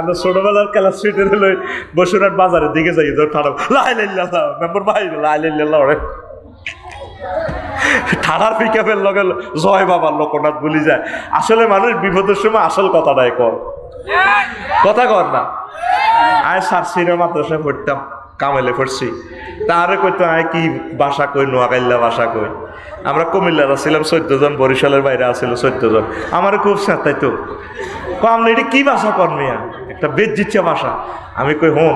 আমরা ছোটবেলার ক্লাস সুইটের হলো বসুরহাট বাজারের দিকে যাই ঠাড়া লাইল্লাহ মেম্বার ভাই লাইল্লাহ ওরে ঠাড়ার পিকআপের লগে জয় বাবার লোকনাথ বলি যায়। আসলে মানুষ বিপদের সময় আসল কথাটাই কর, কথা কর না। আয় সারসির মাদ্রাসায় পড়তাম, কামেলে পড়ছি, তারে কইতো আয় কি ভাষা কই, নোয়াখাইল্লা ভাষা কই। আমরা কুমিল্লার ছিলাম 14 জন, বরিশালের বাইরে আসছিল 14 জন। আমার খুব সাঁতাইতো আপনি এটা কি ভাষা কর্মিয়া, একটা বেজ্জিচ্ছা ভাষা। আমি কই হোম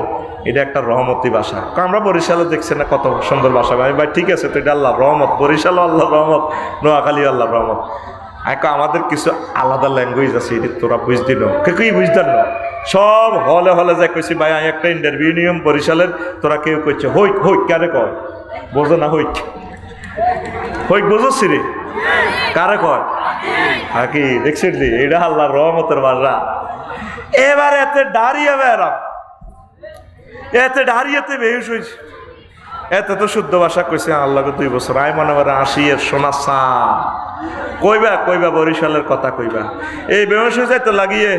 এটা একটা রহমতি ভাষা। আমরা বরিশালে দেখছি না কত সুন্দর ভাষা। আমি ভাই ঠিক আছে, তো এটা আল্লাহ রহমত, বরিশালও আল্লাহ রহমত, নোয়াখালী আল্লাহ রহমত। আমাদের কিছু আলাদা ল্যাঙ্গুয়েজ আছে, এটা তোরা বুঝতি না, কি বুঝতেন না। সব হলে হলে যাই কইছি ভাই আমি একটা ইন্টারভিউ নিয়ম বরিশালের, তোরা কেউ কইছে হইক হইক কারে কয়, বোঝো না হইক হইক বুঝছি রে, কারে কয় হাকি। দেখছি এটা আল্লাহ রহমতের ভাষা। এবার এতে দাঁড়িয়ে বেড়া, এতে দাঁড়িয়েতে বেহুশ হয়েছে। এতে তো শুদ্ধ ভাষা কইছে আল্লাহকে 2 বছর। আয় মনে করে 80 এর সোনা চা কইবা কইবা বরিশালের কথা কইবা। এই বেহুশ হয়ে যায় তো লাগিয়ে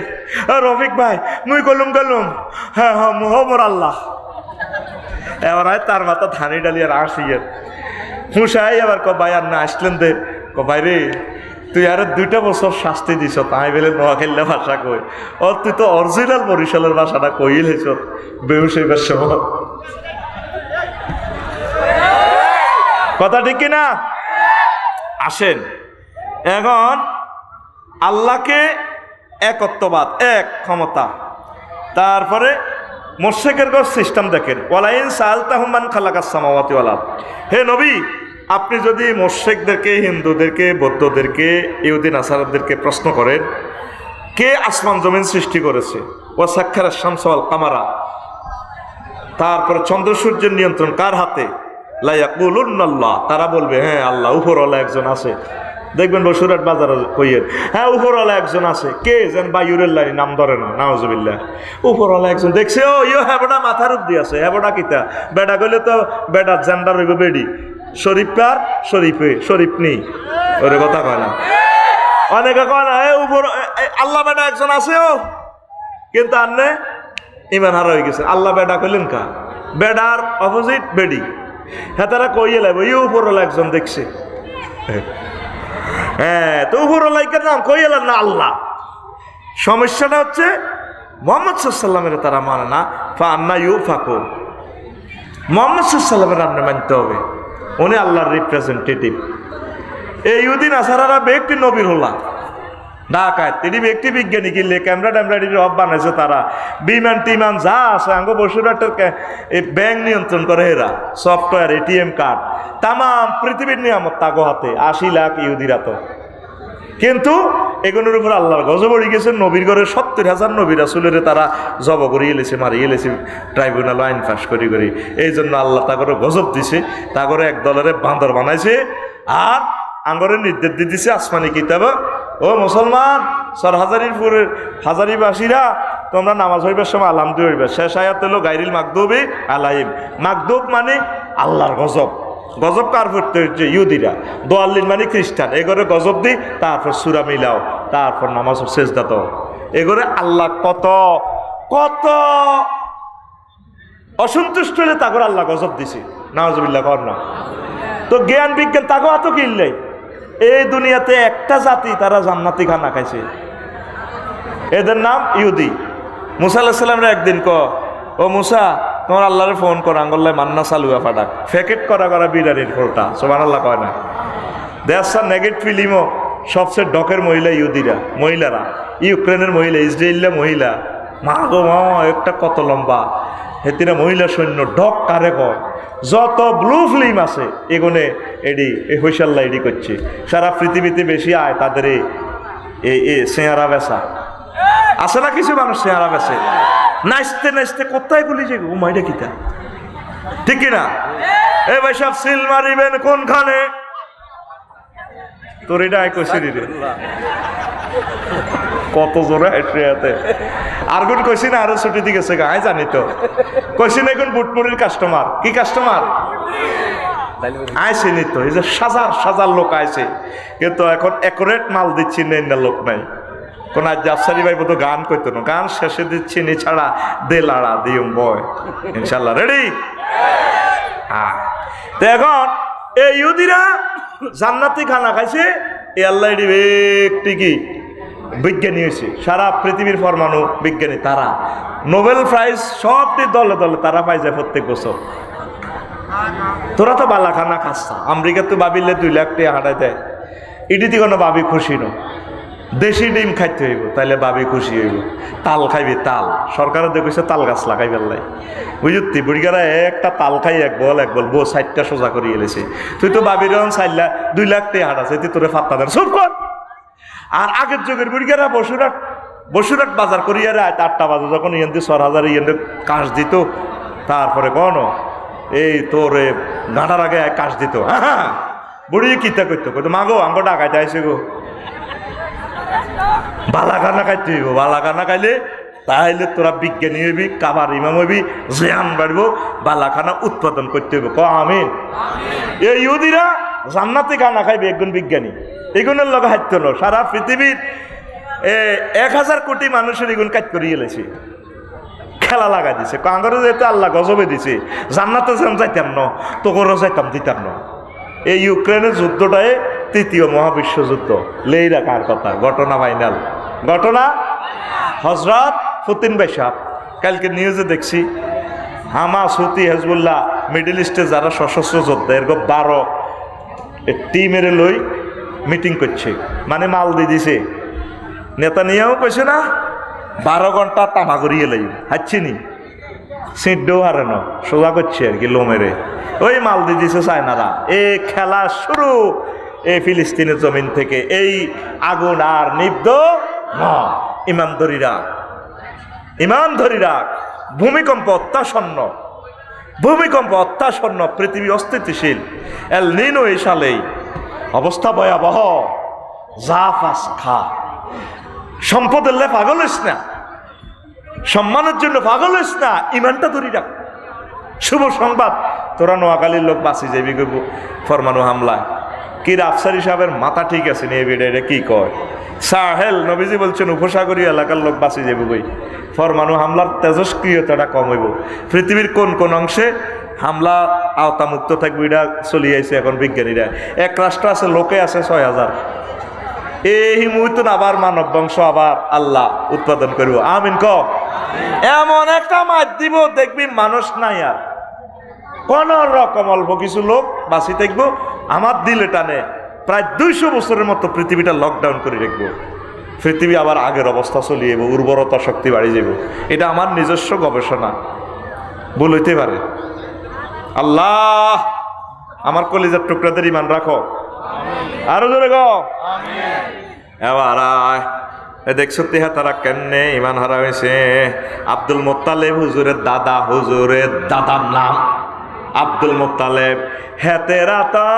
রফিক ভাই মুই কলুম হ্যাঁ হ্যাঁ মোহাম্মর আল্লাহ। এবার আয় তার মাথা ধানি ডালি আর 80 এর হুঁসাই। এবার ক ভাই আর না আসলেন দে, ক ভাই রে তুই আর 2টা বছর শাস্তি দিছ, তাই বেলে নোয়াখাইল্লা ভাষা কই। ও তুই তো অরিজিনাল বরিশালের ভাষাটা কইল হেছ বেহুশ হইবার সময়। কথা ঠিক কিনা? আসেন এখন আল্লাহকে একত্ববাদ, এক ক্ষমতা। তারপরে মুশরিকের সিস্টেম দেখেন, ওয়ালাইন সাআলতাহুম মান খালাকাস সামাওয়াতি ওয়াল আরদ। হে নবী, আপনি যদি মুশরিকদেরকে, হিন্দুদেরকে, বৌদ্ধদেরকে, ইহুদি নাসারাদেরকে প্রশ্ন করেন কে আসমান জমিন সৃষ্টি করেছে, ওয়া সাখখারাশ শামসা ওয়াল কামারা, তারপরে চন্দ্র সূর্যের নিয়ন্ত্রণ কার হাতে, লা ইয়াকুলুন্নাল্লাহ, তারা বলবে হ্যাঁ আল্লাহ, উপরওয়ালা একজন আছে। দেখবেন বসুরহাট বাজার কইয়ের হ্যাঁ উপরওয়ালা একজন আছে। কে যেন বায়ুরেল্লাহি নাম ধরে না, নাউজুবিল্লাহ। উপরওয়ালা একজন দেখছে, ও ইয়ো হেবটা মাথার উপর দিয়ে আছে, হেবটা কিতা বেটা কইলে তো বেটা জেন্ডার হইব বেডি, শরীফ কার শরীফে, শরীফ নেই ওরে কথা কয় না। অনেকে কয় না উপর আল্লাহ বেটা একজন আছে, ও কিন্তু আন্নে ইমান হারা হয়ে গেছে। আল্লাহ বেটা কইলেন কা, বেডার অপোজিট বেডি। হ্যাঁ তারা কইয়ে লাগবে ইউ উপরওয়ালা একজন দেখছে। হ্যাঁ তো উপরওয়ালাইকার নাম কইয়ে না আল্লাহ। সমস্যাটা হচ্ছে মুহাম্মদ সাল্লাল্লাহু আলাইহি ওয়াসাল্লামের তারা মানে না। ফা আন্না ইউফাকুন, মুহাম্মদ সাল্লাল্লাহু আলাইহি ওয়াসাল্লামের আপনি মানতে হবে, উনি আল্লাহর রিপ্রেজেন্টেটিভ। এই ইহুদি নাসারারা ব্যক্তি নবীর হল্লা ঢাকায় তিনি ব্যক্তি বিজ্ঞানী কিনলে ক্যামেরা ট্যামরাটির অফ বানাইছে তারা, বিমান টিমান যা আছে আঙ্গ বসুরহাটের ব্যাংক নিয়ন্ত্রণ করে এরা, সফটওয়্যার, এটিএম কার্ড, তাম পৃথিবীর নিয়ামত তাগো হাতে। 80 লাখ ইহুদিরা তো, কিন্তু এগুলোর উপর আল্লাহর গজব পড়ে গেছে। নবীর ঘরে 70,000 নবী রাসূলের তারা জব করিয়ে এলেছে, মারিয়ে এলেছে ট্রাইব্যুনাল আইন পাস করি করি। এই জন্য আল্লাহ তাগরে গজব দিছে, তাগরে এক দলের বান্দর বানাইছে। আর আঙ্গরের নির্দেশ দিয়ে দিছে আসমানি কিতাব, ও মুসলমান সরহাজারিপুরের হাজারিবাসীরা তোমরা নামাজ হইবার সময় আলহামদু হইবে। শেষ আয়াত হলো গায়রিল মাগদুবি আলাইহিম। মাগদুব মানে আল্লাহর গজব। গজব কার পড়তে হচ্ছে? ইহুদিরা। দোয়াল্লিন মানে খ্রিস্টান। এগরে গজব দিই, তারপর সূরা মিলাও, তারপর নামাজ সেজদা দাও। এগরে আল্লাহ কত কত অসন্তুষ্ট হলে তাগর আল্লাহ গজব দিছে। নাউজুবিল্লাহ কর না। তো জ্ঞান বিজ্ঞান তাগো এত কিনলে এই দুনিয়াতে একটা জাতি তারা জান্নাতি খানা খাইছে, এদের নাম ইহুদি। মুসা আলাইহিস সালামের একদিন ও মুসা তোমার আল্লাহরে ফোন কর, আঙ্গল্লায় মান্না চালুয়া ফাটাক, ফ্যাকেট করা করা বিরিয়ানির ফোরটা, সুবহানাল্লাহ কয় না। দ্যাটস আ নেগেটিভ ফিল্মও সবচেয়ে ডকের মহিলা ইহুদিরা, মহিলারা, ইউক্রেনের মহিলা, ইসরায়েলের মহিলা, মা গো মা একটা কত লম্বা হেতিরা মহিলা সৈন্য। ডক কারে কয়? যত ব্লু ফিল্ম আছে এগুনে এডি এই হইসাল্লা এডি করছে। সারা পৃথিবীতে বেশি আয় তাদের এই চেহারা বেচা আছে না, কিছু মানুষ চেহারা বেচে নাচতে নাচতে কোথায় গুলি যে উমাইটা কিতা, ঠিক কিনা? এ ভাই সব সিল মারিবেন কোনখানে? তোর এটা আয় কইছে রে কত জোরে হাতে আর গুণ কইছি না, আরো ছুটি দিয়ে গেছে গায়ে জানি তো কইছি না। এখন বুটমুড়ির কাস্টমার, কি কাস্টমার আইসে নি তো, এই যে সাজার সাজার লোক আইছে, কিন্তু এখন একুরেট মাল দিচ্ছি না লোক নাই। কোন আজ আফসারি ভাই তো গান করতো না, গান শেষে দিচ্ছি নি ছাড়া দে লাড়া দিম বয়। ইনশাল্লাহ রেডি? হ্যাঁ। তো এখন এই ইহুদিরা জান্নাতি খানা খাইছে, এ আল্লাহ ব্যক্তি কি বিজ্ঞানী হয়েছে, সারা পৃথিবীর পরমাণু বিজ্ঞানী তারা, নোবেল প্রাইজ সবটি দলে দলে তারা পাই যায় প্রত্যেক বছর। তোরা তো বালা খানা খাস না, আমেরিকা তো বাবিলে 2 লাখ টাকা হাঁটাই দেয়, এটিতে কোনো বাবি খুশি ন। দেশি ডিম খাইতে হইব তাইলে বাবি খুশি হইব। তাল খাইবি তাল, সরকারে দেখেছে তাল গাছ লাগাই পেলাই বুঝতি, বুড়িগারা একটা তাল খাই এক বল বউ 60টা সোজা করে এলেছে। তুই তো বাবির চাইলা 2 লাখ টাকা হাঁটাছে, তুই তোরে ফাত্তা দেন চুপ কর। আর আগের যুগের বুড়িগারা বসুরাট বাজার করিয়া রায় 8টা বাজে যখন ইয়েন্দি 4000 ইয়েন্দি কাশ দিত, তারপরে কন এই তোরে গাঁটার আগে কাশ দিত। হ্যাঁ বুড়ি কিতা করতো, কইতো মাগো আঙ্গ ডাকাইতে আইসে গো, বালা খানা খাইতে হইব, বালা খানা খাইলে তাহলে তোরা বিজ্ঞানী হইবি, কাবার ইমাম হইবি, জ্ঞান বাড়ব, বালা খানা উৎপাদন করতে হইব। ক আমিন। এই ইহুদিরা জান্নাতে খানা খাইবে একজন বিজ্ঞানী, এগুনের লগে হাইত না। সারা পৃথিবীর 1000 কোটি মানুষের এগুন কাজ করিয়ে এলেছে, খেলা লাগাই দিছে। কাঙ্গরে যেহেতু আল্লাহ গজবে দিছে, জান্নাতে যেন যাইতাম ন, তোকেরও যাইতাম দিতাম না। এই ইউক্রেনের যুদ্ধটাই 3য় মহাবিশ্বযুদ্ধ। লেই রাখার কথা, ঘটনা ফাইনাল ঘটনা। হজরত পুতিন ভাই সাহেব কালকে নিউজে দেখছি, হামাস, হুতি, হেজবুল্লাহ, মিডল ইস্টে যারা সশস্ত্র যোদ্ধা এরকম 12 টিমের লই মিটিং করছে, মানে মাল দিয়ে দিছে। নেতা নিয়েও কইছে না 12 ঘন্টা তামা করিয়ে লাই হাচ্ছি নি, সিড্ডেও হারে না, সোজা করছে আর কি লোমেরে। ওই মাল দিয়ে দিছে চায়নারা। এই খেলা শুরু এই ফিলিস্তিনের জমিন থেকে। এই আগুন আর নিব্ধ না। ইমান ধরি রাখ। ভূমিকম্প অত্যাসন্ন, পৃথিবী অস্থিতিশীল। এল নিনো এই সালেই অবস্থা ভয়াবহ। যা ফাস খা, সম্পদের লে পাগল হইস না, সম্মানের জন্য পাগল হইস না, ইমানটা ধরি রাখ। শুভ সংবাদ, তোরা নোয়াখালীর লোক বাঁচি যাবি ফরমানু হামলা। কি আফসারি সাহেবের মাথা ঠিক আছে নি? এটা কি কয় সাহেল? নবীজি বলছেন উপসাগরীয় এলাকার লোক বাঁচি যাবে বই, ফরমানু হামলার তেজস্ক্রিয়তাটা কম হইব। পৃথিবীর কোন কোন অংশে হামলা আওতামুক্ত থাকবে এটা চলি আইছে এখন বিজ্ঞানীরা। এক রাষ্ট্র আছে লোকে আছে 6000। এই মুহূর্তে আবার মানব বংশ আবার আল্লাহ উৎপাদন করব। আমিন ক। এমন একটা মাছ দিব দেখবি মানুষ নাই আর, কোন রকম অল্প কিছু লোক বাঁচি থাকবো। আমার দিলে টানে প্রায় 200 বছরের মতো পৃথিবীটা লকডাউন করে রাখবো। পৃথিবী আবার আগের অবস্থা চলিয়ে যাব, উর্বরতা শক্তি বাড়িয়ে যাব। এটা আমার নিজস্ব গবেষণা, ভুল হইতে পারে। আল্লাহ আমার কলিজার টুকরাদের ইমান রাখো। আরো জোরে গো। এবার দেখছো তেহা তারা কেমনে ইমান হারা হয়েছে। আব্দুল মোত্তালেব হুজুরের দাদার নাম আব্দুল মোত্তালেব। হেতেরা তো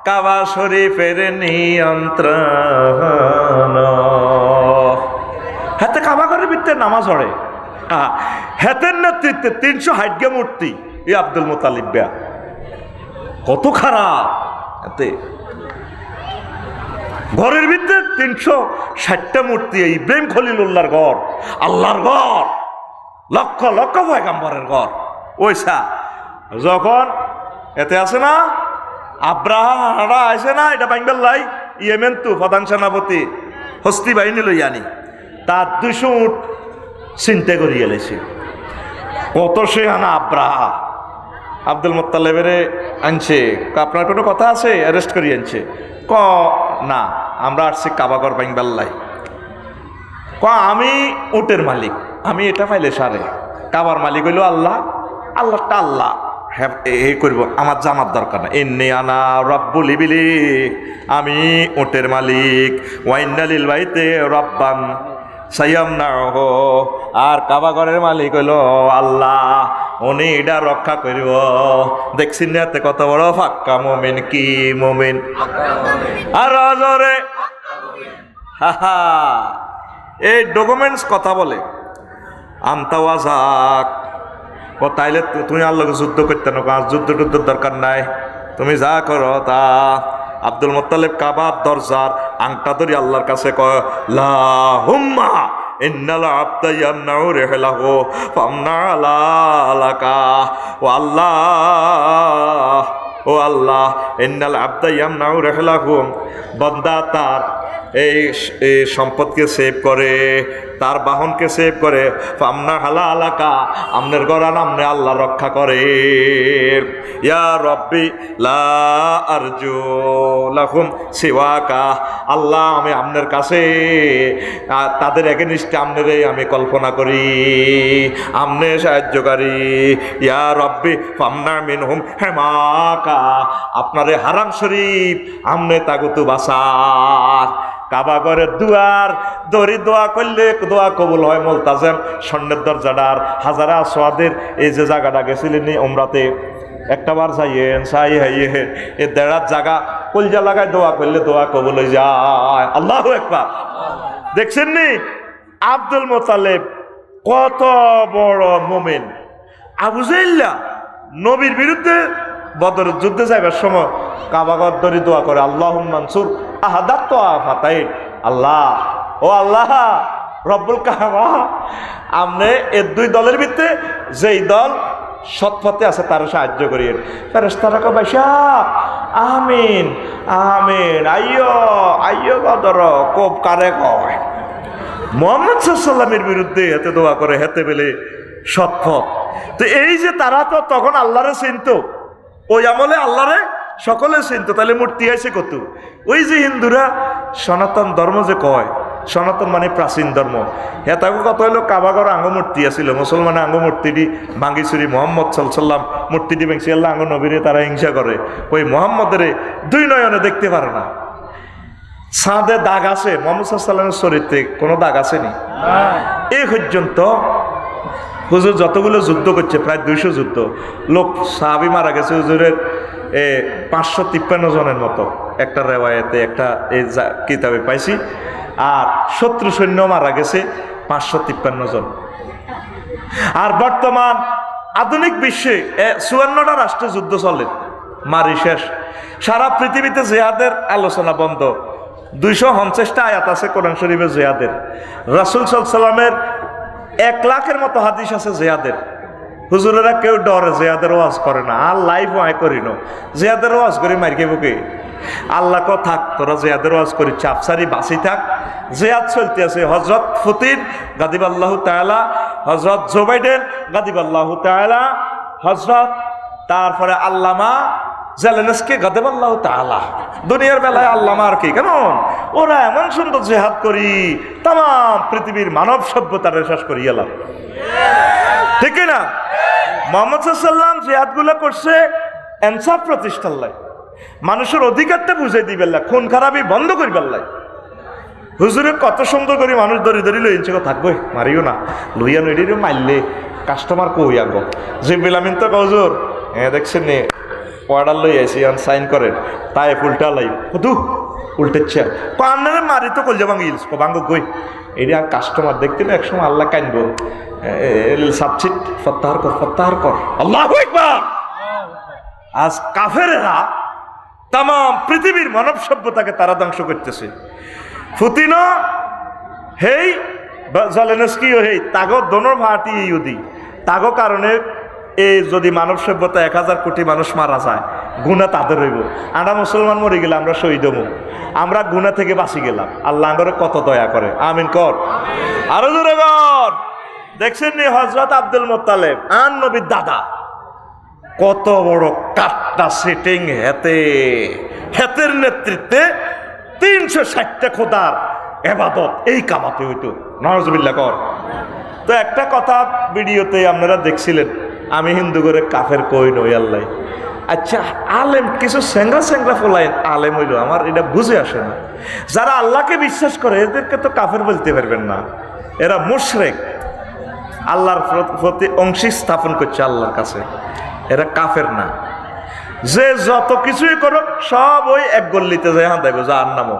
কাবা শরীফের নিয়ন্ত্রণ, হাতে কাবা ঘরের ভিতরে নামাজ পড়ে। হেতের নেতৃত্বে 360 মূর্তি। এই আব্দুল মোত্তালিব বেয়া কত খারাপ। হাতে ঘরের ভিতরে 360টা মূর্তি। ইব্রাহিম খলিলুল্লাহর ঘর, আল্লাহর ঘর, লক্ষ লক্ষ পয়গম্বরের ঘর। ওইসা যখন এতে আছে না আব্রাহা আছে না, এটা বাঙ্গাল্লাই ইয়েমেন তো প্রধান সেনাপতি হস্তি বাহিনী লই আনি, তার 200 উট চিন্তা করিয়ে এলেছে। কত সে আনা আব্রাহা আব্দুল মোত্তালেবের আনছে। আপনার কোনো কথা আছে? অ্যারেস্ট করিয়ে আনছে। ক না, আমরা আসছি কাবাগর বাঙ্গাল্লাই। ক আমি উটের মালিক, আমি এটা পাইলে সারে। কাবার মালিক হইল আল্লাহ, আল্লাহটা আল্লাহ হ্যাঁ এই করবো, আমার জানার দরকার না। এমনি আনা রব্বুল ইবিলি, আমি উটের মালিক। ওয়াইনালিল বাইতে রব্বান সাইয়াম না হো, আর কাবাগরের মালিক হইল আল্লাহ, উনি এটা রক্ষা করিব। দেখছেন না এতে কত বড় ফাক্কা মুমিন। কি মুমিন? আর রাজরে হা এই ডকুমেন্টস কথা বলে আন্তাওয়াজাক। তাইলে তুমি আল্লাহকে যুদ্ধ করতে না, যুদ্ধ টুদ্ধ দরকার নাই, তুমি যা করো তা। আব্দুল মুত্তালিব কাবার দরজার আংটা ধরে আল্লাহর কাছে কয় লাহুম্মা ইন্নাল আবদা ইয়ামনাউ রিহলাহু ফামনা আলাকা ও আল্লাহ, ও আল্লাহ, ইন্নাল আবদা ইয়ামনাউ রিহলাহু, বান্দা তার এই সম্পদকে সেভ করে, তার বাহনকে সেভ করে, ফামনা হালা আলাকা, আমনের গরান আমনে আল্লাহ রক্ষা করে। ইয়া রব্বি লা আরজু লাহুম সিওয়াকা, আল্লাহ আমি আমনের কাছে তাদের এগেনিস্টে আমনেরে আমি কল্পনা করি, আমনে সাহায্যকারী। ইয়া রব্বি ফামনা মিনহুম হেমাকা, আপনারে হারাম শরীফ আমনে তাগুতু বাসার। কাবা ঘরের দুয়ার দড়ি দোয়া করলে দোয়া কবুল হয়। মুলতাজিম স্বর্ণের দরজাটার হাজারে আসওয়াদের এই যে জায়গাটা গেছিলেন উমরাতে, একটাবার যাইয়েন চাই হাইয়ে এ দেড়ার জায়গা কলজা লাগায় দোয়া করলে দোয়া কবুল হয়ে যায়। আল্লাহু আকবার। দেখছেন নি আব্দুল মুত্তালিব কত বড় মুমিন। আবু জাহল নবীর বিরুদ্ধে বদর যুদ্ধে যাইবার সময় কাবাগর ধরে দোয়া করে আল্লাহুম্মা মানসুর আহাদাত তাআফাতাইন, আল্লাহ, ও আল্লাহ রব্বুল কাবা, আমনে এই দুই দলের ভিতরে যেই দল সৎপথে আছে তার সাহায্য করিয়েন। ফেরেশতারা কয় বাইশা আমিন আমিন, আইয়ো আইয়ো বদর কোপ কারে কয় মুহাম্মদ সাল্লাল্লাহু আলাইহি ওয়াসাল্লামের বিরুদ্ধে এতে দোয়া করে হেতে বেলে সৎপথ। তো এই যে তারা তো তখন আল্লাহরে চিনতো, ওই আমলে আল্লাহরে সকলে চিনতো, তাহলে মূর্তি আছে কত? ওই যে হিন্দুরা সনাতন ধর্ম যে কয়, সনাতন মানে প্রাচীন ধর্ম, হ্যাঁ তাকে কত হইলো কাবাগর আঙ্গ মূর্তি আছিল, মুসলমানের আঙ্গ মূর্তিটি ভাঙ্গি চুরি মোহাম্মদ সাল্লাম মূর্তিটি ভেঙছি আল্লাহ আঙ্গ নবীরে তারা হিংসা করে, ওই মোহাম্মদের দুই নয়নে দেখতে পারে না। সাদে দাগ আছে মোহাম্মদ সাল্লামের শরীরে কোনো দাগ আসেনি এই পর্যন্ত। হুজুর যতগুলো যুদ্ধ করছে প্রায় 200 যুদ্ধ, লোক সাহাবী মারা গেছে হুজুরের 553 জনের মতো একটা রেওয়ায়েতে একটা এই কিতাবে পাইছি, আর শত্রু সৈন্য মারা গেছে 553 জন। আর বর্তমান আধুনিক বিশ্বে 54টা রাষ্ট্রে যুদ্ধ চলে, মারি শেষ। সারা পৃথিবীতে জিহাদের আলোচনা বন্ধ। 250টা আয়াত আছে কোরআন শরীফে জিহাদের। রাসূল সাল্লাল্লাহু আলাইহি ওয়াসাল্লামের 1 লাখের মতো হাদিস আছে জিহাদের। হুজুরেরা কেউ ডরে জিহাদের ওয়াজ করে না, আর লাইভ আয় করি না, জিহাদের ওয়াজ করি মার্কে বুকে। আল্লাহ কো থাক তোরা জিহাদের ওয়াজ করি, চাপসারি বাঁচি থাক, জিহাদ চলতে আছে। হযরত পুতিন গাদিবাল্লাহু তাআলা, হযরত জো বাইডেন গাদিবাল্লাহু তাআলা, হযরত তারপরে আল্লামা জেলেনস্কি গাদিবাল্লাহু তাআলা। দুনিয়ার বেলায় আল্লামা আর কি, কেমন ওরা এমন সুন্দর জিহাদ করি তাম পৃথিবীর মানব সভ্যতার শেষ করি এলাম, ঠিক না? মুহাম্মদ সাল্লাল্লাহু আলাইহি ওয়াসাল্লাম জিহাদগুলো করছে ইনসাফ প্রতিষ্ঠার লাই, মানুষের অধিকারটা বুঝাই দিবেন লাই, খুন খারাপি বন্ধ করিবার লাই। হুজুরে কত সুন্দর করে মানুষ ধরি ধরি লইছে, থাকবো মারিও না, লইয়া নইডিরে মারলে কাস্টমার কই আগ জিবিল আমিন তো হুজুর দেখছেন নি অর্ডার লই আইছি আন সাইন করেন, তাই উল্টা লাই হতু উল্টেচ্ছে পান্নারে মারি তো কল যাবাং ইলস বাঙ্গ গই এটা কাস্টমার দেখতে না একসময় আল্লাহ কাইনবো সাবসিট ফত্তাহার কর আল্লাহু আকবার। আজ কাফেরেরা তাম পৃথিবীর মানব সভ্যতাকে তারা ধ্বংস করতেছে। পুতিনও হেই জেলেনস্কিও হেই, তাগো দোনো ভাটি ইহুদি, তাগো কারণে এই যদি মানব সভ্যতা 1000 কোটি মানুষ মারা যায়, গুনাহ তাদের হইব। আমরা মুসলমান মরে গেলে আমরা শহীদ হবো, আমরা গুনাহ থেকে বাঁচি গেলাম। আল্লাহ আমাদের কত দয়া করে, আমিন কর আরো জোরে কর। দেখছেন নি হযরত আব্দুল মুত্তালিব আন নবীর দাদা, কত বড় কাটটা সেটিং হেতের নেতৃত্বে 360টা খোদার ইবাদত এই কামাতে হইতো, নাউজুবিল্লাহ কর। তো একটা কথা ভিডিওতে আপনারা দেখছিলেন, আমি হিন্দু করে কাফের কই নই আল্লাহ। আচ্ছা আলেম কিছু স্যাংরা ফলাইন আলেম হইল, আমার এটা বুঝে আসে না। যারা আল্লাহকে বিশ্বাস করে এদেরকে তো কাফের বলতে পারবেন না, এরা মুশরিক, আল্লাহর প্রতি অংশী স্থাপন করছে আল্লাহর কাছে, এরা কাফের না। যে যত কিছুই করো সব ওই এক গল্লিতে যায় হ্যাঁ দেখো যা নামো,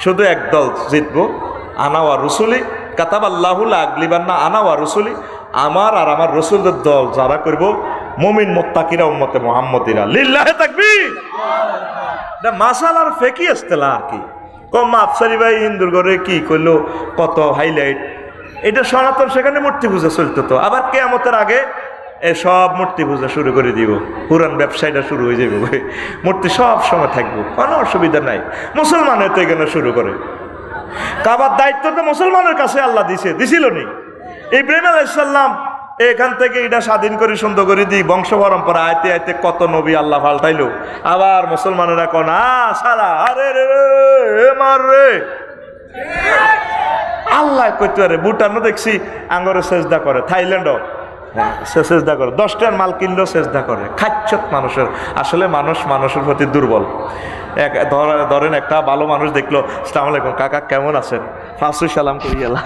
শুধু একদল জিতবো, আনা ওয়া রসুলি কাতাবাল্লাহু লা আগলিবান্না আনা ওয়া রসুলি, আমার আর আমার রসুলদের দল যারা করব মুমিন মুত্তাকিরা উম্মতে মুহাম্মদিরা, লিল্লাহি তাকবীর। মাসালার ফেকি আসতেলা আর কি কম আফসারি ভাই হিন্দুর ঘরে কি করলো কত হাইলাইট, এটা সনাতন সেখানে মূর্তি পূজা চলতো। তো আবার কিয়ামতের আগে সব মূর্তি পূজা শুরু করে দিব, পুরান ব্যবসায়টা শুরু হয়ে যাবে, মূর্তি সব সময় থাকবো, কোনো অসুবিধা নাই। মুসলমানের তো এখানে শুরু করে, কাবার দায়িত্ব তো মুসলমানের কাছে আল্লাহ দিছিল নি। ইব্রাহিম আলাইহিস সালাম এখান থেকে এটা স্বাধীন করে সুন্দর করে দিই, বংশ পরম্পরা আইতে আইতে কত নবী আল্লাহ পাল্টাইলো। আবার মুসলমানেরা কোন সারা আরে রে মার রে আল্লাহ করতে পারে। ভুটানও দেখছি আঙ্গরে সেজদা করে, থাইল্যান্ডও সেজদা করে, 10টার মাল কিনলেও সেজদা করে। খাচ্ছত মানুষের, আসলে মানুষের প্রতি দুর্বল। ধরেন একটা ভালো মানুষ দেখলো, আসসালামু আলাইকুম কাকা কেমন আছেন, ফাঁসু সালাম করি এলা,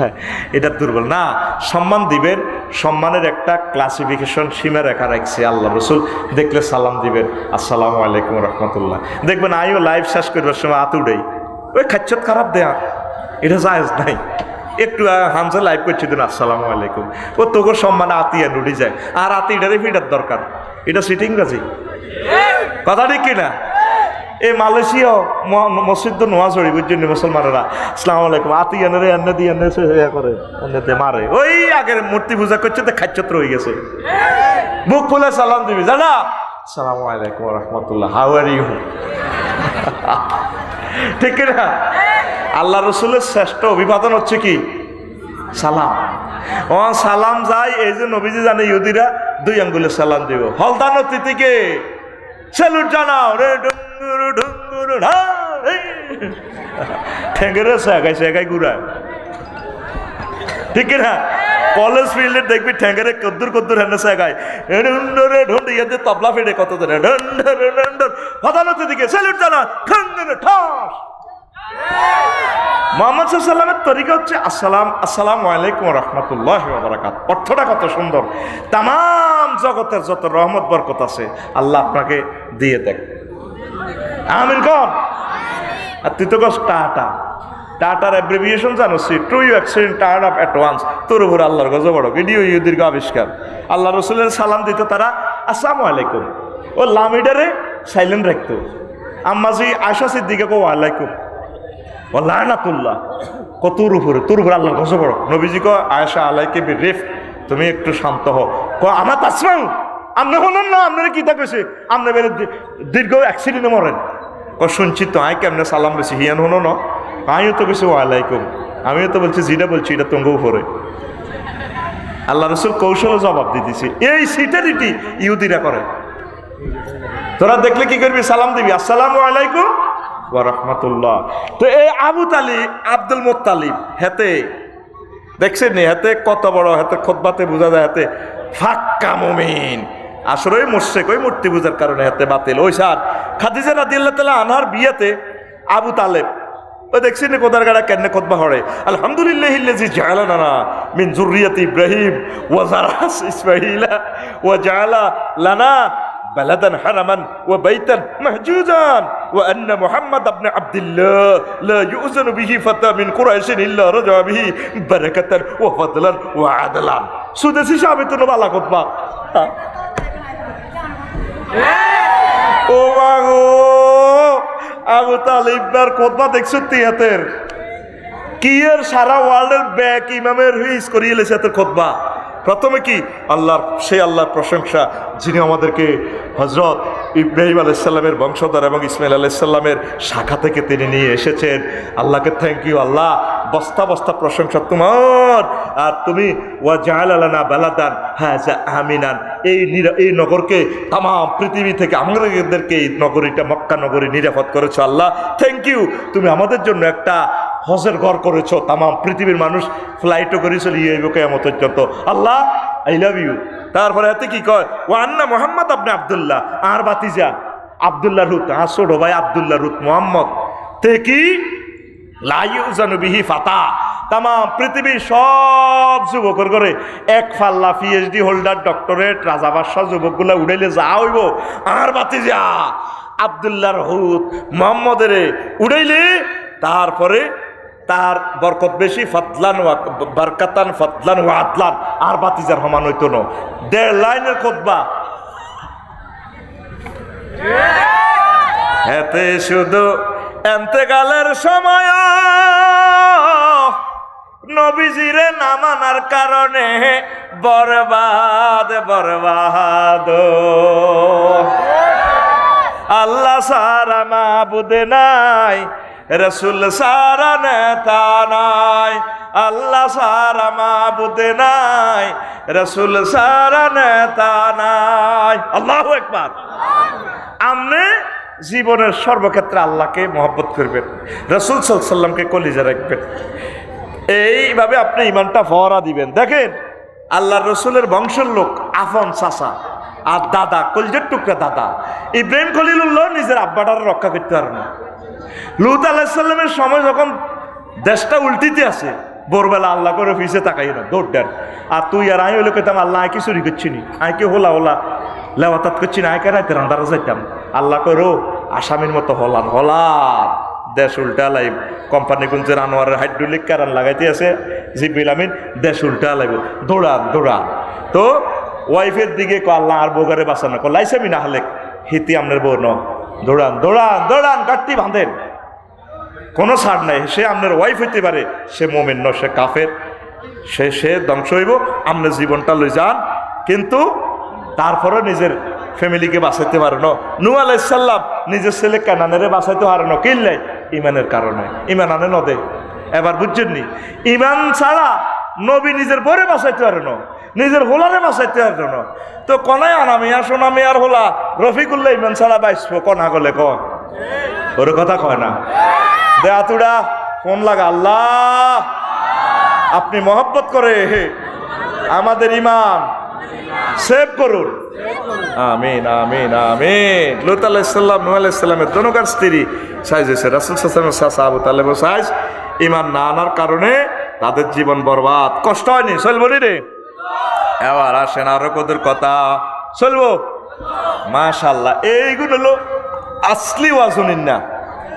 এটা দুর্বল না। সম্মান দিবেন, সম্মানের একটা ক্লাসিফিকেশন সীমা রেখা রাখছে আল্লাহ রসুল। দেখলে সালাম দিবেন, আসসালামু আলাইকুম রহমতুল্লাহ। দেখবেন আইও লাইভ শেষ করবার সময় আতুডেই ওই খাচ্ছত খারাপ দেয়া, এটা জায়েজ নাই। একটু হামজা লাইভ করছি দিন আসসালামু আলাইকুম, ও তোকে সম্মানে আতিয়া নুড়ি যায়, আর আতিটারে ফিটার দরকার, এটা সিটিং বাজি কথা ঠিক কিনা। এই মালয়েশিয়া মসজিদ নোয়া চড়ি বুঝছেন মুসলমানেরা, আসসালামু আলাইকুম আতিয়ানারে এনে দিয়ে এনে করে এনে মারে, ওই আগের মূর্তি পূজা করছে তো খাচ্ছত রয়ে গেছে। বুক খুলে সালাম দিবি জানা, আসসালামু আলাইকুম রহমতুল্লাহ, হাউ আর ইউ, ঠিক কিনা। আল্লাহ রসুলের শ্রেষ্ঠ অভিবাদন হচ্ছে কি সালাম। ও সালাম যায়, এই যে নবীজি জানে ইহুদিরা 2 আঙ্গুলে সালাম দিব। হলদান অতিথিকে স্যালুট জানাও রে ডুঙ্গুর ডুঙ্গুর ঠেঙ্গেরে শেখাই ঘুরায়, ঠিক না। কলেজ ফিল্ডে দেখবি ঠেঙ্গেরে কদ্দুর হেনে শেখায় ঢুন্ডরে ঢুন্ড ইয়াতে তবলা ফেটে কত ধরে ঢুন্ডরে ঢুন্ডর হলদান অতিথিকে স্যালুট জানা ঠেঙ্গেরে ঠাস। মুহাম্মদ সাল্লাল্লাহু আলাইহি ওয়াসাল্লামের তরিকা হচ্ছে আসসালামু আলাইকুম রহমতুল্লাহ ওয়া বারাকাতুহু। অর্থটা কত সুন্দর, তাম জগতের যত রহমত বরকত আছে আল্লাহ আপনাকে দিয়ে দেখ, আমিন কর। আর তুই তো কস টাটার অ্যাব্রিভিয়েশন জানো, true accident turn off at once, তোর উপর আল্লাহর গজব বড় ভিডিও দীর্ঘ আবিষ্কার। আল্লাহ রসুলের সালাম দিত তারা আসসালামু আলাইকুম, ও লামিডারে সাইলেন্ট রাখতো। আম্মাজি আয়েশা সিদ্দিকা কো ওয়ালাইকুম ও লানাতুল্লাহ, তোর উপরে আল্লাহর গজব বড়। নবীজি কো আয়েশা আলাইকে বি রিফ, তুমি একটু শান্ত হও। আমার তাসমাউ আপনি হলেন না, আপনারা কি থাকবে আপনি বের দীর্ঘ অ্যাক্সিডেন্টে মরেন। শুনছি তো আয় কেমনে সালাম বেশি হিয়ান হনো না, আমিও তো বেশি ওয়ালাইকুম, আমিও তো বলছি যেটা বলছি এটা তোমাকে উপরে। আল্লাহ রসুল কৌশলে জবাব দিয়ে দিছি, এই সিটারিটি ইহুদিরা করে। তোরা দেখলে কি করবি, সালাম দিবি আসসালামু আলাইকুম ওয়া রাহমাতুল্লাহ। তো এই আবু তালিব আব্দুল মুত্তালিব হেতে দেখছেন নি, হাতে কত বড়, হাতে খুতবাতে বোঝা যায় হাতে ফাক্কা মুমিন। আসলে মুশরিক, ওই মূর্তি পূজার কারণে হাতে বাতিল। ওই স্যার খাদিজা রাদিয়াল্লাহু তাআলা আনহার বিয়েতে আবু তালেব ওই দেখছেন নি কোদার গাড়া কেন খুতবা হরে, আলহামদুলিল্লাহিল্লাযী জাআলানা মিন যুররিয়াতি ইব্রাহিম ওয়া যারাস ইসমাঈলা ওয়া জাআলা লানা بلدا حرما وبيتا محجوزا وأن محمد بن عبد الله لا يؤذن به فتى من قريش إلا رجع به بركة وفضلا وعدلا। সুদেশি সাবিত নবালা খুতবা। ও মাগো আবু তালিবার খুতবা দেখছো তিয়াতের কি এর সারা ওয়ার্ল্ডের ব্যাক ইমামের হুইস করিয়ে লেছে খুতবা। প্রথমে কি আল্লাহর প্রশংসা যিনি আমাদেরকে হযরত ইব্রাহিম আলাইহিস সালামের বংশধর এবং ইসমাইল আলাইহিস সালামের শাখা থেকে তিনি নিয়ে এসেছেন। আল্লাহকে থ্যাংক ইউ আল্লাহ, বস্তা বস্তা প্রশংসা তোমার। আর তুমি ওয়া জাআলা লানা বালাদান হাযা আমিনান, এই নগরকে তাম পৃথিবী থেকে আমাদেরকে এই নগরীটা মক্কা নগরী নিরাপদ করেছো আল্লাহ, থ্যাংক ইউ। তুমি আমাদের জন্য একটা হজের ঘর করেছো, তাম পৃথিবীর মানুষ ফ্লাইটও করে চলিয়ে কিয়ামত পর্যন্ত। আল্লাহ আই লাভ ইউ। তারপরে হাতে কি কয়, ও আন্না মোহাম্মদ আপনি আব্দুল্লাহ, আর বাতিজা আব্দুল্লাহ রুত, আর ছোট ভাই আব্দুল্লাহ রুত মোহাম্মদ তে কি লা ইউজানু বিহি ফাতা, তাম পৃথিবীর সব যুবকের করে এক ফাল্লা পিএইচডি হোল্ডার ডক্টরেট রাজা বাদশাহ যুবকগুলা উড়াইলে যা হইব, আর বাতিজা আব্দুল্লাহর হুত মোহাম্মদের উড়াইলে তারপরে তার বরকত বেশি, ফাতলান ওয়া বারকাতান ফাতলান ওয়া আদলান, আর বাতিজার সমান হইতো না। 1.5 লাইনের খুতবা এতে শুধু এন্তেকালের সময় নবীজিরে না মানার কারণে বরবাদ বরবাদ। আল্লাহ সারা মাবুদ নাই, রসুল সারা নেতা নাই। আল্লাহ সারা মাবুদ নাই, রসুল সারা নেতা নাই। আল্লাহু আকবার। আপনি জীবনের সর্বক্ষেত্রে আল্লাহকে মহব্বত করবেন, রসুল সাল্লাল্লাহু আলাইহি ওয়াসাল্লামকে কলিজা রাখবেন, এইভাবে আপনি ইমানটা ফহরা দিবেন। দেখেন আল্লাহ রসুলের বংশের লোক আফন চাচা আর দাদা, কলিজার টুকরা দাদা ইব্রাহিম খলিলুল্লাহ নিজের আব্বাটার রক্ষা করতে পারে না। লূত আলাইহিস সালামের সময় যখন দেশটা উল্টিতে আছে, ভোরবেলা আল্লাহ করে ফিসে তাকাই না, দৌড় দেন। আর তুই আর আমি হইলে কইতাম আল্লাহ আয় কি চুরি করছি নি, আয় কি হোলা হোলা লেওয়াতাত করছি না, আয়কে রাইতে রান্দারা যাইতাম। আল্লাহ করো আসামির মতো হলান হলার দেশ উল্টা লাইব। কোম্পানিগঞ্জের আনোয়ারের হাইড্রোলিক কারণ লাগাইতে আছে জিবরিল আমিন, দেশ উল্টা লাইব, দৌড়ান দৌড়ান। তো ওয়াইফের দিকে ক আল্লাহ আর বউগারে বাঁচানো ক লাইসামি না হলে হিতি আমনের বউ ন, দৌড়ান দৌড়ান দৌড়ান, গাড়ি বাঁধেন, কোনো ছাড় নাই। সে আপনার ওয়াইফ হইতে পারে, সে মোমেন ন, সে কাফের, সে ধ্বংস হইব। আপনার জীবনটা লই যান, কিন্তু তারপরে নিজের ফ্যামিলিকে বাঁচাইতে পারে না। নূহ আলাইহিস সালাম নিজের ছেলে কানানেরে বাঁচাইতে পারে না, কিনলাই ইমানের কারণে। ইমান আনে নদে। এবার বুঝছেন নি, ইমান ছাড়া নবী নিজের বরে বাঁচাইতে পারে না, নিজের হোলারে বাঁচাইতে পারে না। তো কনায় আনামিয়া সোনামিয়ার হোলা রফিকুল্লাহ ইমান ছাড়া বাইসব কনা গলে কন ওর কথা কয় না। দে আতুড়া ফোন লাগা, আল্লাহ আপনি মহব্বত করে আমাদের ইমান সেভ করুন, আমিন আমিন আমিন। লূত আলাইহিস সালাম নূহ আলাইহিস সালামের দনকার স্ত্রী সাইজ হয়েছে, রাসূল সাল্লাল্লাহু আলাইহি ওয়াসাল্লামের চাচা আবু তালেব সাইজ। ইমান না আনার কারণে তাদের জীবন বরবাদ। কষ্ট হয়নি? চলবো রে। এবার আসেন আরো কদের কথা, চলবো মাশাআল্লাহ। এইগুলো হলো আসলি ওয়াজুনিন না,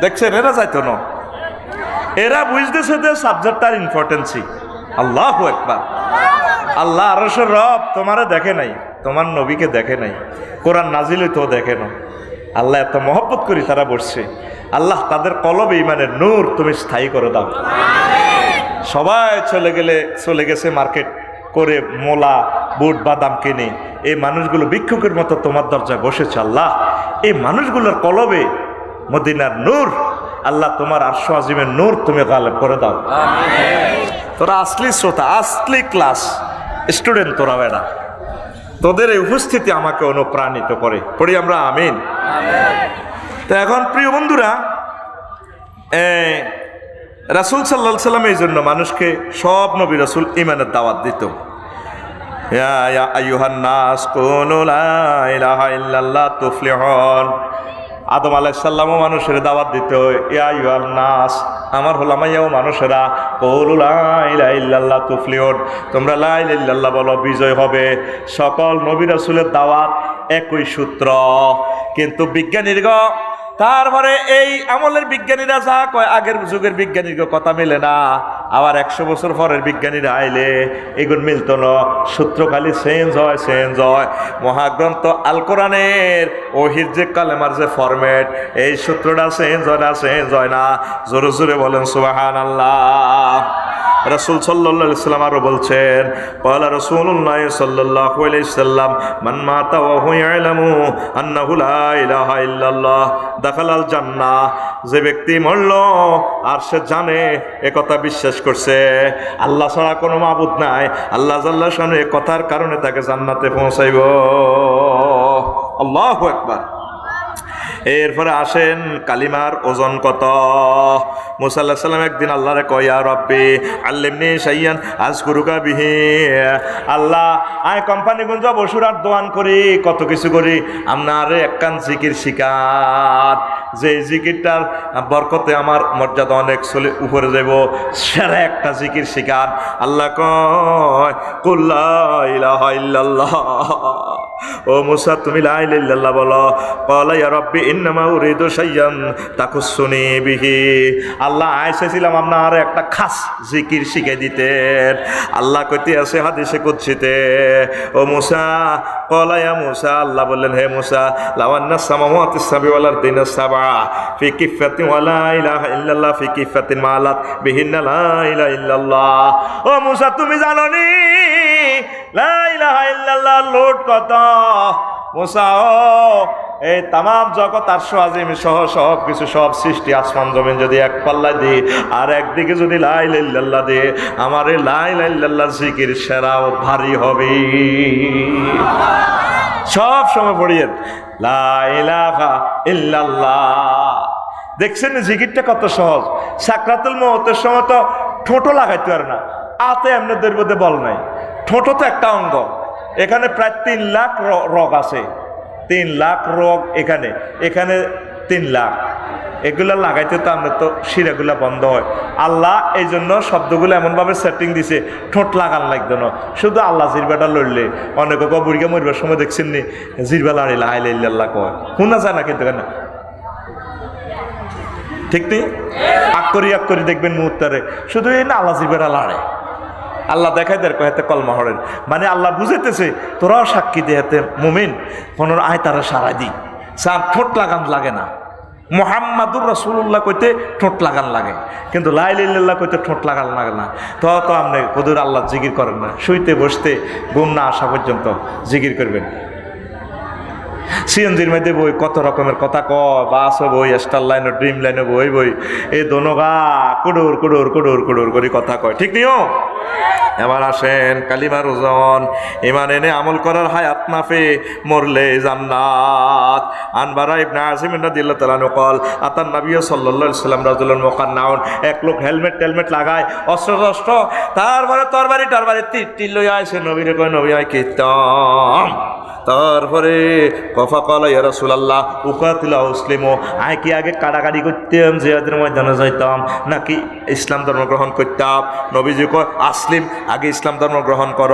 দেখছেন এরা যাইতো না, এরা বুঝতেছে যে সাবজেক্টটার ইম্পর্টেন্সি। আল্লাহু আকবার। আল্লাহ আরশের রব তোমারে দেখে নাই, তোমার নবীকে দেখে নাই, কোরআন নাজিল তো দেখে না। আল্লাহ এত মহব্বত করি তারা বসছে। আল্লাহ তাদের কলবে ইমানের নূর তুমি স্থায়ী করে দাও। সবাই চলে গেছে মার্কেট করে মোলা বুট বাদাম কিনে, এই মানুষগুলো ভিক্ষুকের মতো তোমার দরজায় বসেছে। আল্লাহ এই মানুষগুলোর কলবে মদিনার নূর, আল্লাহ তোমার আরশ আজিমের নূর তুমি গালেব করে দাও। তোরা আসলি শ্রোতা, আসলি ক্লাস স্টুডেন্ট তোরা বেড়া, তোদের এই উপস্থিতি আমাকে অনুপ্রাণিত করে। পড়ি আমরা আমিন। তো এখন প্রিয় বন্ধুরা, রাসূল সাল্লাল্লাহু আলাইহি ওয়াসাল্লাম এই জন্য মানুষকে সব নবী রাসূল ইমানের দাওয়াত দিত। ইয়া আইয়ুহান নাস কুনু লা ইলাহা ইল্লাল্লাহ তুফলিহুন। আদম আলাইহিস সালামও মানুষের দাওয়াত দিত, ইয়া আইয়ুহান নাস, আমার হোলামাইয়াও মানুষেরা, কুলু লা ইলাহা ইল্লাল্লাহ তুফলিহুন, তোমরা লা ইলাহা ইল্লাল্লাহ বলো বিজয় হবে। সকল নবী রাসূলের দাওয়াত একই সূত্র। কিন্তু বিজ্ঞানীরা তারপরে এই আমলের বিজ্ঞানীরা যা কয় আগের যুগের বিজ্ঞানীর কথা মেলে না, আবার 100 বছর পরের বিজ্ঞানীরা আইলে এগুলো মিলতো না, সূত্র খালি চেঞ্জ হয়। মহাগ্রন্থ আল কোরআনের ওহির যে কালেমার যে ফরম্যাট, এই সূত্রটা চেঞ্জ হয় না। জোরে জোরে বলেন সুবহানাল্লাহ। রাসূল সাল্লাল্লাহু আলাইহি ওয়াসাল্লাম আরো বলছেন, ক্বালা রাসূলুল্লাহ সাল্লাল্লাহু আলাইহি ওয়াসাল্লাম মান মাতা ওয়া হুয়া ইয়ালামু আন্নাহু লা ইলাহা ইল্লাল্লাহ দাখালাল জান্নাহ। যে ব্যক্তি মরল আর সে জানে, একথা বিশ্বাস করছে আল্লাহ ছাড়া কোনো মাবুদ নাই, আল্লাহ জাল্লা শানু এ কথার কারণে তাকে জান্নাতে পৌঁছাইব। আল্লাহু আকবার। এরপরে আসেন কালিমার ওজন কত। মুসা আলাইহিস সালাম একদিন আল্লাহরে কয়, ইয়া রব্বি আল্লিমনি শাইয়ান আযকুরুকা বিহি। আল্লাহ আয় কোম্পানিগঞ্জ বসুরার দোয়ান করি, কত কিছু করি, আপনার একখান জিকির শিকার, যে জিকিরটার বরকতে আমার মর্যাদা অনেক চলে উপরে যাব, সেরা একটা জিকির শিকার। আল্লাহ কয় কুল লা ইলাহা ইল্লাল্লাহ ও মুসা তুমি লা ইলাহা ইল্লাল্লাহ বলো। ক্বালা ইয়া রাব্বি ইন্নামা উরিদু শাইয়ান তাকুসুনি বিহি। আল্লাহ আইসেছিলাম আপনার একটা খাস জিকির শিখে দিতেন। আল্লাহ কইতে আছে হাদিসে কুদসিতে, ও মুসা ক্বালা ইয়া মুসা, আল্লাহ বললেন হে মুসা লাওয়ান্না সামাওয়াতিস সাবি ওয়াল আরদিনা সাবআ ফি কিফাতিন ওয়া লা ইলাহা ইল্লাল্লাহ ফি কিফাতিন মালাত বিহিন্না লা ইলাহা ইল্লাল্লাহ। ও মুসা তুমি জানো নি লা ইলাহা ইল্লাল্লাহ লোট কত? মুসা এই তামাম জগৎ আরশ আজিম সহ সব কিছু সব সৃষ্টি আসমান জমিন যদি এক পাল্লা দিই আর একদিকে যদি লা ইলাহা ইল্লাল্লাহ দিয়ে আমার এই লা ইলাহা ইল্লাল্লাহ জিকির সেরাও ভারী হবে। সব সময় পড়িয়েন লা ইলাহা ইল্লাল্লাহ। দেখছেন জিকিরটা কত সহজ। সাকরাতুল মউতের সময় তো ঠোঁটো লাগাইতে পারে না, আতে এমনিদের মধ্যে বল নাই, ঠোঁটো তো একটা অঙ্গ। এখানে প্রায় 3 লাখ রোগ আছে, 3 লাখ রোগ এখানে, এখানে 3 লাখ। এগুলা লাগাইতে তো আমরা তো শিরাগুলা বন্ধ হয়। আল্লাহ এই জন্য শব্দগুলো এমনভাবে সেটিং দিছে ঠোঁট লাগান লাগতো না, শুধু আল্লাহ জিরবাটা লড়লে। অনেকে বুড়িকে মরবার সময় দেখছেন নি জিরবা লাড়ি লা ইলাহা ইল্লাল্লাহ কয়, শোনা যায় না কিন্তু কেন ঠিক নেই। আক্করি দেখবেন মুহূর্তে শুধু এই না আল্লাহ জিরবাটা লাড়ে। আল্লাহ দেখাই দেয় কয়েতে কলমা হরেন, মানে আল্লাহ বুঝাইতেছে তোরাও সাক্ষী দেহাতে মুমিন কোন আয় তারা সারাই দিই। ঠোঁট লাগান লাগে না। মুহাম্মাদুর রাসূলুল্লাহ কইতে ঠোঁট লাগান লাগে, কিন্তু লা ইলাহা ইল্লাল্লাহ কইতে ঠোঁট লাগান লাগে না। তো আপনি কদুর আল্লাহ জিকির করেন না, শুইতে বসতে ঘুম না আসা পর্যন্ত জিকির করবেন। সিএনজির মধ্যে বই কত রকমের কথা কয়, বাসও বই, স্টার লাইনও ড্রিম লাইনও বই এই দোনোগা কুডুর কুডুর কুডুর কুডুর করে কথা কয়, ঠিক নিও। এবার আসেন কালিমার ওজন, ইমান এনে আমল করার হায়াত নাফে মরলে জান্নাত। আনবারা ইবনে আজিম রাদিয়াল্লাহু তাআলা নকল আতান নবী সাল্লাল্লাহু আলাইহি ওয়াসাল্লাম রাজুলুন মুকান্নাউন, এক লোক হেলমেট টেলমেট লাগায়, অস্ত্র তারপরে তরবারি তীর লইয়া আইছে নবীরে কয় নবী আই কীর্তন। তারপরে কফা কলা ইয়া রাসূলুল্লাহ উকাতিলা মুসলিমও, আয় কি আগে কাড়াকাড়ি করতাম জিহাদের ময়দানে যাইতাম নাকি ইসলাম ধর্ম গ্রহণ করতাম? নবীজি কয় আসলিম, আগে ইসলাম ধর্ম গ্রহণ কর,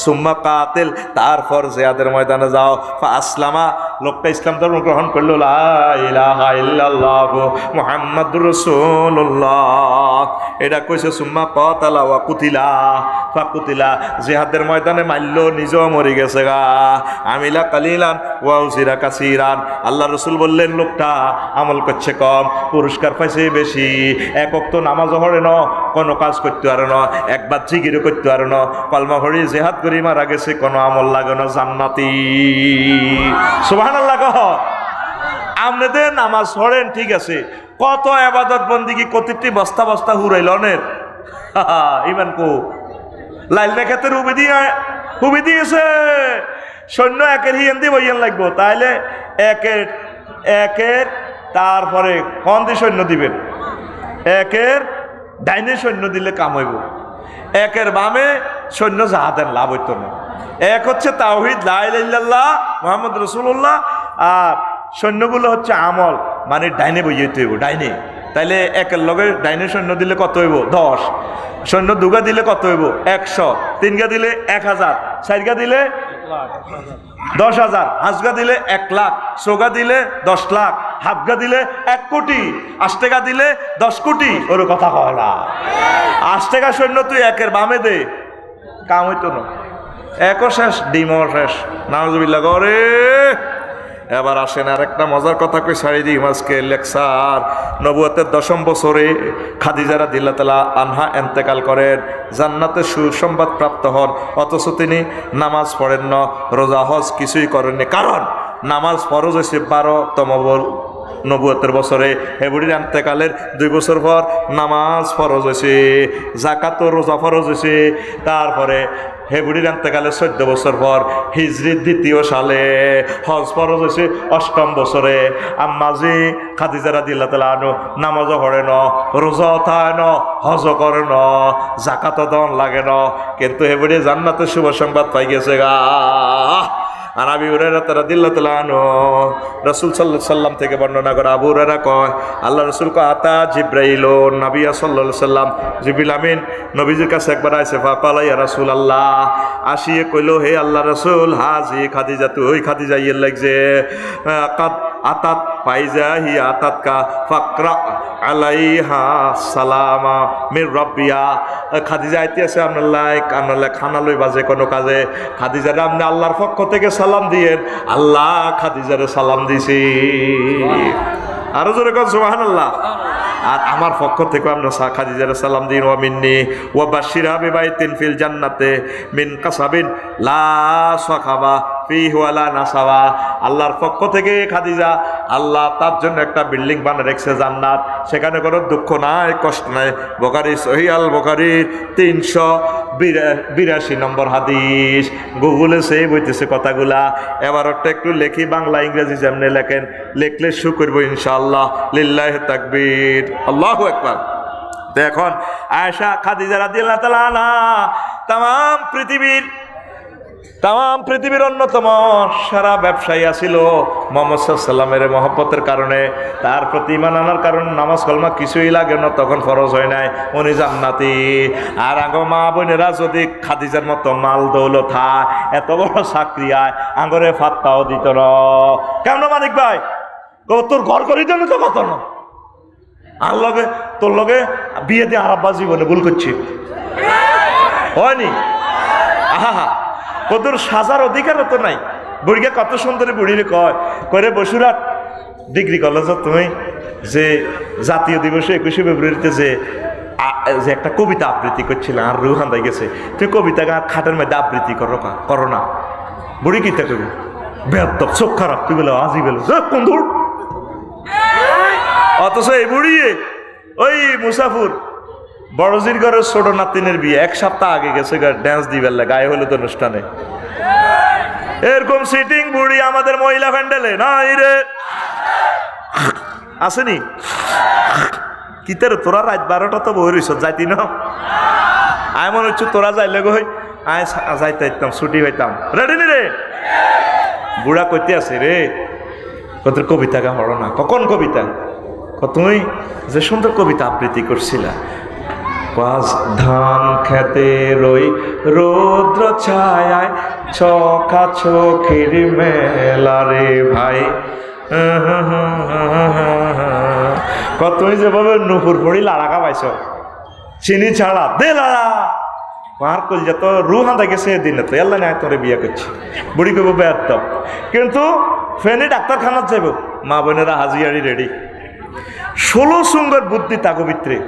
সুম্মা কাতিল, তারপর জিহাদের ময়দানে যাও। ফা আসলামা, লোকটা ইসলাম ধর্ম গ্রহণ করলো, লা ইলাহা ইল্লাল্লাহ মুহাম্মাদুর রাসূলুল্লাহ, এটা কইছে। সুম্মা কাতালা ওয়া কুতিলা, ফা কুতিলা, জিহাদের ময়দানে মারলো, নিজেও মরে গেছে গা। আমিলা কালিলান ওয়া উজিরা কাসীরান, আল্লাহ রাসূল বললেন লোকটা আমল করছে কম, পুরস্কার পাইছে বেশি। এক ওয়াক্ত নামাজ পড়ে না, কোনো কাজ করতে পারে না, একবার জিকিরও করতে পারে না, কলমা পড়ে জিহাদ করে মারা গেছে, কোনো আমল লাগে না, জান্নাতি। সুবহানাল্লাহ। কহ আপনাদের নামাজ পড়েন ঠিক আছে, কত ইবাদত বন্দেগী কতটি বস্তা বস্তা হুরাইল অনের ইমান কো লাইল মেঘাতের হুবি দিয়েছে। সৈন্য একের হিয়েন দিয়ে বইয়েন লাগবো, তাইলে একের তারপরে কন দিয়ে সৈন্য দিবেন, একের ডাইনে সৈন্য দিলে কাম হইব, একের বামে সৈন্য জাহাদের লাভ হইত না। এক হচ্ছে তাওহীদ লা ইলাহা ইল্লাল্লাহ মুহাম্মদ রাসূলুল্লাহ, আর সৈন্যগুলো হচ্ছে আমল, মানে ডাইনে বইতে হইব, ডাইনে। তাইলে একের লগে ডাইনে সৈন্য দিলে কত হইব? 10। সৈন্য দুগা দিলে কত হইব? 100। তিনগা দিলে 1000, চারগা দিলে 10,000, হাঁসগা দিলে 1 লাখ, সোগা দিলে 10 লাখ, হাফগা দিলে 1 কোটি, 8 টাকা দিলে 10 কোটি। ওর কথা কয় না। 8 টাকা সৈন্য তুই একের বামে দে, কাম হইতো না। একও শেষ, ডিমও শেষ। নাউজুবিল্লাহ করে। এবার আসেন আর একটা মজার কথা কই ছাড়ি দিই আজকে লেকচার। নবুয়তের 10ম বছরে খাদিজা রাদিয়াল্লাহু তাআলা আনহা ইন্তেকাল করেন, জান্নাতে সুসংবাদ প্রাপ্ত হন, অথচ তিনি নামাজ পড়েন না, রোজা হজ কিছুই করেননি। কারণ নামাজ ফরজ হয়েছে 12তম নবুয়তের বছরে, হেবুড়ির ইন্তেকালের 2 বছর পর নামাজ ফরজ হয়েছে, যাকাত ও রোজা ফরজ হয়েছে। তারপরে হেবুড়ির ইন্তেকালের 14 বছর পর হিজরির 2য় সালে হজ ফরজ হয়েছে 8ম বছরে। আম্মাজি খাদিজা রাদিয়াল্লাহু তাআলা আনহা নামাজও পড়ে না, রোজাও থাকে না, হজও করে না, যাকাতও দেন লাগে না, কিন্তু হেবুড়ি জান্নাতে শুভ সংবাদ পাই গেছে গা। আর আবু হুরায়রা রাদিয়াল্লাহু তাআলা আনহু রাসূল সাল্লাল্লাহু আলাইহি সাল্লাম থেকে বর্ণনা করে, আবু হুরায়রা কয় আল্লাহ রাসূল কয় আতা জিবরাইল নবী সাল্লাল্লাহু আলাইহি সাল্লাম, জিবরিল আমিন নবীজির কাছে একবার আইছে, ফাকালা ইয়া রাসূলুল্লাহ, আসিয়ে কইল, হে আল্লাহ রাসূল, হাজি খাদিজা, তুই ওই খাদিজা ইয়ে লাগছে আতাত ফাইজা হি আতাত কা ফাকরা আলাইহা সালামা মির রাব্বিয়া। খাদিজা আইতে আছে আপনার লাই খানা লই বাজে কোনো কাজে, খাদিজারে আপনি আল্লাহর পক্ষ থেকে সালাম দিয়েন। আল্লাহ খাদিজারে সালাম দিছি। আরো জোরে কোন সুবহানাল্লাহ। আর আমার পক্ষ থেকে আমরা খাদিজারে সালাম দিন। ওয়া মিন্নি ওয়া বাশশিরহা বিবাইতিন ফিল জান্নাতে মিন কাসাবিন লা সাখাবা ফিহি ওয়া লা নাসাবা। আল্লাহর পক্ষ থেকে খাদিজা, আল্লাহ তার জন্য একটা বিল্ডিং বানিয়ে রেখেছে জান্নাত, সেখানে কোনো দুঃখ নাই, কষ্ট নাই। বুখারী, সহিহ আল বুখারীর 382 নম্বর হাদিস। গুগলে সেভ হইতেছে কথাগুলা। এবার ওটা একটু লেখি, বাংলা ইংরেজি যেমনি লেখেন, লিখলে শু করবো ইনশাআল্লাহ। লিল্লাহি তাকবীর, আল্লাহু আকবার। এখন আয়েশা খাদিজা রাদিয়াল্লাহু তাআলা আনহা তাম পৃথিবীর অন্যতম সারা ব্যবসায়ী আছিল। মুহাম্মদ সাল্লাল্লাহু আলাইহি ওয়াসাল্লামের মহব্বতের কারণে, তার প্রতি ঈমান আনার কারণে নামাজ কালমা কিছুই লাগে না, তখন ফরজ হয় নাই, উনি জান্নাতি। আর আগো মা বোনেরা যদি খাদিজার মতো মাল দৌলত হয়, এত বড় চাকরি আয়, আঙ্গরে ফাত্তাও দিত না। কেমন মানিক ভাই, তোর ঘর করি দেন তো কত না, আর লগে তোর লগে বিয়ে দিয়ে আরাব্বা জীবনে ভুল করছি হয়নি। আহা, কতর সাজার অধিকারও তো নাই। বুড়িকে কত সুন্দরী বুড়িরে কয় বসুরাট ডিগ্রি কলেজ তুমি যে জাতীয় দিবসে 21শে ফেব্রুয়ারিতে যে একটা কবিতা আবৃত্তি করছিল, আর রুহান হয়ে গেছে, তুমি কবিতা খাটের মধ্যে আবৃত্তি করো না। বুড়ি কিতা করবে, বেয়াদব, চোখ খারাপ, তুই বলে আজি বলে কোন। অথচ এই বুড়ি ওই মুসাফুর বড়জির ঘরের ছোট নাতিনের বিয়ে 1 সপ্তাহ আগে গেছে ড্যান্স দিবেন গায়ে হলুদ অনুষ্ঠানে। এরকম সিটিং বুড়ি আমাদের মহিলা প্যান্ডেলে নাই রে, আসেনি? কিতের তোরা রাত 12টা তো বই রইছ, যাইতি না? আয় মনে হচ্ছে তোরা যাইলে গো, আয় যাইতে ইতাম, ছুটি হইতাম, রেডি নি রে? বুড়া কইতে আছে রে, তোর কবিতা গা হলো না। কখন কবিতা? তুমি যে সুন্দর কবিতা আবৃত্তি করছিলা, ধান খেতে রই রৌদ্র ছায়ায় চোখা চোখের মেলা রে ভাই। তুমি যেভাবে নুপুর পড়ি লাড়াকা পাইছ, চিনি ছাড়া দে লাড়া মার কল যত রু হাঁদা গেছে দিনে তো এল্লা নাই তোরে বিয়ে করছি। বুড়ি কইব বেয়াদব, কিন্তু ফেনি ডাক্তারখানাত যাইব, মা বোনেরা হাজিয়ারি রেডি। 16 সুন্দর বুদ্ধি তাগো ভিতরে।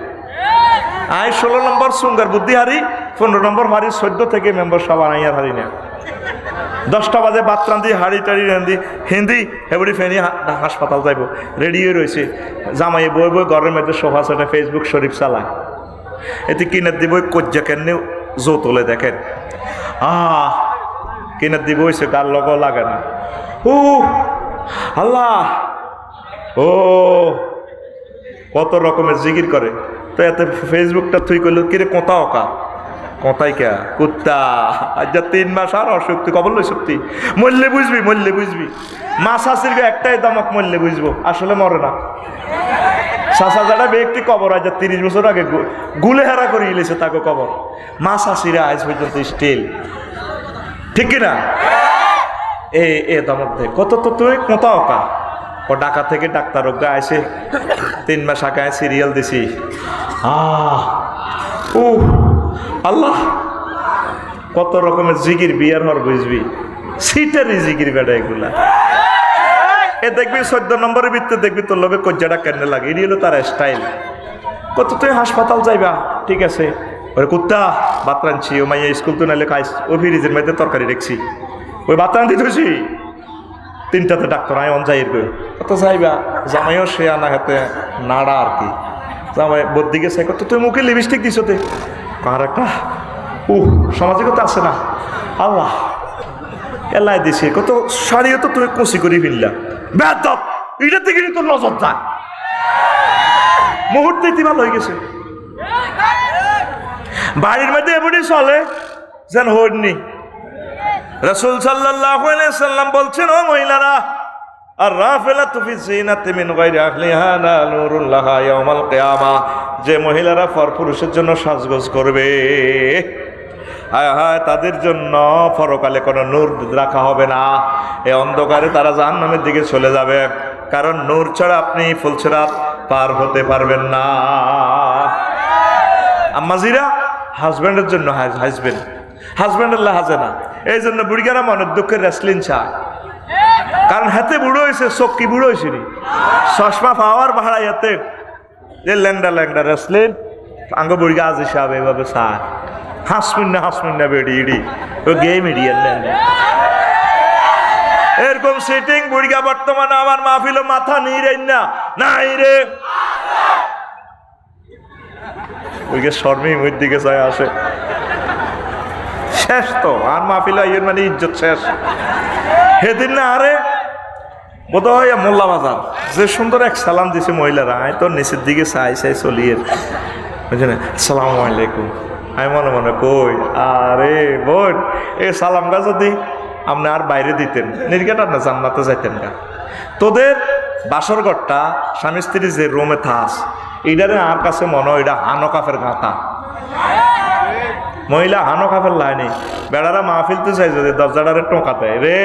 আই 16 নম্বর সুন্দর বুদ্ধি হারি, 15 নম্বর হারি, 14 থেকে মেম্বার সব আনাইয়ার হারি না। 10টা বাজে বাত রান্ধি, হাড়ি টাড়ি রান্ধি, হিন্দি হেবড়ি ফেনি হাসপাতাল যাইব, রেডি হয়ে রয়েছে। জামাই বই বই ঘরের মধ্যে সোফা সেটে ফেসবুক শরীফ চালায়, এতে কিনে দিব কজ্জা কেন জো তোলে দেখেন। কিনে দিব হয়েছে, গার লগও লাগে না। আল্লাহ, ও কত রকমের জিকির করে। তো এতে ফেসবুকটা থুই করলো, কিরে কোথা অকা কথাই কে কুত্তা, আজ 3 মাস আর অশক্তি, কবল শক্তি, মরলে বুঝবি। মাছ আসির একটাই দামক, মরলে বুঝবো, আসলে মরে না। চাষা যারা ব্যক্তি কবর আজ 30 বছর আগে গুলে হেরা করে ইলেছে তাকে কবর, মাছ আসিরা আজ পর্যন্ত স্টিল, ঠিক কিনা? এ দামক দে কত, তো তুই কোথা অকা, ও ঢাকা থেকে ডাক্তার অজ্ঞা আসে, 3 মাস আগে সিরিয়াল দিছি। আল্লাহ, কত রকমের জিকির বিয়ার হর বুঝবি, সিটারি জিকির বেড়া এগুলা। এ দেখবি 14 নম্বরের ভিত্তিতে দেখবি তোর লোকে কজ্জাটা কেন লাগে, এটি হলো তার স্টাইল। কত তুই হাসপাতাল যাইবা, ঠিক আছে, ওরে কুত্তা ভাত রাঁধছি, ও মাইয়া স্কুল তো নাইলে খাইস, ও ফ্রিজের মধ্যে তরকারি রেখছি, ওই ভাত রাঁধি ধুছি, 3টাতে ডাক্তার আয় অন যাই কত যাইবা, জামাইও সে আনা হাতে নাড়া আর কি, জামাই বদ্দি গেছে, কত তুই মুখে লিপস্টিক দিছ তে, কার একটা সামাজিকতা আছে না, আল্লাহ এলাই দিছে, কত শাড়িও তো তুই কুচি করে ফিরলা, বেয়াদব, এটা থেকে তোর নজর যায়, মুহূর্তে তিমাল হয়ে গেছে। বাড়ির মধ্যে এমনই চলে যেন হইনি। রাসূল সাল্লাল্লাহু আলাইহি সাল্লাম বলছেন, ও মহিলারা, আর রাফিলাতু ফি যিনাতি মিন গায়রি আহলিহা নূরুন লাহা ইয়াউমাল কিয়ামা, যে মহিলারা পরপুরুষের জন্য সাজগোজ করবে, হায় হায়, তাদের জন্য পরকালে কোনো নূর রাখা হবে না। এই অন্ধকারে তারা জাহান্নামের দিকে চলে যাবে, কারণ নূর ছাড়া আপনি ফুলসিরাত পার হতে পারবেন না। আম্মাজিরা হাজব্যান্ডের জন্য হাজব্যান্ডের লাহাজে না, এই জন্য বুড়িগারা মনের দুঃখের রেসলিন চায়, কারণ হাতে বুড়ো হয়েছে, চক্কি বুড়ো হয়েছে নি, চশমা পাওয়ার ভাড়া হাতে ল্যাংডা রেসলিন আঙ্গ বুড়িগা আজ হিসাবে এভাবে চায়। হাসমিন না বেড়ি ইডি ও গেম ইডিয়ান এরকম সিটিং বুড়িগা বর্তমানে আমার মাহফিল মাথা নিরেন না নাই রে, বুড়িগা শর্মি মুখ দিকে চায় আসে, শেষ তো আর মাহফিল ইয়ের মানে ইজ্জত শেষ। সেদিন না আরে বোধ হয় মোল্লা বাজার যে সুন্দর এক সালাম দিছে মহিলারা, আমি তো নিচের দিকে চাই চলিয়ে বুঝলেন, আসসালামু আলাইকুম। আমি মনে মনে কই আরে বোন, এই সালামটা যদি আপনি আর বাইরে দিতেন নির্ঘাট না জান্নাতে যাইতেন না। তোদের বাসর ঘরটা স্বামী স্ত্রী যে রুমে থাস, এইটারে আমার কাছে মনে হয় এটা হানো কাফের গাঁথা। মহিলা হানো কাফের লাইনি বেড়ারা মাহফিলতে চাই যদি দরজাটারে টোকাতে রে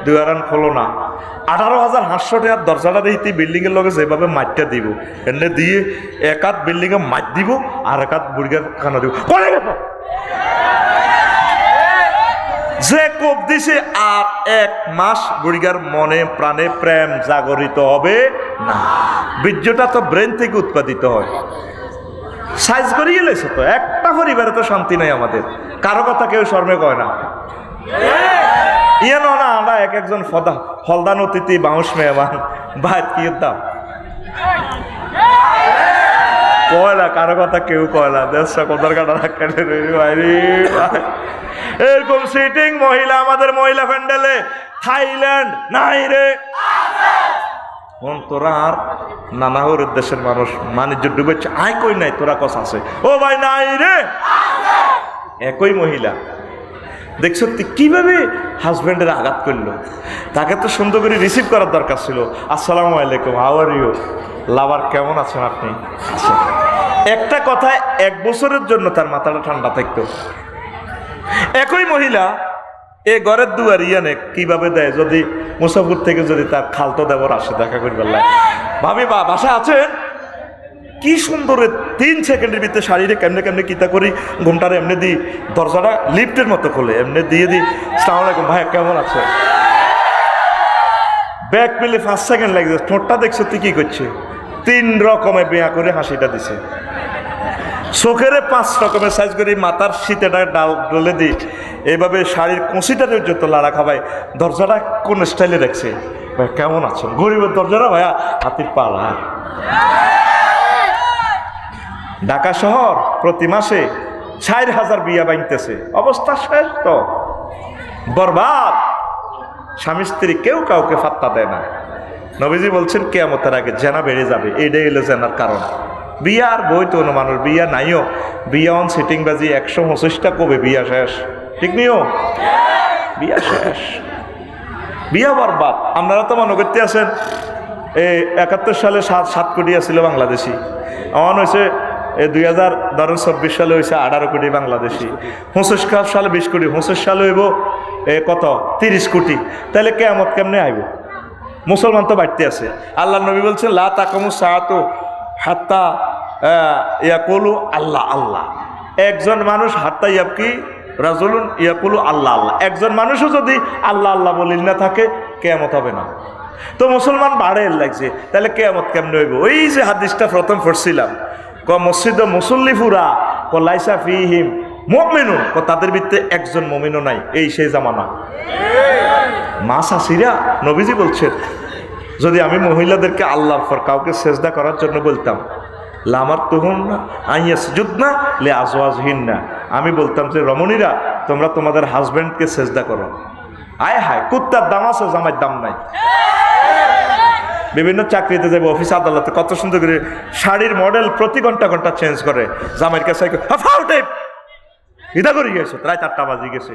2 আরান খোলো না, 18,500 টাকার দরজাটা দিতে বিল্ডিং এর লগে যেভাবে মাঠটা দিব এনে দিয়ে এক হাত বিল্ডিং এ মাঠ দিব আর এক হাত বুড়িগার খানা দিব, যে কোপ দিছে আর 1 মাস বুড়িগার মনে প্রাণে প্রেম জাগরিত হবে না। বীর্যটা তো ব্রেন থেকে উৎপাদিত হয়, সাইজ করে গেলেছে তো একটা পরিবারে তো শান্তি নাই আমাদের, কারো কথা কেউ শর্মে কয় না। ইয়ে না আমরা এক একজন ফলদান অতিথি বাউস মেহমান ভাই কি দাম কয় না, কারো কথা কেউ কয় না, দেশটা কোথার কাটা এরকম সিটিং মহিলা আমাদের মহিলা প্যান্ডেলে থাইল্যান্ড নাই রে। তোরা আর নানাহর দেশের মানুষ বাণিজ্য ডুবেছে, আয় কই নাই তোরা কস আছে, ও ভাই নাই রে। একই মহিলা দেখছো কিভাবে হাজব্যান্ডের আঘাত করলো, তাকে তো সুন্দর করে রিসিভ করার দরকার ছিল। আসসালামু আলাইকুম, হাউ আর ইউ লাভার, কেমন আছেন আপনি? একটা কথায় 1 বছরের জন্য তার মাথাটা ঠান্ডা থাকতো। একই মহিলা এ ঘরের দুয়ার ইয়ানে কিভাবে দেয়, যদি মুসাফির থেকে যদি তার খালতো দেবর আসে দেখা করবার লাগে, ভাবি বাসা আছেন, কি সুন্দর 3 সেকেন্ডের ভিতরে শাড়িরে কেমনে কিতা করি ঘুমটারে এমনি দিই, দরজাটা লিফটের মতো খোলে এমনি দিয়ে দিই, আসসালামু আলাইকুম ভাই কেমন আছে, ব্যাগ পেলে 5 সেকেন্ড লাগছে, ঠোঁটটা দেখছো তুই কি করছে, 3 রকমের বেয়া করে হাসিটা দিছে, চোখেরে 5 রকমের সাইজ করে মাথার শীতেটা ডাল ডলে দিই, এইভাবে শাড়ির কুঁচিটা যত লাড়া খাবাই, দরজাটা কোন স্টাইলে রাখছে, ভাই কেমন আছেন, গরিবের দরজাটা ভাইয়া হাতির পালা। ঢাকা শহর প্রতি মাসে 4,000 বিয়া বাইনতেছে, অবস্থা শেষ তো বরবাদ, স্বামী স্ত্রী কেউ কাউকে ফাত্তা দেয় না। নবীজি বলছেন কিয়ামতের আগে জেনা বেড়ে যাবে, এইটাই হলো জেনার কারণ। বিয়া আর বই তো মানুষ বিয়া নাইও, বিয়া অন সিটিং বাজি 125টা কবে বিয়া শেষ, ঠিক নিও বিয়া শেষ, বিয়া বরবাদ। আপনারা তো মনে করতে আছেন 71 সালে 7 কোটি ছিল বাংলাদেশি, এমন হয়েছে 2024 সালে হয়েছে 18 কোটি বাংলাদেশি, 25 সালে 20 কোটি, 25 সালে হইব কত 30 কোটি, তাহলে কিয়ামত কেমনে আইব? মুসলমান তো বাড়তে আছে। আল্লাহ নবী বলছেন লা তাকামু সাআতু হাত্তা ইয়াকুলু আল্লাহ আল্লাহ, একজন মানুষ হাত্তা ইয়াবকি রাজুলুন ইয়াকুলু আল্লাহ আল্লাহ, একজন মানুষও যদি আল্লাহ আল্লাহ বলিল না থাকে কিয়ামত হবে না। তো মুসলমান বাড়ে লাগছে, তাহলে কিয়ামত কেমনে হইব? ওই যে হাদিসটা প্রথম পড়ছিলাম, মসজিদ মুসল্লি ফুরা লাইসা ফিহিম মুমিনুন, তাদের ভিতরে একজন মুমিনও নাই, এই সেই জামানা। মা শাশিরা নবীজি বলছেন যদি আমি মহিলাদেরকে আল্লাহর পর কাউকে সেজদা করার জন্য বলতাম, লামার তুহুন না আইয়াসজুদ না লে আজওয়াজহিন না, আমি বলতাম যে রমণীরা তোমরা তোমাদের হাজব্যান্ডকে সেজদা করো। আয় হায়, কুত্তার দাম আছে জামাইয়ের দাম নাই। বিভিন্ন চাকরিতে যাবে, অফিস আদালতে কত সুন্দর করে শাড়ির মডেল প্রতি ঘন্টা চেঞ্জ করে, জামাইয়ের কাছে ইদা করে গেছে, প্রায় 4টা বাজি গেছে।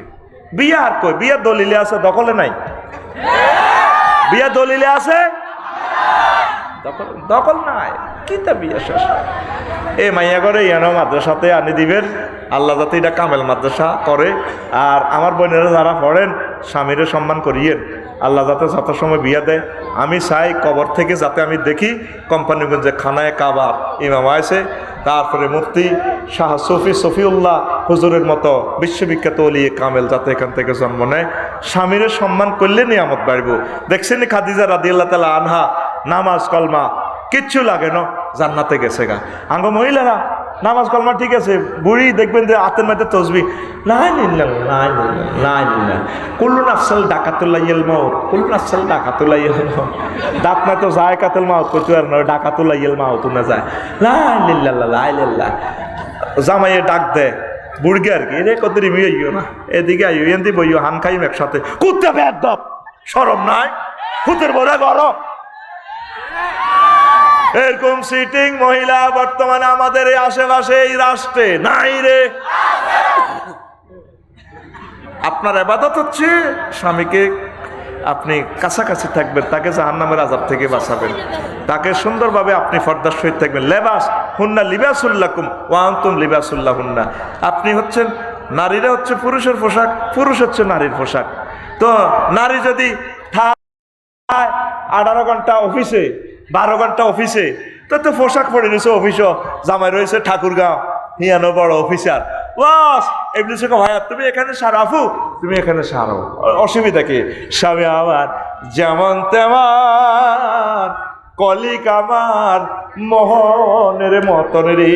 বিয়া আর কই, বিয়া দলিলে আছে, দখলে নাই। বিয়া দলিলে আছে, দখল নাই, কি তা বিয়া শেষ। এ মাইয়া করে ইয়ানো মাদ্রাসাতে আনি দিবেন, আল্লাহ যাতে এটা কামেল মাদ্রাসা করে। আর আমার বোনেরা যারা পড়েন স্বামীরে সম্মান করিয়েন, আল্লাহ যাতে যথাসময় বিয়া দেয়। আমি চাই কবর থেকে যাতে আমি দেখি কোম্পানিগঞ্জে খানায় কাবা ইমাম আছে, তারপরে মুফতি শাহ সফিউল্লাহ হুজুরের মতো বিশ্ববিখ্যাত ওলিয়ে কামেল যাতে এখান থেকে জন্ম নেয়। স্বামীরে সম্মান করলে নিয়ামত বাড়ব। দেখছেন খাদিজা রাদিয়াল্লাহু তাআলা আনহা নামাজ কলমা কিচ্ছু লাগে না, জান্নাতে গেছে গা। আঙ্গ মহিলারা নামাজ কলমা ঠিক আছে, বুড়ি দেখবেন যে হাতের মধ্যে তসবি নাই নিল্লাহ নাই নিল্লাহ নাই নিল্লাহ কুল্লু নাফসাল ডাকাতুল্লাহিল মাউত কুল্লু নাফসাল ডাকাতুল্লাহিল মাউত দাঁত না তো যায় কাতুল মাউত কইতে আর নয় ডাকাতুল্লাহিল মাউত না যায় লাই লিল্লাহ লাই লিল্লাহ। জামাইয়ে ডাক দেয় বুড়গে আর কি, রে কত রিমি আইও না এদিকে আইও এনদি বইও হান খাইম একসাথে কুত্তে বেয়াদব শরম নাই খুতের বড় গরম। এরকম সিটিং মহিলা বর্তমানে আমাদের এই আশেপাশে এই রাষ্ট্রে নাই রে। আপনার ইবাদত হচ্ছে স্বামীকে আপনি কাছাকাছি থাকবেন, তাকে জাহান্নামের আযাব থেকে বাঁচাবেন, তাকে সুন্দরভাবে আপনি পর্দার সহিত থাকবেন। লেবাস হুন্না লিবাসুল্লাকুম ওয়া আনতুম লিবাসুল্লাহুন্না। আপনি হচ্ছেন, নারীরা হচ্ছে পুরুষের পোশাক, পুরুষ হচ্ছে নারীর পোশাক। তো নারী যদি 18 ঘন্টা অফিসে 12 ঘন্টা অফিসে, তো পোশাক পরে রয়েছে অফিসও, জামাই রয়েছে ঠাকুরগাঁও হিয়ানো বড় অফিসার, বাস এমনি সে ভাইয়া তুমি এখানে সারাফু তুমি এখানে সারো, অসুবিধা কি? স্বামী আমার যেমন তেমন কলিক আমার মোহনের মতন রে,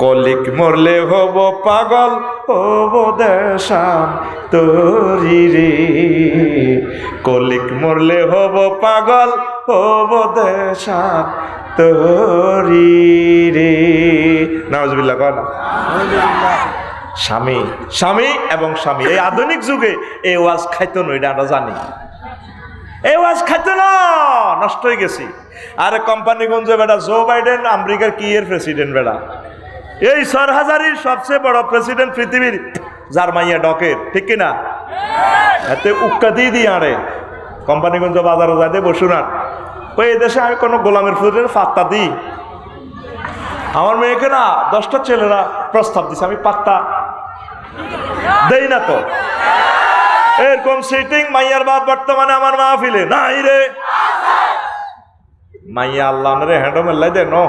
কলিক মরলে হব পাগল হব দেশাম তোরি রে, কলিক মরলে হব পাগল হব দেশাম তোরি রে। নাউজুবিল্লাহ কয় না? স্বামী স্বামী এবং স্বামী এই আধুনিক যুগে এই ওয়াজ খাইতো না, এটা আমরা জানি। এই ওয়াজ খাইতো না, নষ্ট হয়ে গেছি। আরে কোম্পানিগঞ্জে বেটা জো বাইডেন আমেরিকার কি এর প্রেসিডেন্ট বেটা, এই সরহাজারির সবচেয়ে বড় প্রেসিডেন্ট পৃথিবীর, যার মাইয়া ডকের, ঠিক কিনা? এতে উক্কা দিয়ে দিই আরে কোম্পানিগঞ্জ বাজারে যাইতে বসুন। আর ওই দেশে আমি কোনো গোলামের ফুলের পাত্তা দিই? আমার মেয়েকে না 10টা ছেলেরা প্রস্তাব দিছে, আমি পাত্তা দেই না। তো এরকম সিটিং মাইয়ার বাপ বর্তমানে আমার মাহফিলে নাই রে। মাইয়া আল্লাহ রে হ্যান্ডো মেল্লাই দে নো,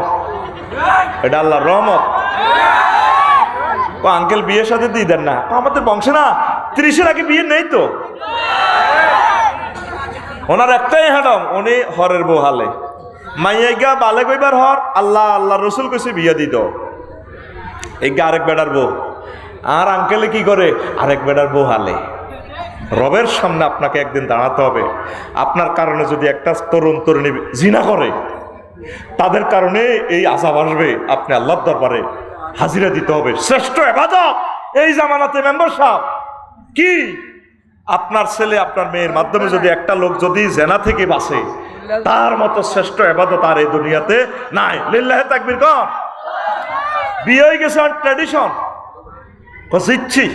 এটা আল্লাহর রহমত। ও আঙ্কেল বিয়ের সাথে দিয়ে দেন না, আমাদের বংশে না 30-এর আগে বিয়ে নেই তো। ওনার একটাই হ্যাডম, উনি হরের বউ হালে মাইয়া বালে কইবার হর আল্লাহ আল্লাহ রসুল কইছে বিয়া দিত, এই আরেক বেটার বউ। আর আঙ্কেলে কি করে? আরেক বেটার বউ হালে। রবের সামনে আপনাকে একদিন দাঁড়াতে হবে। আপনার কারণে যদি একটা তরুণ তরুণী জিনা করে, তাদের কারণে এই আযাব আসবে, আপনি আল্লাহর দরবারে হাজিরা দিতে হবে। শ্রেষ্ঠ ইবাদত এই জামানাতে মেম্বার সাহেব কি? আপনার ছেলে আপনার মেয়ের মাধ্যমে যদি একটা লোক যদি জেনা থেকে বাঁচে, তার মতো শ্রেষ্ঠ ইবাদত আর এই দুনিয়াতে নাই। লিল্লাহি তাকবীর কর। বিয়ে হয়ে গেছে ট্র্যাডিশন কইছি,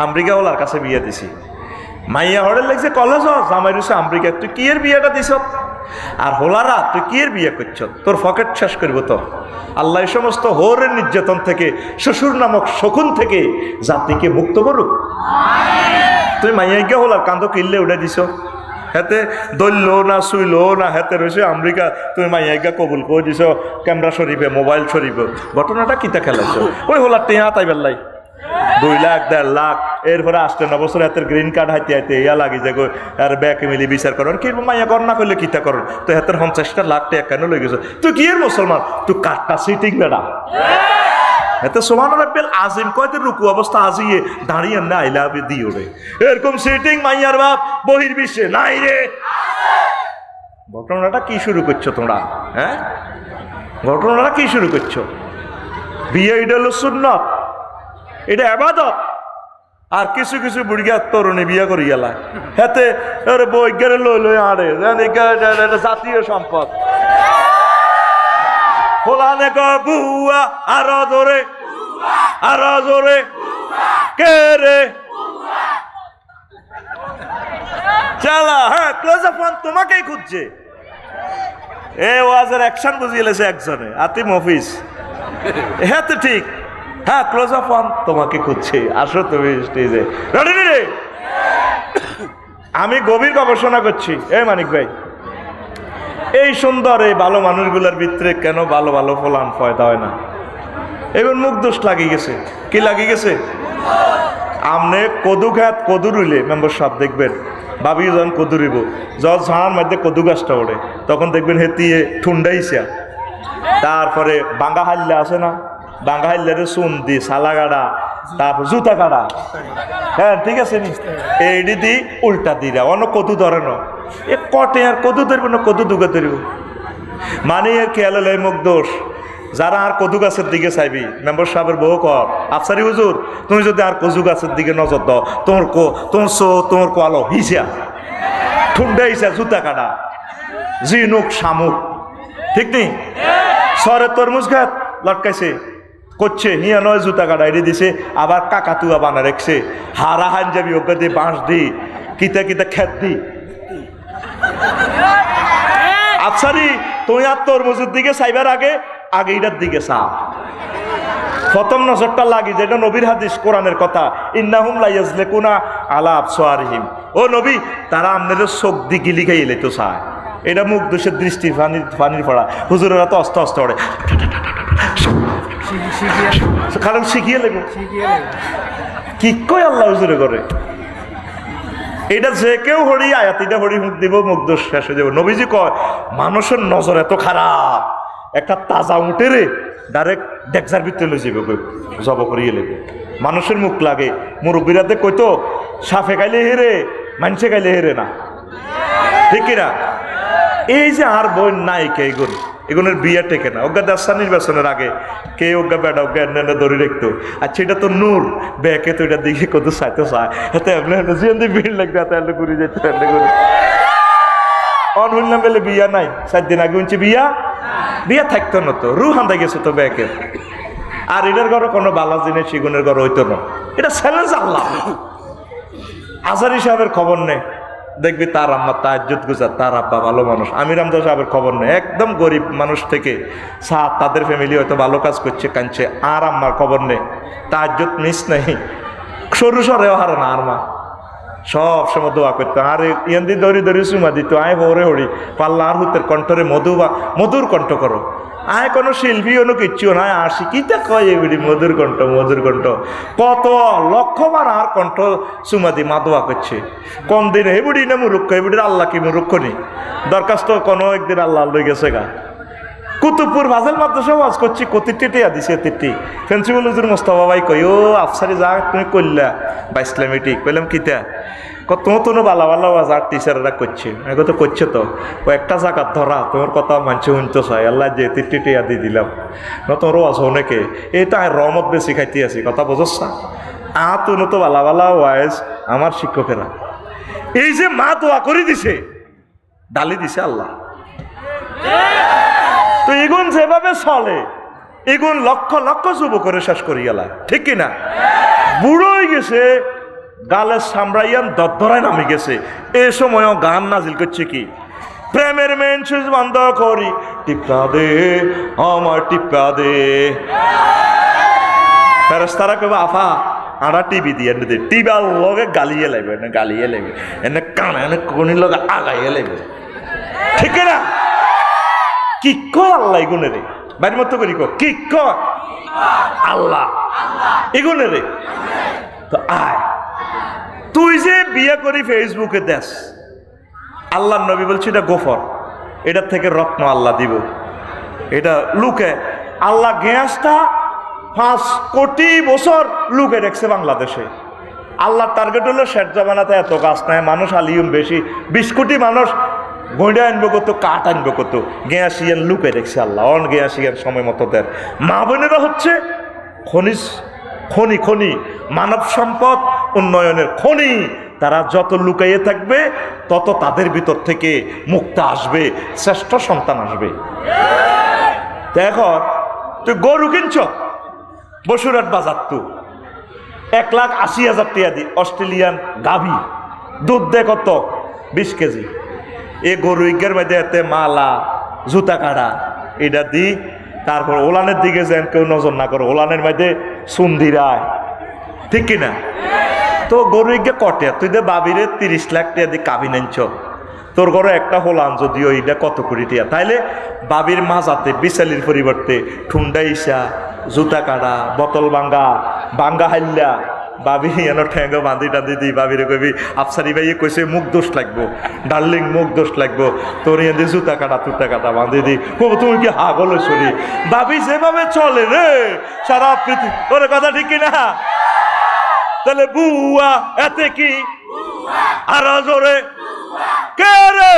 আমেরিকা ওলার কাছে বিয়ে দিছি, মাইয়া হরে লাগছে কলেজ, জামাই রয়েছে আমেরিকা, তুই কি এর বিয়েটা দিছ? আর হোলারা তুই কি এর বিয়ে করছ? তোর পকেট শেষ করবো তো। আল্লাহ এই সমস্ত হোরের নির্যাতন থেকে, শ্বশুর নামক শকুন থেকে জাতিকে মুক্ত করুক। তুমি মাইয়াকে হোলার কান্দ কিনলে উঠে দিছ, হেতে দৈল্য না শুইল না, হেতে রয়েছে আমেরিকা, তুমি মাইয়াকে কবুল করে দিছ ক্যামেরা শরীফে, মোবাইল শরীফে। ঘটনাটা কিতা খেলাইছ? ওই হোলার টেহা তাই বেল্লাই 2 লাখ 1.5 লাখ, এরপরে 8 বছর হাতের গ্রিন কার্ড হাইতে হাইতে ইয়া লাগি যে আর ব্যাকে মিলি বিচার করেন কি মাইয়া কর না করলে কিতা করেন? তো হাতের 50 লাখ টাকা কেন লই গেছে? তুই কি এর মুসলমান? তুই কাটটা সিটিং বেড়া এতে সুবহান রাব্বিল আজিম কয়তে রুকু অবস্থা আজিয়ে দাঁড়িয়ে না আই লাভ ইউ দিও রে। এরকম সিটিং মাইয়ার বাপ বহির্বিশ্বে নাই রে। ঘটনাটা কি শুরু করছো তোমরা? হ্যাঁ, ঘটনাটা কি শুরু করছো? বিয়ে এটা হলো সুন্নত, এটা ইবাদত। আর কিছু কিছু বুড়িয়া তরুণী বিয়ে করি গেলা, হেতে বৈজ্ঞানে লই লই আড়ে জাতীয় সম্পদ। হোলানে বুয়া আরো জোরে, আরো জোরে, কে রে চালা? হ্যাঁ, ক্লোজ আপ ওয়ান তোমাকেই খুঁজছে। এ ওয়াজের অ্যাকশন বুঝিয়ে লেছে একজনে, আতিম অফিস। হ্যাঁ তো ঠিক, হ্যাঁ ক্লোজ আপ ওয়ান তোমাকে খুঁজছে, আসো তুমি স্টেজে। রেডি রে? আমি গভীর গবেষণা করছি। এই মানিক ভাই, এই সুন্দর এই ভালো মানুষগুলোর ভিতরে কেন ভালো ভালো ফলান ফয়দা হয় না? এখন মুখ দোষ লাগিয়ে গেছে। কি লাগিয়ে গেছে? আমনে কদু খাত কদু রুইলে মেম্বার সাহেব দেখবেন, ভাবি যখন কদু রইব, যখন ঝাড়ার মধ্যে কদু গাছটা ওড়ে, তখন দেখবেন হেতিয়ে ঠুন্ডাইছে। তারপরে বাঙ্গা হাল্লা আছে না, বাঙ্গা হাল্লারে চুন দি সালা গাড়া, তারপর জুতা কাটা, হ্যাঁ ঠিক আছে নি, এইডি দি উল্টা দিরা অন্য কদু ধরে না। এ কটে আর কদু ধরবে না, কদু দুগে ধরব। মানে এর খেয়াল হলে মুখ দোষ। যারা আর কদু গাছের দিকে চাইবি, মেম্বার সাহেবের বউ কর, আফসারি হুজুর তুমি যদি আর কদু গাছের দিকে নজর দাও, তোমার তোমার কোয়ালো হিসা ঠুন্ডা হিসা জুতা কাটা জিনুক শামুক, ঠিক নেই? সরে তরমুজ ঘাত লটকাইছে করছে, হিয়া নয় জুতা কাটা এড়ে দিছে, আবার কাকাতুয়া বানা রেখছে, হারা হান যাবি ওকে দিয়ে বাঁশ দি কিতা কিতা খেত দি। আফসারি তুমি আর তরমুজের দিকে চাইবার আগে এটার দিকে চাও। প্রথম নজরটা লাগি, যেটা নবীর হাদিস কোরআনের কথা, ইন্নাহুম লা ইয়াজলিকুনা আলা আবসারিহিম। ও নবী, তারা আপনাদের চোখ দি গিলি খাই এলে তো চায়। এটা মুখ দোষের দৃষ্টি, পানির পড়া। হুজুরেরা তো অস্তে অস্তে ওড়ে, কারণ শিখিয়ে লেগে কি কয় আল্লাহ হুজুরে করে। এটা যে কেউ হরি আয়াতিটা হরি মুখ দিব, মুখ দোষ শেষ হয়ে যাবে। নবীজি কয় মানুষের নজর এত খারাপ, একটা তাজা উঠে রে ডাইরেক্ট ডেকজার ভিতরে লই যাবে, জব করিয়ে লেগে। মানুষের মুখ লাগে, মুরব্বীরাতে কইতো সাফে খাইলে হেরে, মানসে খাইলে হেরে না, ঠিক কিনা? এই যে আর বই নাই কে এগুলোর বিয়ে টেকে না। ওগা দেশা নির্বাচনের আগে কে ওগা বেড়া ওগা এনে ধরে রাখতো। আচ্ছা এটা তো নূর ব্যাকে, তো এটা দিকে কত চাইতে চায়, এতে এমনি ভিড় লাগবে, এত এমনি ঘুরে যেতে এমনি ঘুরে অনহুল্লাম বেলে বিয়া নাই। 4 দিন আগে উনছি বিয়া থাকতো না, তো রু হান্দা গেছে তো ব্যাকের। আর এটার ঘরে কোনো বালা জিনিস শিগুনের ঘরে হইতো না। এটা চ্যালেঞ্জ আল্লাহ। আজারি সাহেবের খবর নেই, দেখবি তার আম্মা তাহাজ্জুদ গুজার, তার আব্বা ভালো মানুষ। আমির হামজা সাহেবের খবর নেই, একদম গরিব মানুষ থেকে তাদের ফ্যামিলি হয়তো ভালো কাজ করছে, কাঁদছে, আর আম্মার খবর নেই, তাহাজ্জুদ মিস নেই, সরু সরেও হারে না। আর মা সব সময় দোয়া করতো, আর ইয়ান্দি দড়ি চুমা দিত, আয় ভোরে হরি পাল্লা আর হুতের কণ্ঠরে মধুর কণ্ঠ করো। আয় কোনো শিল্পী কোনো কিচ্ছু না, আর শিখিতে কয় এবিডি মধুর কণ্ঠ, কত লক্ষবার আর কণ্ঠ চুমা দি মা দোয়া করছে। কোন দিন হেবুড়ি না মুরুক্ষ, হেবুড়ির আল্লাহ কি মুরুক্ষ নি, দরখাস্ত কোনো একদিন আল্লাহ লই গেছে গা। কুতুবপুর ফাজল মাদ্রাসা ওয়াজ করছি, কতিটি টিয়া দিছে, তিটি প্রিন্সিপাল হুজুর মোস্তফা ভাই কই, ও আফসারি যা তুমি করলা বা ইসলামেটিক কইলাম কিতা, তোমার তো বালা ওয়াজ আর টিচাররা করছে, এগো তো করছে তো, ও একটা জায়গা ধরা তোমার কথা মানছে শুনতে চাই, আল্লাহ যে তিটি টিয়া দিয়ে দিলাম ন তোমার ওয়াজ অনেকে এই তো রহমত বেশি খাইতে আছি, কথা বোঝস না? তুমি তো বালা ওয়াজ আমার শিক্ষকেরা এই যে মা দোয়া করে দিছে, ডালি দিছে আল্লাহ। তো এগুন যেভাবে চলে, এগুন লক্ষ লক্ষ যুবকরে শেষ করি গেলা, ঠিক কিনা? বুড়ো হয়ে গেছে, গালের সামরাইয়ান দরদরায় নামে গেছে। এ সময়ও গান নাজিল করছে কি, প্রেমের মেন সুইচ বন্ধ করি, টিপকা দে আমার টিপকা দে। ফেরেশতারা কইবা আফা আড়া টিভি দিয়ে দে, টিবার লগে গালিয়ে লাগবে না, গালিয়ে লাগবে এনে কানা এনে কোনির লগে আগাইয়ে লাগবে, ঠিক না? কি কয় আল্লাহ এগুনে রে, বাড়ির মতো করি কি কয় আল্লাহ এগুনে রে। তো আয় তুই যে বিয়ে করি ফেসবুকে দেশ, আল্লাহ নবী বলছি এটা গোফর, এটার থেকে রত্ন আল্লাহ দিব, এটা লুকে আল্লাহ গ্যাসটা 5 কোটি বছর লুকে রেখেছে বাংলাদেশে। আল্লাহর টার্গেট হলো শেষ জমানাতে এত গাছ নাই, মানুষ আলিয়ম বেশি, 20 কোটি মানুষ গইডা আনবো কত, কাঠ আনবো কত, গ্যাসিয়ান লুকে রেখেছে আল্লাহ। অন গ্যাসিয়ান সময় মতো দেন। মা বোনেরা হচ্ছে খনি মানব সম্পদ উন্নয়নের খনি। তারা যত লুকাইয়ে থাকবে তত তাদের ভিতর থেকে মুক্ত আসবে, শ্রেষ্ঠ সন্তান আসবে। দেখো তুই গরু কিনছ বসুরহাট বাজার, তো 1,80,000 টাকা দি অস্ট্রেলিয়ান গাভী, দুধ দে কত 20 কেজি। এ গরু ইজ্ঞার মধ্যে এতে মালা জুতা কাটা, এটা দি তারপর ওলানের দিকে যেন কেউ নজর না করে, ওলানের মধ্যে সুন্দিরায়, ঠিক কিনা? তো গরু গিয়ে কটে, তুই দে বাবিরে 30 লাখ টাকা দিয়ে কাবিন আনছ, তোর ঘরে একটা হোলান যদিও এইটা কত কোটি টিয়া, তাইলে বাবির মাজাতে বিশালির পরিবর্তে ঠুন্ডা ইসা, জুতা কাটা, বোতল ভাঙ্গা, ভাঙ্গা হাইল্লা, বাবি এন ঠেঙ্গো বাঁধি টান্ধি দি বাবিরে কবি আফসারি ভাইয়ে কইছে মুখ দোষ লাগবো, ডার্লিং মুখ দোষ লাগবো, তোর এনে জুতা কাটা তুতা কাটা বাঁধি দি, কবো তুমি কি হাগল শরী, বাবি যেভাবে চলে রে সারা পৃথিবী, তোর কথা ঠিক কিনা? তাহলে বুয়া এতে কি আর জোরে কে রে,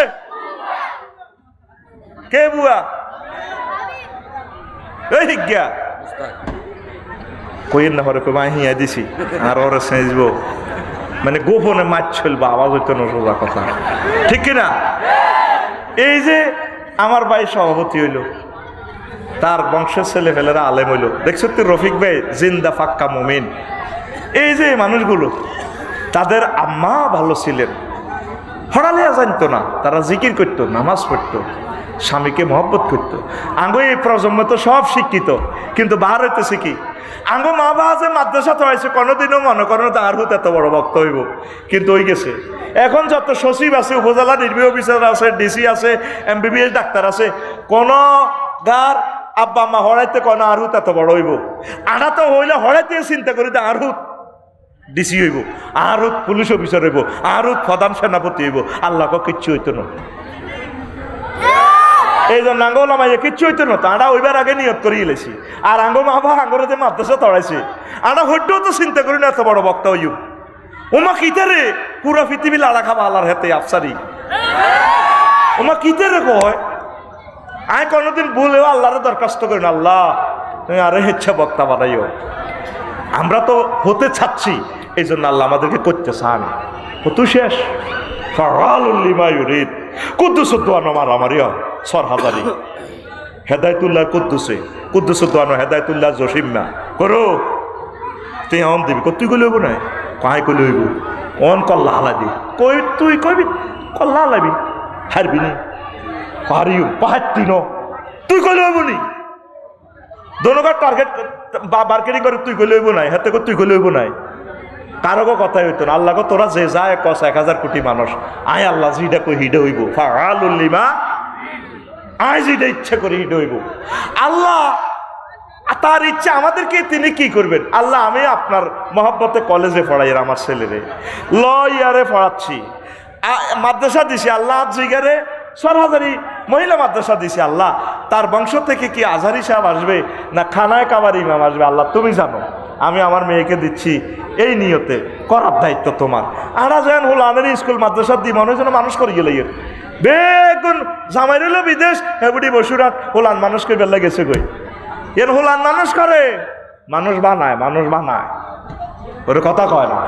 কে বুয়া? এই গিয়া কইের না হরে কই হিয়া দিছি আর ওরে সেজবো, মানে গোপনে মাছ চলবো, আওয়াজ হইতো না, সোজা কথা, ঠিক কিনা? এই যে আমার ভাই সভাপতি হইল, তার বংশের ছেলে ফেলেরা আলেম হইল, দেখছো তুই রফিক ভাই জিন্দা ফাক্কা মুমিন। এই যে মানুষগুলো, তাদের আম্মা ভালো ছিলেন, হড়ালিয়া জানতো না, তারা জিকির করতো, নামাজ পড়তো, স্বামীকে মহব্বত করতো। আঙ্গো এই প্রজন্ম তো সব শিক্ষিত, কিন্তু বার হইতেছে কি, আঙ্গো মা বাবা যে মাদ্রাসা তো হয়েছে, কোনোদিনও মনে করেন তার হতে এত বড় বক্ত হইব, কিন্তু ওই গেছে। এখন যত সচিব আছে, উপজেলা নির্বাহী অফিসার আছে, ডিসি আছে, MBBS ডাক্তার আছে, কোন গার আব্বা মা হড়াইতে কোনো আরহুত এত বড় হইব, আড়া তো হইলে হড়াইতে চিন্তা করি যে আরহুত ডিসি হইব, আরহুত পুলিশ অফিসার হইব, আরহুত প্রধান সেনাপতি হইব, আল্লাহকে কিচ্ছু হইতো না। এই জন্য আঙ্গ লামাইয়া কিচ্ছু হইতো না, আড়া ওইবার আগে নিয়ত করে গেলেছি। আর আঙ্গ মা বাবা আঙ্গরে যে মাদ্রাসা তড়াইছে, আড়া হইতেও তো চিন্তা করি না এত বড় বক্তা হইব। ওমা কিতারে পুরা পৃথিবী লাড়া খাবা আল্লাহর হাতে আফসারি, ওমা কিতারে কয় আয় কোনোদিন ভুলেও আল্লাহরে দরখাস্ত করি না, আল্লাহ তুমি আরে ইচ্ছা বক্তা বানাইও। আমরা তো হতে চাচ্ছি, এই জন্য আল্লাহ আমাদেরকে করতে চান। কত শেষ কুদ্দুসুদ্দানো মারামারিয়া সর হাজারি হেদায়তুল্লাহ কুদ্দুসে কুদ্দুসুদ্দানো হেদায়তুল্লাহ জসিম না করো তুই অন দিবি, তুই কই লইব না কাই কই লইব অন কল্লা হালাবি, কই তুই কইবি কল্লা হালাবি, হারবি নি পারিও পাহাড়তি ন তুই কই লইব নি, দোনোকার টার্গেট মার্কেটিং করে তুই কই লইব নাই, হাতে তুই কই লইব নাই, কারো কথাই হইতো না। আল্লাহ তোরা যে যায় কস 1000 কোটি মানুষ, আয় আল্লাহ যেটা কই হিডে হইব, ফাআলুল্লিমা আয় যেটা ইচ্ছা করে হিডে হইব। আল্লাহ তার ইচ্ছা আমাদেরকে তিনি কি করবেন। আল্লাহ আমি আপনার মহব্বতে কলেজে পড়াই, আমার ছেলেরে ল ইয়ারে পড়াচ্ছি, মাদ্রাসা দিছি, আল্লাহ জিগারে সরহাজারি মহিলা মাদ্রাসা দিছি, আল্লাহ তার বংশ থেকে কি আজহারি সাহেব আসবে না খানায় কাবার ইমাম আসবে, আল্লাহ তুমি জানো। আমি আমার মেয়েকে দিচ্ছি এই নিয়তে, করার দায়িত্ব তোমার। আরা যেন হল আনের স্কুল মাদ্রাসা দি মানুষ যেন মানুষ করে গেলে বেগুন জামাই রইল বিদেশ, হেবুড়ি বসুরাট হোলান মানুষকে বেলা গেছে কই, এর হোলান মানুষ করে, মানুষ বানায়, মানুষ বানায়, ওর কথা কয় না।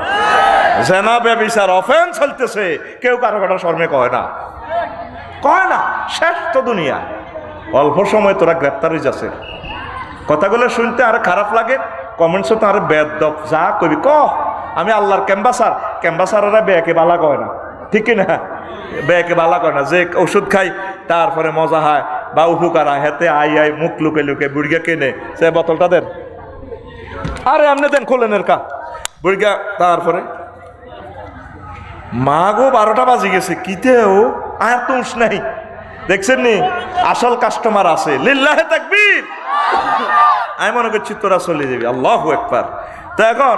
জেনা ব্যভিচার অফেন্স চলতেছে, কেউ কারো কথা শর্মে কয় না, কয় না। শেষ তো দুনিয়া, অল্প সময় তোরা গ্রেপ্তার হয়ে যাচ্ছে। কথাগুলো শুনতে আর খারাপ লাগে, কমেন্টসও তো আর বেদব যা কবি ক, আমি আল্লাহর ক্যাম্বাসাররা বেয়াকে বালা কয় না, ঠিক কিনা? বেয়াকে বালা কয় না, যে ওষুধ খাই তারপরে মজা হয় বা উপকার হয়, হেতে আই মুখ লুকে লুকে বুড়িয়া কেনে সে বোতলটা দেন, আরে আপনি দেন খোলেনের কা বুড়িয়া, তারপরে মা গো 12টা বাজে গেছে, কিতেও আর তো উস নাই, দেখছেন নি আসল কাস্টমার আছে, লিল্লাহে তাকবীর। আমি মনে করছি তোরা চলে যাবি, আল্লাহু আকবার। তো এখন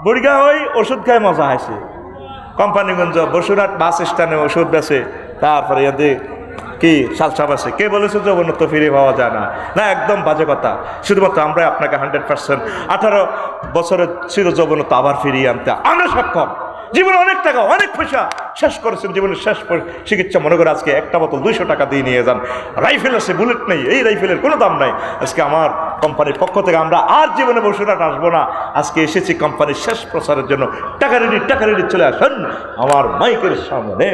বুড়িগা ওই ওষুধ খায় মজা হয়েছে, কোম্পানিগঞ্জ বসুরহাট বাস স্ট্যান্ডে ওষুধ বেছে, তারপরে ইয়াদের কি সালসাব আছে। কে বলেছে যৌবনত্ব ফিরে পাওয়া যায় না? না, একদম বাজে কথা। শুধুমাত্র আমরা আপনাকে 100% 18 বছরের চির যৌবনত্ব আবার ফিরিয়ে আনতে আমরা সক্ষম। জীবনে অনেক টাকা অনেক পয়সা শেষ করেছেন, জীবনের শেষ চিকিৎসা মনে করে আজকে একটা বোতল 200 টাকা দিয়ে নিয়ে যান। রাইফেল আছে, বুলেট নেই, এই রাইফেলের কোনো দাম নাই। আজকে আমার কোম্পানির পক্ষ থেকে আমরা আর জীবনে বসুরহাট আসবো না, আজকে এসেছি কোম্পানির শেষ প্রচারের জন্য। টাকা রেডি চলে আসেন আমার মাইকের সামনে।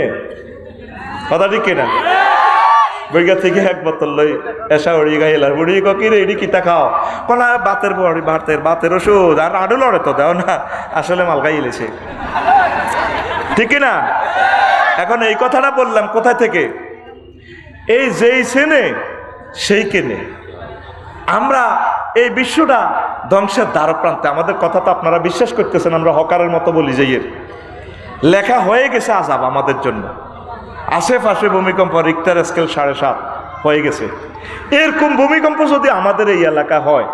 কথা ঠিক কিনা? বইগা থেকে এক বোতল লই এসা উড়ি গাইলার বুড়ি কি রে এডি কিতা খাও, কোনা বাতের বড়ি বাতের ওষুধ আর আডু লড়ে তো দেও না, আসলে মাল গাইলেছে, ঠিক না? এখন এই কথাটা বললাম কোথায় থেকে? এই যেই চেনে সেই কেনে, আমরা এই বিশ্বটা ধ্বংসের দ্বারপ্রান্তে। আমাদের কথা তো আপনারা বিশ্বাস করতেছেন, আমরা হকারের মতো বলি যে লেখা হয়ে গেছে আযাব আমাদের জন্য। আশেপাশে ভূমিকম্প, রিক্টার স্কেল 7.5 হয়ে গেছে। এরকম ভূমিকম্প যদি আমাদের এই এলাকা হয়,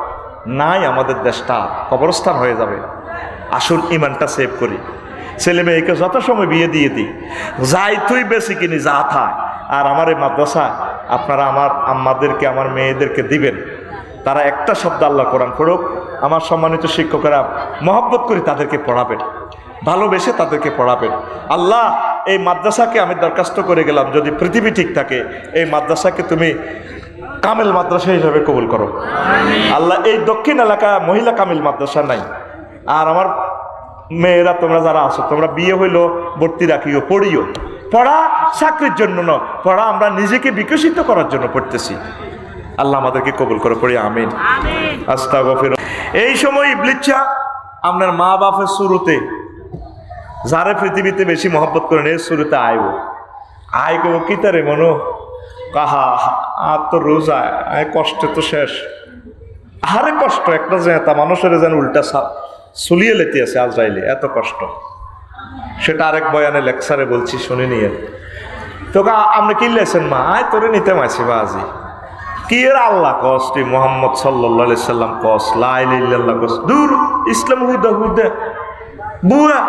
নাই আমাদের দেশটা কবরস্থান হয়ে যাবে। আসুন ইমানটা সেভ করি, ছেলে মেয়েকে যথাসময় বিয়ে দিয়ে দিই, যাই তুই বেশি কিনি যা থাক। আর আমার এই মাদ্রাসা আপনারা আমার আম্মাদেরকে, আমার মেয়েদেরকে দিবেন, তারা একটা শব্দ আল্লাহ কোরআন পড়ুক। আমার সম্মানিত শিক্ষকেরা মহব্বত করে তাদেরকে পড়াবেন, ভালোবেসে তাদেরকে পড়াবেন। আল্লাহ এই মাদ্রাসাকে আমি দরখাস্ত করে গেলাম, যদি পৃথিবী ঠিক থাকে এই মাদ্রাসাকে তুমি কামিল মাদ্রাসা হিসাবে কবুল করো আল্লাহ। এই দক্ষিণ এলাকা মহিলা কামিল মাদ্রাসা নাই। আর আমার মেয়েরা তোমরা যারা আছো, তোমরা বিয়ে হইলো ভর্তি রাখিও, পড়িও। পড়া চাকরির জন্য না, পড়া আমরা নিজেকে বিকশিত করার জন্য পড়তেছি। আল্লাহ আমাদেরকে কবুল করে, পড়ি আমিন। আস্তাগফিরুল্লাহ। এই সময় ইবলিচ্ছা আপনার মা বাপের শুরুতে যারা পৃথিবীতে বেশি মহব্বত করেন, এর শুরুতে আয় গো কি তারে মনো কাহা আর তো রোজ আয় কষ্ট তো শেষ। আরে কষ্ট একটা জেতা মানুষের যেন উল্টা সুলিয়ে লেতে আছে আজরাইলে, এত কষ্ট। সেটা আরেক বয়ানে লেকচারে বলছি, শুনে নিয়ে। তোকে আপনি কি লেছেন মা? আয় তোরে নিতে মাইছি বা আজি কি এর আল্লাহ কস, তুই মোহাম্মদ সাল্লাল্লাহু আলাইহি সাল্লাম কস, লা ইলাহা ইল্লাল্লাহ কস, দূর ইসলাম হুদা হুদা বুয়া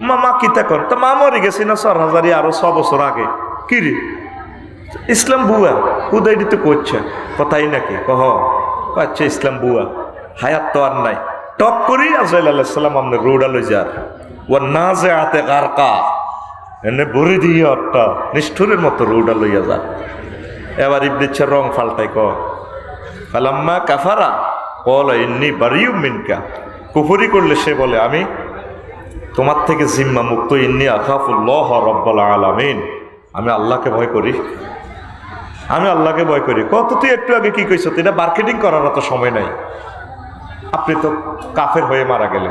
মামা কিতা কর। তা মা মরে গেছি না 4000 আরো 6 বছর আগে। কি রে ইসলাম বুয়া হুদাই দিতে করছে কথাই নাকি? কহ আচ্ছা ইসলাম বুয়া, হায়াত তো আর নাই। টপ করি আজরাইল আলাইহিস সালাম আমনে রোডা লই যার ওয়া নাজিআতে গারকা, এনে ভরে দিয়ে একটা নিষ্ঠুরের মতো রোডা লইয়া যার। এবার ইবলিসের রং ফাল্টাই ক ফালাম্মা কাফারা ক্বালা ইন্নী বারিউম মিনকা। কুফরি করলে সে বলে আমি তোমার থেকে জিম্মা মুক্ত। ইন্নী আখাফুল্লাহ রাব্বুল আলামিন, আমি আল্লাহকে ভয় করি, আমি আল্লাহকে ভয় করি। কত তুই একটু আগে কি কইছ? এটা মার্কেটিং করার তো সময় নাই, আপনি তো কাফের হয়ে মারা গেলে।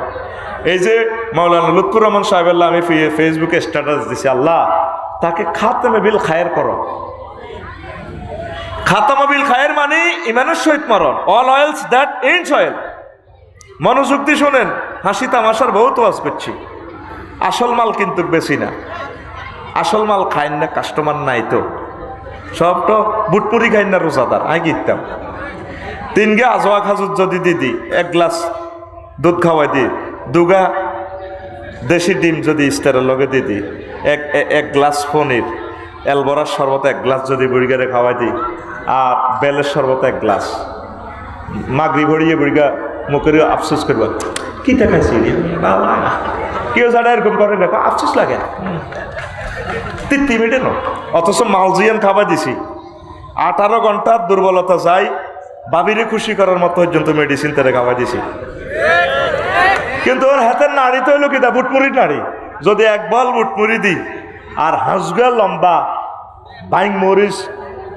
এই যে মাওলানা লুৎফুর রহমান সাহেবাল্লাহ, আমি ফেসবুকে স্ট্যাটাস দিছি, আল্লাহ তাকে খাতামে বিল খায়ের করো। খাতামে বিল খায়ের মানে ইমানের সহিত মরণ। All oils that ends oil. মনোযোগ দিয়ে শোনেন, হাসি তামাশার বহুত ওয়াজ করছি। আসল মাল কিন্তু বেশি না, আসল মাল খাইন না, কাস্টমার নাই তো সব তো বুটপুরি খাইন না রোজাদার। আমি গিতাম 3 গা আজোয়া খাজুর যদি দিদি 1 গ্লাস দুধ খাওয়াই দিই, 2 গা দেশি ডিম যদি ইস্তারের লগে দিদি, এক গ্লাস পনির, এলবরার শরবত 1 গ্লাস যদি বুড়িগারে খাওয়াই দিই, আর বেলের শরবত 1 গ্লাস, মাগরি ভরিয়ে বুড়িগা মুখের আফসোস করবা কি দেখাইছি কেউ যারা এরকম করে দেখো আফসোস লাগে 3 মিনিটে ন। অথচ মালজিয়ান খাবার দিছি 18 ঘন্টার দুর্বলতা যাই, বাবিরে খুশি করার মতো পর্যন্ত মেডিসিন তারা খাওয়া দিছি। কিন্তু ওর হাতের নাড়ি তো হইলো কিনা বুটমুড়ির নাড়ি। যদি 1 বল বুটমুড়ি দিই আর হাঁসগুয়া লম্বা বাইং মরিচ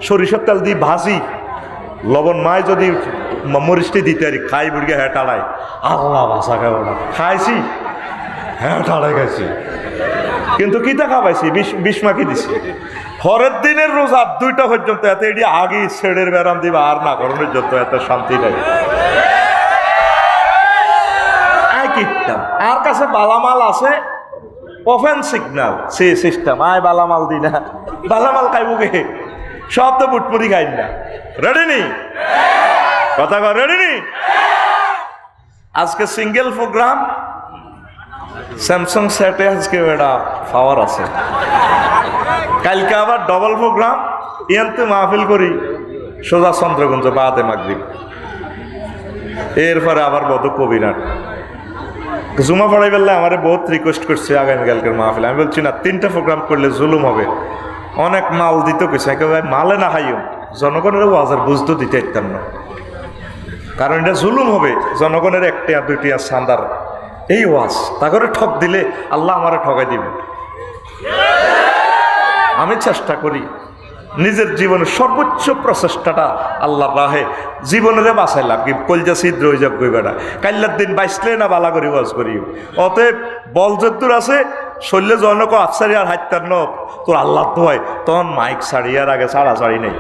সরিষার তেল দিই ভাজি, লবণ মায় যদি মরিচটি দিতে পারি, খাই বুড়িয়ে হ্যাঁ টাড়াই, আল্লাহ ভাষা খাবো না খাইছি, হ্যাঁ টাড়াই খাইছি। কিন্তু কিতা খাওয়াইছি? বিষ মাখি দিছি। পরের দিনের রোজা 2টা পর্যন্ত এত এটি আগে ছেড়ের ব্যারাম দিবা আর না করণের যত এত শান্তি নাই। আর কাছে বালামাল আছে, ওপেন সিগন্যাল সে সিস্টেম, আয় বালামাল দি না, বালামাল খাইব কে? সব তো বুটপুরি খাই না। রেডি নি কথা কর, রেডি নি? আজকে সিঙ্গেল প্রোগ্রাম স্যামসাং সেটে আজকে এটা পাওয়ার আছে, কালকে আবার ডবল প্রোগ্রাম ইয়ান্তে মাহফিল করি সোজা চন্দ্রগঞ্জ বাদে মাগরিব, এরপরে আবার বধ কবিরাট জুমা পড়াই বেলা আমার বহুত রিকোয়েস্ট করছে আগামীকালকের মাহফিল। আমি বলছি না, 3টা প্রোগ্রাম করলে জুলুম হবে, অনেক মাল দিতে কইছে, একেবারে মালে না খাইও, জনগণের ওয়াজের বুঝতে দিতে ইতাম না, কারণ এটা জুলুম হবে। জনগণের 1টা 2টা সান্দার এই ওয়াজ তা করে ঠক দিলে আল্লাহ আমারে ঠকাই দিবে। আমি চেষ্টা করি নিজের জীবনের সর্বোচ্চ প্রচেষ্টাটা আল্লাহর রাহে জীবনের বাঁচাইলাম কি কলজা ছিদ্র হয়ে যাব গই বেটা, কাল্লার দিন বাইসলে না বালা করি ওয়াজ করি। অতএব বল যদ্দুর আছে শরীরে জনক আফসারি আর হাইতার ন তোর আল্লাহ তো হয়, তখন মাইক ছাড়িয়ার আগে ছাড়া ছাড়ি নেই।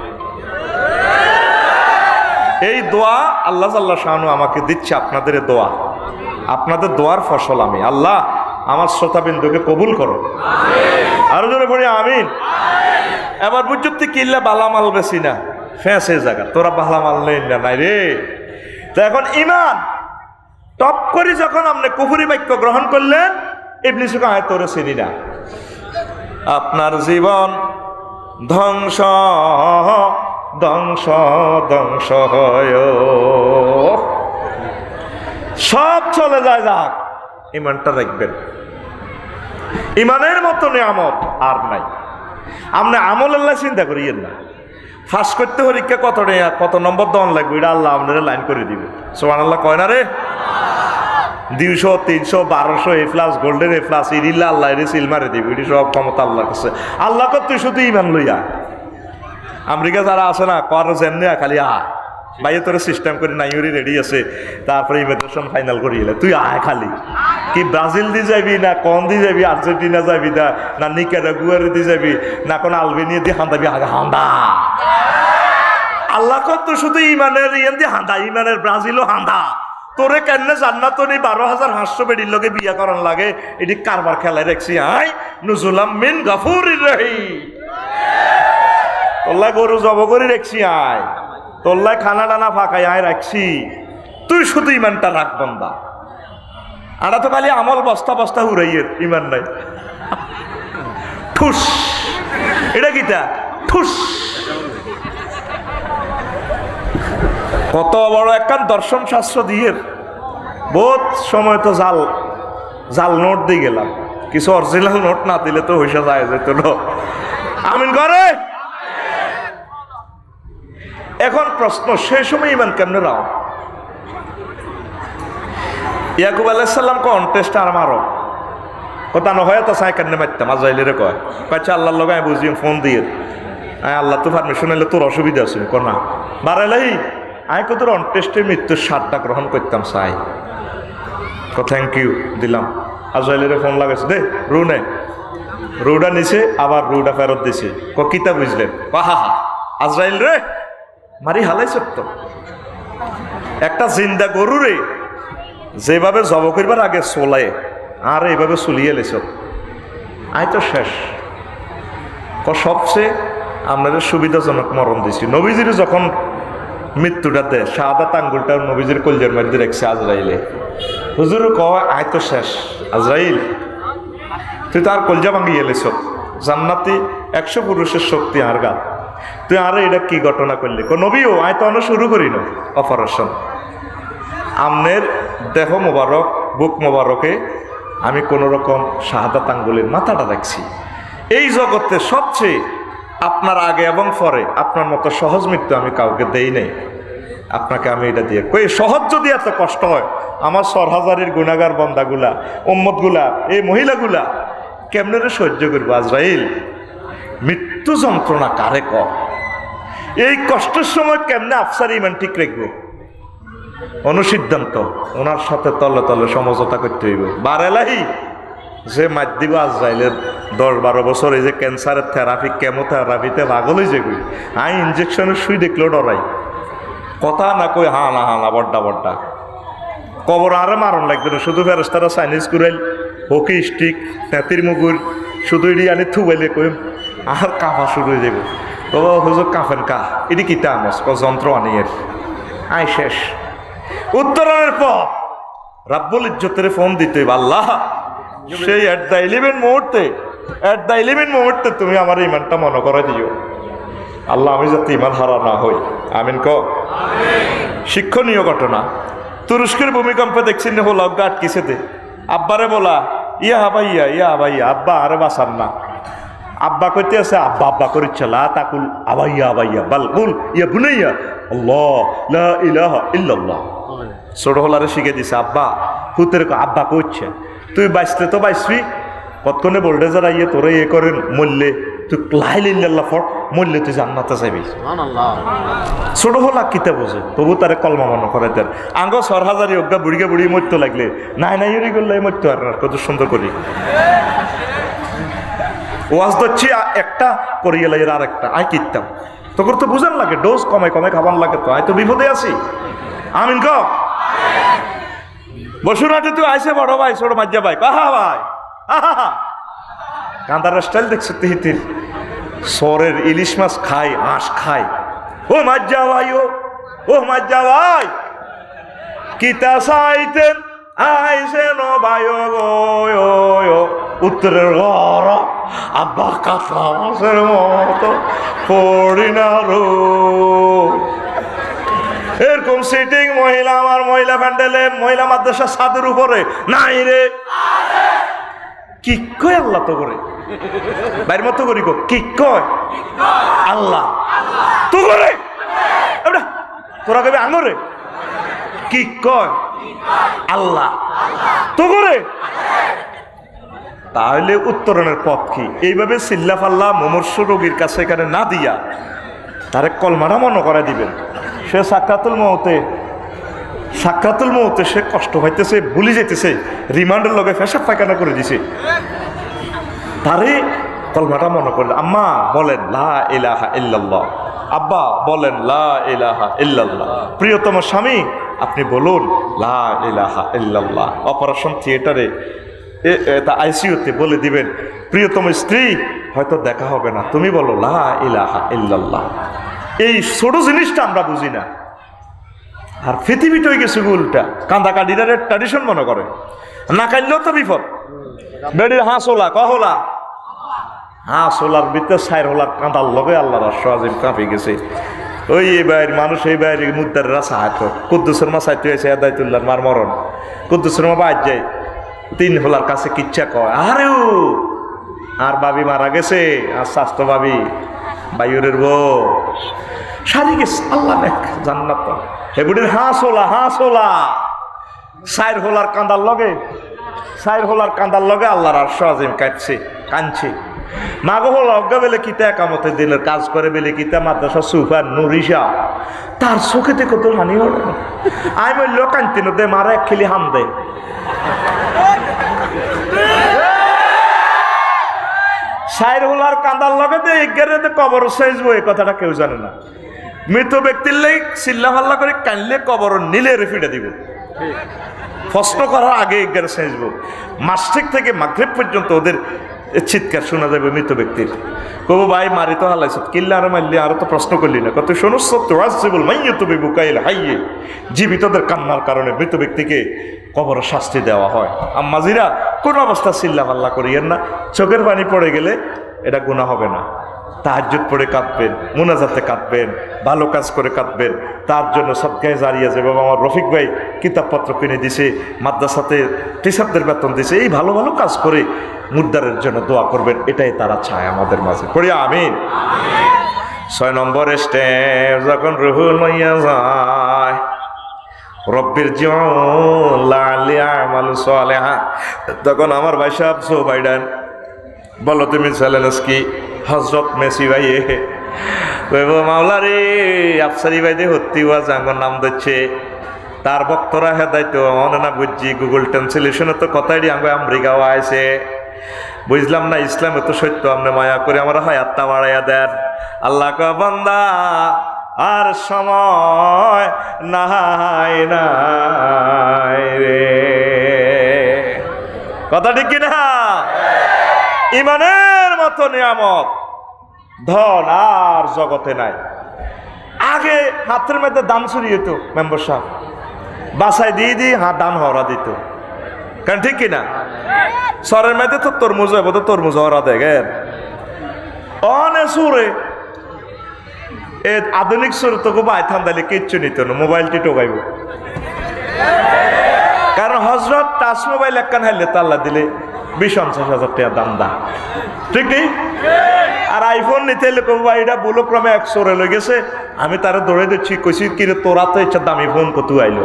এই দোয়া আল্লাহ জাল্লা শানু আমাকে দিচ্ছে, আপনাদের দোয়া, আপনাদের দোয়ার ফসল আমি। আল্লাহ আমার শ্রোতাবিন্দুকে কবুল করো, আরো জোরে পড়ি আমিন। এবার বুঝতে কিল্লা বালা মাল বেশি না ফেঁসে জায়গা, তোরা বালা মাল নেই না নাই রে। তো এখন ইমান টপ করে যখন আপনি কুফরি বাক্য গ্রহণ করলেন, ইবলিসকে আয় তোরে চিনি না, আপনার জীবন ধ্বংস ধ্বংস ধ্বংস হয়, সব চলে যায় যাক, ইমানটা রাখবেন। ইমানের মতো নিয়ামত আর নাই। আপনি আমল আল্লাহ চিন্তা করিয়েন না, ফাঁস করতে পরীক্ষা কত নম্বর দন লাগবে এটা আল্লাহ আপনারা লাইন করে দিবে। সুবহানাল্লাহ কয় না রে? 200 300 1200 A+ গোল্ডেন A+ ইরিল্লা আল্লাহ এর সিল মারে দিবে, এটি সব ক্ষমতা আল্লাহর কাছে। আল্লাহ তুই শুধু ইমান লইয়া, আমেরিকা যারা আছে না কর যেমনি খালি ভাইয়া তোর সিস্টেম করে নাইউরি রেডি আছে, তারপরে ইমিগ্রেশন ফাইনাল করি এলে তুই আয় খালি। কি ব্রাজিল দিয়ে যাবি না কোন দিয়ে যাবি, আর্জেন্টিনা যাবি না নিকারাগুয়ার দিয়ে যাবি না কোন আলবেনিয়া দিয়ে হান্দাবি, আগে হান্দা। আল্লাহ তো শুধু ইমানের ইয়ান দিয়ে হান্দা, ইমানের ব্রাজিলও হান্দা। তোরে কেন জান্নাত নি 12,000 হাস্য বেডির লগে বিয়া করার লাগে, এটি কারবার খেলায় রাখছি। আয় নুজুলাম মিন গাফুরির রহিম, তোল্লাই গরু জব করে রাখছি, আয় তোল্লাই খানা টানা ফাঁকাই আয় রাখছি, তুই শুধু ইমানটা রাখ বন্দা। আড়া তো খালি আমল বস্তা বস্তা হুরাইয়ের, ইমান নাই। ঠুস, এটা কিটা ঠুস। কত বড় একখান দর্শন শাস্ত্র দিয়ে বহুত সময় তো জাল জাল নোট দিয়ে গেলাম, কিছু অরিজিনাল নোট না দিলে তো হইসা যায় যেত। আমিন করে। এখন প্রশ্ন, সেই সময় ইমান কেমনে রাও? ইয়াকুব আলাইহিস সালাম কোন টেস্ট আর মারো কথা না হয় তো সাই কেন মারতাম, আজরাইলের কয় কয়েছে আল্লাহর লগে আমি বুঝিম ফোন দিয়ে, আল্লাহ তো পারমিশন এলে তোর অসুবিধা আছে কনা বারাইলাই, আমি কত অনটেস্টের মৃত্যুর স্বাদটা গ্রহণ করতাম চাই। থ্যাংক ইউ দিলাম। আজরাইলের ফোন লাগাইছে দে রু নে, রুটা নিছে আবার রুটা ফেরত দিছে। কিতা বুঝলেন? হা হা আজরাইল রে মারি হালাই সত্য, একটা জিন্দা গরু রে যেভাবে জব করবার আগে চলায় আর এইভাবে চলিয়ে লেছ, আই তো শেষ। সবচেয়ে আপনাদের সুবিধাজনক মরণ দিছি। নবীজির যখন মৃত্যুটা দেয়, শাহাদাত আঙ্গুলটা নবীজির কলজের মধ্যে রেখেছে আজরাইলে। হুজুর কয় আয় তো শেষ আজরাইল, তুই তো আর কলজা ভাঙিয়ে লেছ, জান্নাতি 100 পুরুষের শক্তি আর গা, তুই আরে এটা কি ঘটনা করলি? নবীও আয় তো আমরা শুরু করি না অপারেশন। আমনের দেহ মোবারক বুক মোবারকে আমি কোন রকম শাহাদাত আঙ্গুলের মাথাটা রাখছি। এই জগতে সবচেয়ে আপনার আগে এবং পরে আপনার মতো সহজ মৃত্যু আমি কাউকে দেই নাই, আপনাকে আমি এটা দিয়ে কই। সহজ যদি এত কষ্ট হয়, আমার 4,000-এর গুনাহগার বন্দাগুলা উম্মতগুলা এই মহিলাগুলা কেমনে রে সহ্য করবো? আজরাইল মৃত্যু যন্ত্রণা কারে ক, এই কষ্টের সময় কেমনে আফসার ইমান ঠিক রাখবো? অনুসিদ্ধান্ত ওনার সাথে তলে তলে সমঝোতা করতে হইব। বারেলাহি যে মার দিব আজরাইলের 10-12 বছর এই যে ক্যান্সারের থেরাপি কেমোথেরাপিতে পাগল হয়ে যাবি। আই ইঞ্জেকশনের সুই দেখলেও ডরাই, কথা না কই হানা হানা বড্ডা বড্ডা কবর আরে মারণ লাগবে না। শুধু ফেরেস্তারা চাইনিজ কুরাইল হকি স্টিক তেঁতির মুগুর শুধু এটি আনি থুবাইলে কই আর কাঁপা শুরু হয়ে যাবে। ও হুজুর কাঁপেন কা, এটি কিতা আমস যন্ত্র আনিয়ের আই শেষ। উত্তরণের পর রাব্বুল ইজ্জতের ফোন দিতে আল্লাহ, সেই এট দ্য 11 মুহূর্তে তুমি আমার ইমানটা মনে করে দিও আল্লাহ, আমি যাতে ইমান হারা না হই। আমিন ক। শিক্ষণীয় ঘটনা, তুরস্কের ভূমিকম্পে দেখছি না হল অজ্ঞা আটকিছে দে, আব্বারে বলা ইয়া ভাইয়া আব্বা আরে বাসার না। আব্বা কইতে আছে আব্বা আব্বা করিচ্ছে লা তাকুল আবাইয়া বাল কুল ইয়া বুনাইয়া আল্লাহ লা ইলাহা ইল্লাল্লাহ। ছোট হলারে শিখে দিছে আব্বা হুতের আব্বা কইছে তুই বাইসলে তো বাইসবি, কতক্ষণে ভোল্টেজার আইয়ে তোরে ইয়ে করেন মরলে তুই লাইল্লাহ ফট মরলে তুই জান্নাতে যাবি। ছোট হলা কিতা বোঝে, তবু তারে কলমা মনে করে দেন। আঙ্গ 4,000 অজ্ঞা বুড়ি মরতে লাগলে নাই ইউরি করলে মরতে আর কত সুন্দর করি ওয়াজ ধরছি একটা করিয়ে লাগে আর একটা আই কিতাম তোর তো বুঝান লাগে, ডোজ কমে কমে খাবার লাগে, তো আমি তো বিপদে আছি। আমিন ক বসুরাটে তুই আইসে বড় ভাই ছোট মাজ্জা ভাই কাহা ভাই কান্দার স্টাইল দেখছো তিহিতির সরের ইলিশ মাছ খাই, আঁশ খাই। ও মাজ্জা ভাই, ও মাজ্জা ভাই কিতা চাইতেন আইসে ভাই গো উত্তরের ঘর আব্বা কাঁচা মাছের মতো পড়ি না রো। এরকম সিটিং মহিলা আমার মহিলা প্যান্ডেলে মহিলা মাদ্রাসা ছাদের উপরে নাই রে, কি কয় আল্লাহ তো করে বাইর মতো করি গো, কি কয় আল্লাহ তো করে তোরা কবি আঙরে, কি কয় আল্লাহ তো করে। তাহলে উত্তরণের পথ কি? এইভাবে চিল্লা ফাল্লা মুমূর্ষ রোগীর কাছে এখানে না দিয়া তারে কলমাটা মনে করে দিবেন। সে সাকরাতুল মউতে সে কষ্ট হইতেছে, ভুলি যেতেছে, রিমান্ডের লগে পেশাব পায়খানা করে দিছে, তারে কলমাটা মনে করলে আম্মা বলেন লা ইলাহা ইল্লাল্লাহ, আব্বা বলেন লা ইলাহা ইল্লাল্লাহ, প্রিয়তম স্বামী আপনি বলুন লা ইলাহা ইল্লাল্লাহ। অপারেশন থিয়েটারে আইসিইউতে বলে দিবেন প্রিয়তম স্ত্রী হয়তো দেখা হবে না, তুমি বলো লা ইলাহা ইল্লাল্লাহ। এই ছোট জিনিসটা আমরা বুঝি না, আর পৃথিবীটা হয়ে গেছে উল্টা, কান্দা কাটিদারে ট্র্যাডিশন মনে করে, না কাটলেও তো বিপদ। বেডির হাঁস ওলা কহলা হাঁস ওলার ভিতরে সাইর হোলার কাঁদার লগে আল্লাহ রাজিম কাঁপে গেছে। ওই এই বাইরের মানুষ এই বাইরের মুদ্দারেরা সাহায্য কুদ্দুসের মা সাহিত্য হয়েছে আদায়তুল্লাহ মার মরণ, কুদ্দুসের মা বাদ যায় তিন হোলার কাছে কিচ্ছা কয় আরে আর বাবি মারা গেছে, আর স্বাস্থ্য বাবি বায়ুরের বউ সারি গেছে, আল্লাহ দেখ জান্নাত হেবুডির হাঁস হোলা সাইর হোলার কান্দার লগে আল্লাহর আরশ আজিম কাঁদছে। মাগো হল অজ্ঞা বেলে কিতা একামতে দিনের কাজ করে বেলে কিতা মাদ্রাসা সুফার নুরিসা তার চোখেতে কত হানি হলো। আমি বললো কান্তি দে মারা এক খেলি হাম দে, সাইর হোলার কান্দার লগে দে এগারে কবর সাইজবো, এই কথাটা কেউ জানে না। মৃত ব্যক্তির লেগ চিল্লা ফাল্লা করে কানলে কবর নিলে রেফিটা দিব, প্রশ্ন করার আগে এগারে সাইজবো। মাসিক থেকে মাগরিব পর্যন্ত ওদের চিৎকার শোনা যাবে মৃত ব্যক্তির। কবু ভাই মারি তো হালাইছ কিল্লা আরো মারলি, আরো তো প্রশ্ন করলি না, কত শোনস তো রাজীবুল মাইয়ে তুমি বুকাইল হাইয়ে, জীবিতদের কান্নার কারণে মৃত ব্যক্তিকে কবর শাস্তি দেওয়া হয়। আম্মাজিরা কোন অবস্থা চিল্লা পাল্লা করিয়েন না, চোখের পানি পড়ে গেলে এটা গুনাহ হবে না। তাহাজ্জুদ পড়ে কাঁদবেন, মুনাজাতে কাঁদবেন, ভালো কাজ করে কাঁদবেন, তার জন্য সদকায়ে জারিয়া যে বাবা আমার রফিক ভাই কিতাবপত্র কিনে দিছে, মাদ্রাসাতে টিচারদের বেতন দিছে, এই ভালো ভালো কাজ করে মুদ্দারের জন্য দোয়া করবেন, এটাই তারা চায় আমাদের মাঝে। পড়ি আমিন। 6 নম্বর স্টেপ, যখন রুহুল লইয়া যায় রব্বির জীবন লালি আমাল সালেহা, তখন আমার ভাই সাহেব জো বাইডেন বলো তুমি চ্যালেঞ্জ কি? হজরত মেসি ভাই কইব মাওলা রে আফসারি ভাই দে হত্তি হওয়া জাঙ্গর নাম দিচ্ছে, তার ভক্তরা হেদায়ত অনে না বুঝছি, গুগল ট্রান্সলেশনে তো কথাই আঙ্গ আমেরিকাও আইছে, বুঝলাম না ইসলামে তো সত্য, আপনি মায়া করে আমার হায়াতটা বাড়াইয়া দেন। আল্লাহ কা বান্দা আর সময় নাই রে, কথা ঠিক কিনা? ইমানের মতো নিয়ামত ধন আর জগতে নাই। আগে হাতের মধ্যে দাম চুরি হইতো, মেম্বার সাহেব বাসায় দিয়ে দান হরা দিত, কারণ ঠিক কিনা? সরের মধ্যে তো তরমুজ হইব, তো তরমুজ হরা দেখেন অনে সুরে এ আধুনিক সুরে তো খুব আইথান দিলে কিচ্ছু নিত না, মোবাইলটি টোকাইব। কারণ হজরত টাচ মোবাইল একখান হাইলে তাল্লা দিলে 20-50,000 টাকা দাম দা, ঠিক নেই? আর আইফোন নিতে এলে কবু ভাই এটা বুলো ক্রমে 100 লই গেছে, আমি তারা দৌড়ে দিচ্ছি, কইছি কিরে তোরা তো ইচ্ছা দামি ফোন কত আইলো,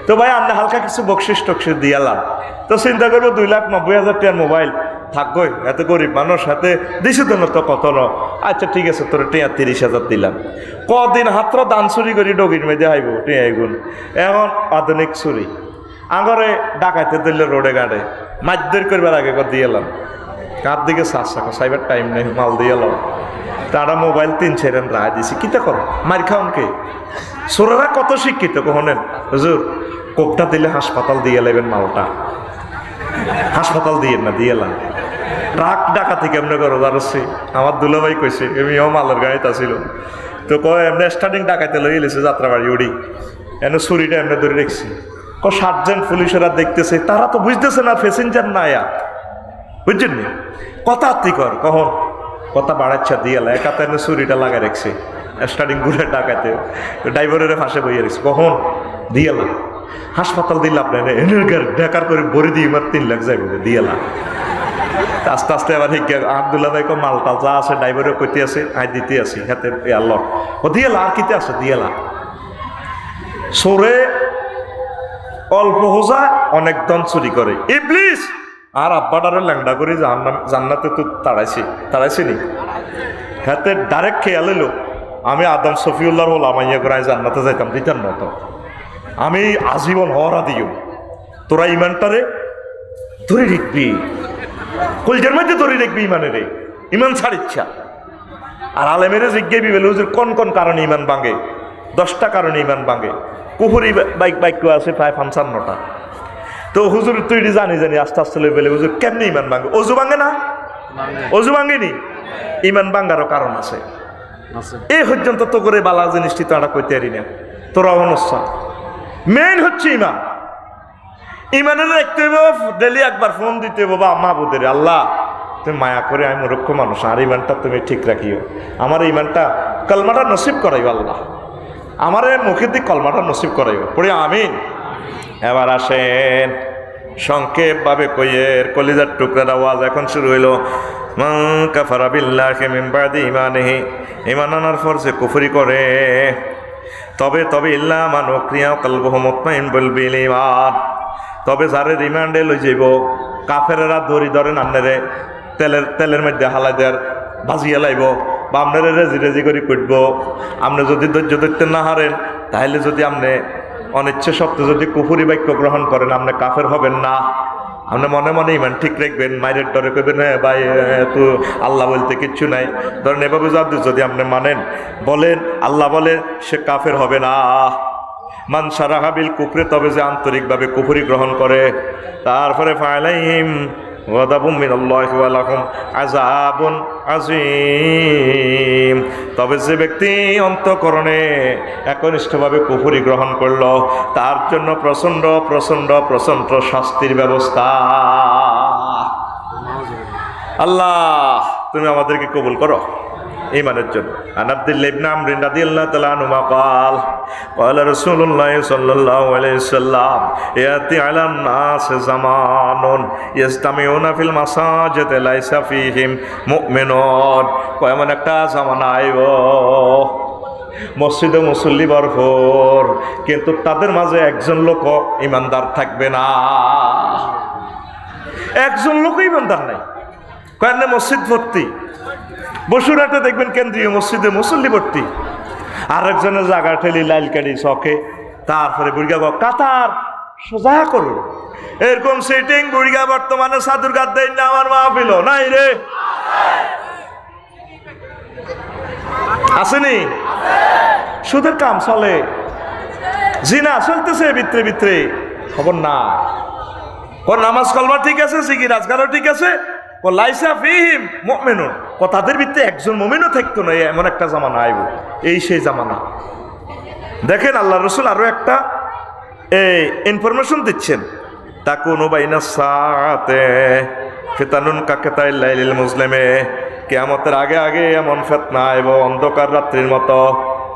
তো ভাই আপনি হালকা কিছু বকশিস টকশিস দিয়ালাম, তো চিন্তা করবো 2,90,000 টাকার মোবাইল থাকবই, এত গরিব মানুষ হাতে দিছি তো না, তো কত ন, আচ্ছা ঠিক আছে তোর টিয়া 30,000 দিলাম। কদিন হাত্র দান চুরি করি ডগির মেয়েদে আইব টিয়া এগুন, এখন আধুনিক চুরি আগরে ডাকাইতে দিলে রোডে গাড়ে মারধর করবার আগে দিয়ে এলাম, কার দিকে সাইবার টাইম নেই, মাল দিয়ে এলাম। তারা মোবাইল 3-4 রায় দিছি কিতা করো মার খাওনকে সোরেরা কত শিক্ষিত কহনেন হুজুর কোকটা দিলে হাসপাতাল দিয়ে লেবেন মালটা হাসপাতাল দিয়ে না দিয়ে এলাম ট্রাক ডাকাতি কেমনে করো জানছি আমার দুলাভাই কইছে এমনিও মালের গাড়িতে আসিল তো কয় এমনি স্টার্টিং ডাকাইতে লই এলেছে যাত্রাবাড়ি উড়ি এনে ছুরিটা এমনি ধরে রেখছি সাতজন পুলিশেরা দেখতেছে তারা তো বুঝতেছে না প্যাসেঞ্জার না আয়া বুঝছেন নি কথা আত্মি কর কখন কথা বাড়াচ্ছা দিয়ে এলা একাতে এনে ছুরিটা লাগাই রেখছে স্টার্টিং ঘুরে ডাকাইতে ড্রাইভারের ফাঁসে বইয়ে রেখছে কখন দিয়ে এলা হাসপাতাল দিলে আপনার এনে ঢেকার করে ভরে দিয়ে আমার 3 লাখ যাইব দিয়ে এলা আস্তে আস্তে আবার আব্দুল্লাহ ভাই মালটাল যা আছে ড্রাইভারও কইতে আছে আই দিতে আছি হাতে আল্লাহ ও দিয়ে এলা আর কিতে আছে দিয়ে এলা সোরে অল্প হোজা অনেক দন চুরি করে ইবলিস আর আব্বাটারে ল্যাংডা করে জান্নাতে তো তাড়াইছি নি হাতে ডাইরেক্ট খেয়াল এলো আমি আদম সফিউল্লাহর হলাম আইয়া করে জান্নাতে যাইতাম দিতাম মতো আমি আজীবন হরা দিও তোরা ইমানটারে ধরে রাখবি কলজের মধ্যে ধরে রাখবি ইমানের ইমান ছাড় ইচ্ছা আর আলেমের জিজ্ঞাবি বলে হুজুর কোন কোন কারণে ইমান ভাঙে 10টা কারণে ইমান ভাঙে কুহুরি বাক্য আছে প্রায় 55টা তো হুজুর তুই জানি আস্তে আস্তে লই বলে হুজুর কেমনি ইমান ভাঙে অজু ভাঙে না অজু ভাঙেনি ইমান ভাঙারও কারণ আছে এই পর্যন্ত তো করে বালা জিনিসটি তো আমরা কইতে পারি না তোরা অনস্যা মেইন হচ্ছে ইমান ইমানের দেখতে ডেলি একবার ফোন দিতে বাবা মা বুদের আল্লাহ তুমি মায়া করে আমি মূর্খ মানুষ আর ইমানটা তুমি ঠিক রাখিও আমার ইমানটা কলমাটা নসিব করাইও আল্লাহ আমার মুখের দিক কলমাটা নসিব করাইও পড়ে আমিন এবার আসেন সংক্ষেপ ভাবে কইয়ের কলিজার টুকরার আওয়াজ এখন শুরু হইলো মান কাফারা বিল্লাহি মিন বাদি ইমানিহি ঈমান আনার পর যে কুফরি করে তবে ইল্লা মান উকরিয়া কলবুহু মুতমাইন বিল ঈমান তবে যারে রিমান্ডে লই যাইব কাফেরেরা দড়ি ধরেন আপনারে তেলের মধ্যে হালাই দেয়ার ভাজিয়া লাইব বা আপনারে রেজি করে কইব আপনি যদি ধৈর্য ধরতে না হারেন তাহলে যদি আপনি অনিচ্ছে সত্ত্বে যদি কুফরি বাক্য গ্রহণ করেন আপনি কাফের হবেন না আপনি মনে মনে ইমান ঠিক রাখবেন মায়ের ডরে কইবেন হ্যাঁ ভাই তো আল্লাহ বলতে কিচ্ছু নাই ধরেন এভাবে যদি আপনি মানেন বলেন আল্লাহ বলে সে কাফের হবে না মান সারাহা বিল কুফরে তবে যে আন্তরিকভাবে কুফরি গ্রহণ করে তারপরে ফালাইহিম ওয়াদাবুম মিনাল্লাহি ওয়া লাহুম আযাবুন আযীম তবে যে ব্যক্তি অন্তঃকরণে একনিষ্ঠভাবে কুফরি গ্রহণ করল তার জন্য প্রচণ্ড প্রচণ্ড প্রচণ্ড শাস্তির ব্যবস্থা আল্লাহ তুমি আমাদেরকে কবুল করো ঈমানের জন্য আন আব্দুল্লাহ ইবনে আমর রাদিয়াল্লাহু তাআলা আনহু قال قال رسول الله صلى الله عليه وسلم ياتي على الناس زمان يجتمعون في المساجد ليس فيهم مؤمنون এমন একটা জামানা আইব মসজিদে মুসল্লি ভরপুর কিন্তু তাদের মাঝে একজন লোক ঈমানদার থাকবে না একজন লোক ঈমানদার নাই কারণ মসজিদ ভর্তি বসুরহাটে দেখবেন কেন্দ্রীয় মসজিদে মুসল্লি ভর্তি আর একজনের জায়গা ঠেলি লাইলকাড়ি চকে তারপরে বুড়িগা কাতার সোজা করুন এরকম সেটিং বুড়িগা বর্তমানে সাধুর গাদ দেয় না আমার মাহফিল নাই রে আসেনি সুদের কাম চলে জিনা চলতেছে ভিতরে ভিতরে খবর না কোন নামাজ কলমা ঠিক আছে সিকি রাজগারও ঠিক আছে লাইসা ফিহিম মুমিনুন তাদের ভিতরে একজন মুমিনও থাকতো না এমন একটা জামানা আইব এই সেই জামানা দেখেন আল্লাহ রসুল আরো একটা ইনফরমেশন দিচ্ছেন তাকুনু বাইনা সাআতে ফিতানুন কাকাতাইল লাইলিল মুসলিমে কিয়ামতের আগে আগে এমন ফিতনা আইব অন্ধকার রাত্রির মতো